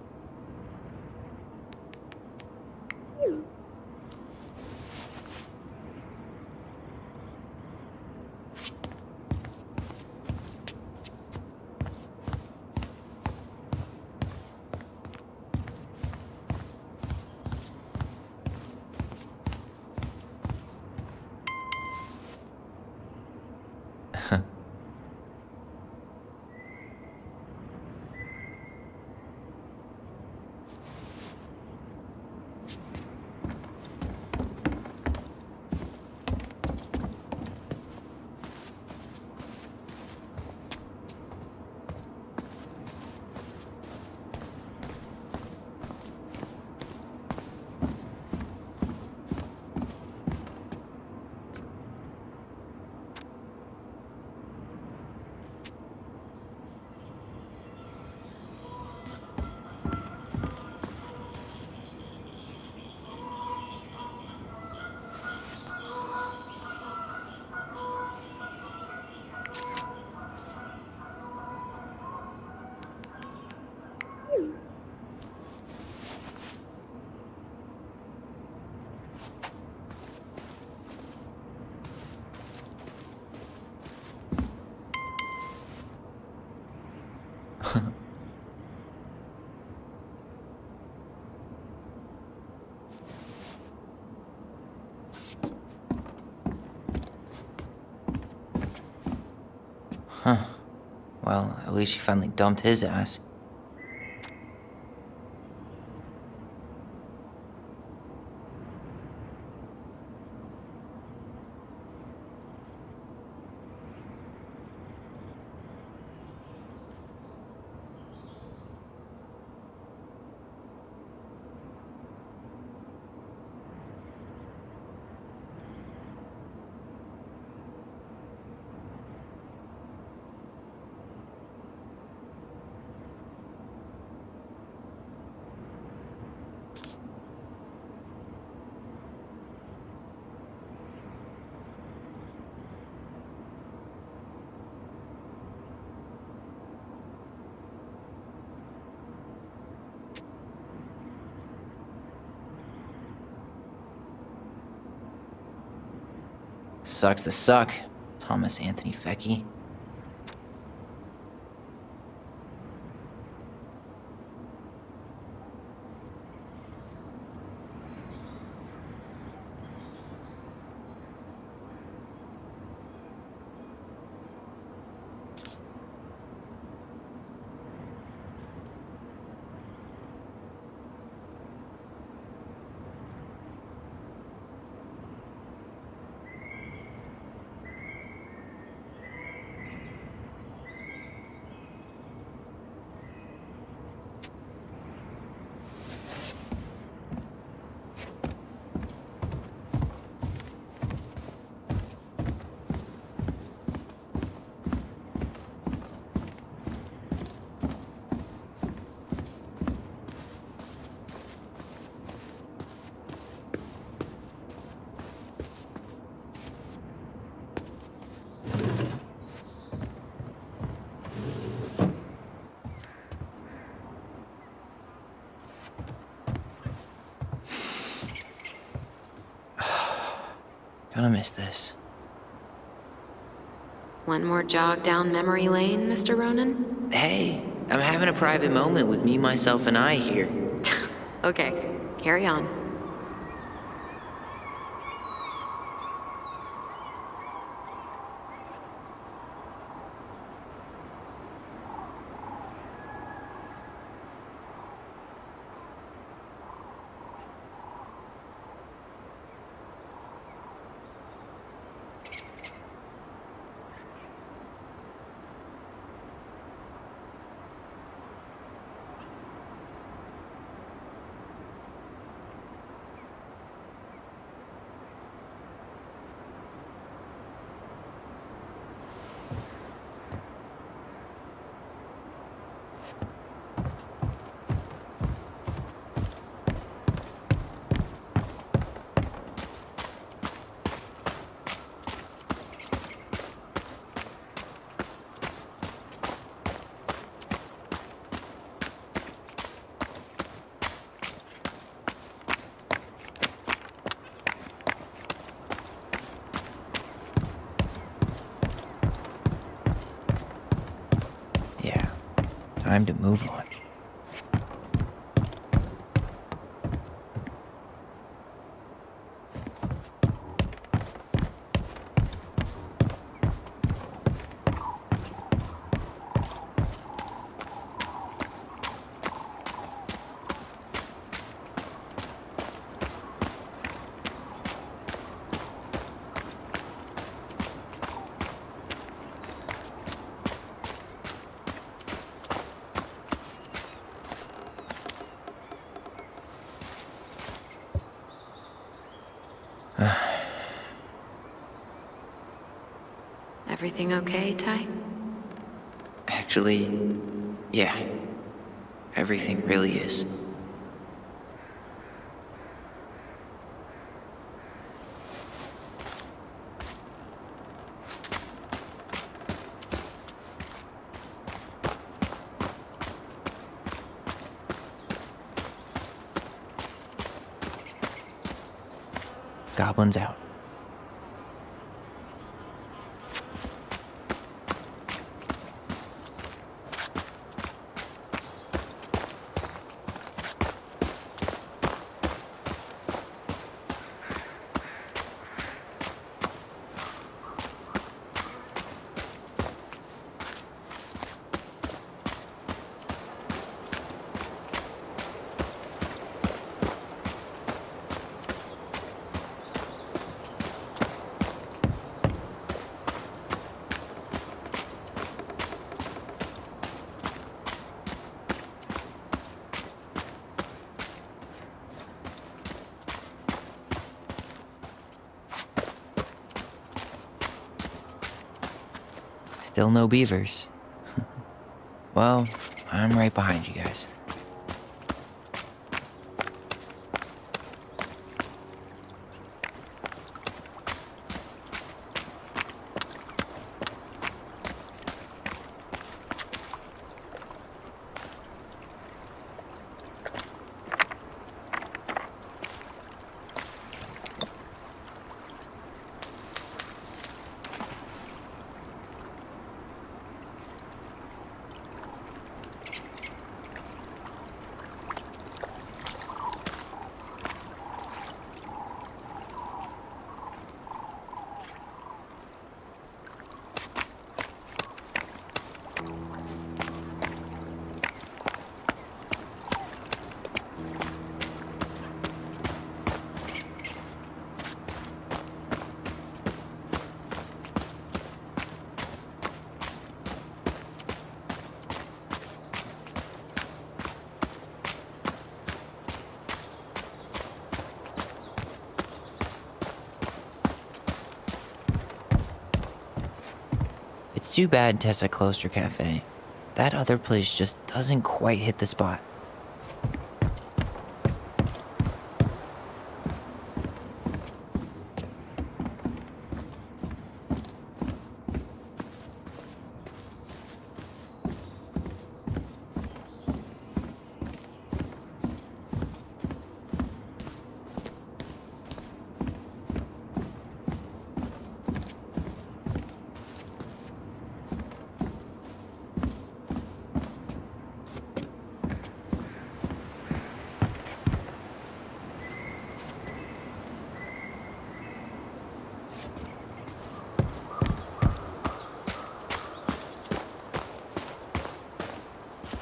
Huh. Well, at least she finally dumped his ass. Sucks to suck, Thomas Anthony Vecchi. Gonna miss this. One more jog down memory lane, Mr. Ronan? Hey, I'm having a private moment with me, myself, and I here. Okay, carry on. time to move on. Everything okay, Ty? Actually, yeah. Everything really is. Goblins out. Still no beavers. Well, I'm right behind you guys. It's too bad Tessa closed her cafe. That other place just doesn't quite hit the spot.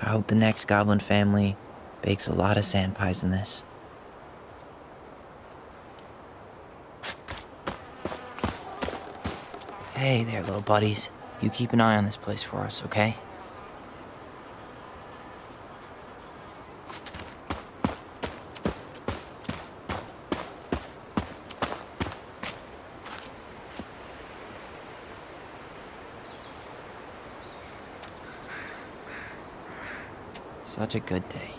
I hope the next goblin family bakes a lot of sand pies in this. Hey there, little buddies. You keep an eye on this place for us, okay? Such a good day.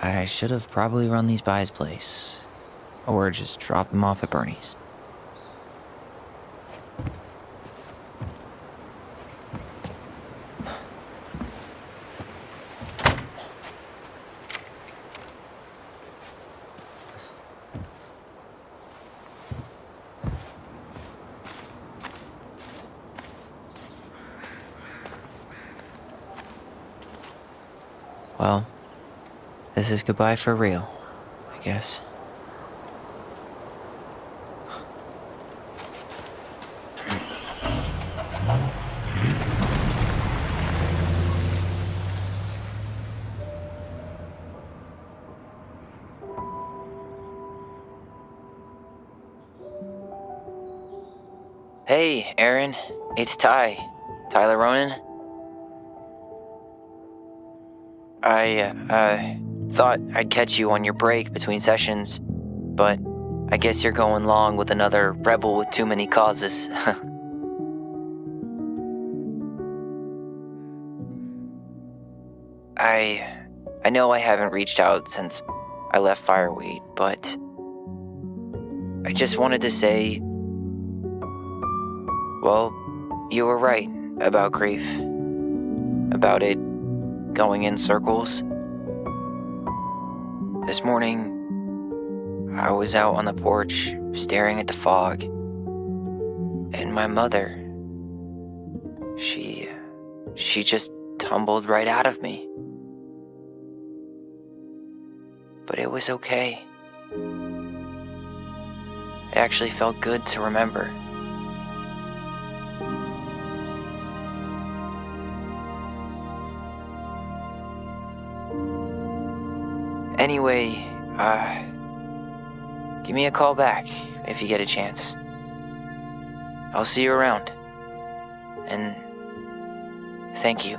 I should have probably run these by his place, or just drop them off at Bernie's. Well, this is goodbye for real, I guess. Hey, Aaron. It's Tyler Ronan. I thought I'd catch you on your break between sessions, but I guess you're going long with another rebel with too many causes. I know I haven't reached out since I left Fireweed, but I just wanted to say, well, you were right about grief. About it going in circles. This morning, I was out on the porch staring at the fog, and my mother, she just tumbled right out of me. But it was okay. It actually felt good to remember. Anyway, give me a call back if you get a chance. I'll see you around. And thank you.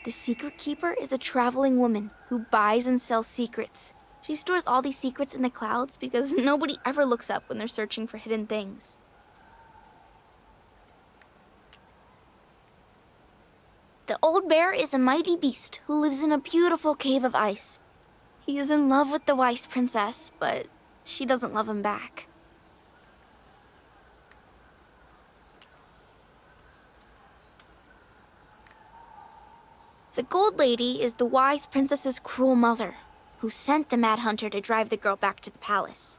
The Secret Keeper is a traveling woman who buys and sells secrets. She stores all these secrets in the clouds because nobody ever looks up when they're searching for hidden things. The Old Bear is a mighty beast who lives in a beautiful cave of ice. He is in love with the wise princess, but she doesn't love him back. The Gold Lady is the wise princess's cruel mother, who sent the Mad Hunter to drive the girl back to the palace.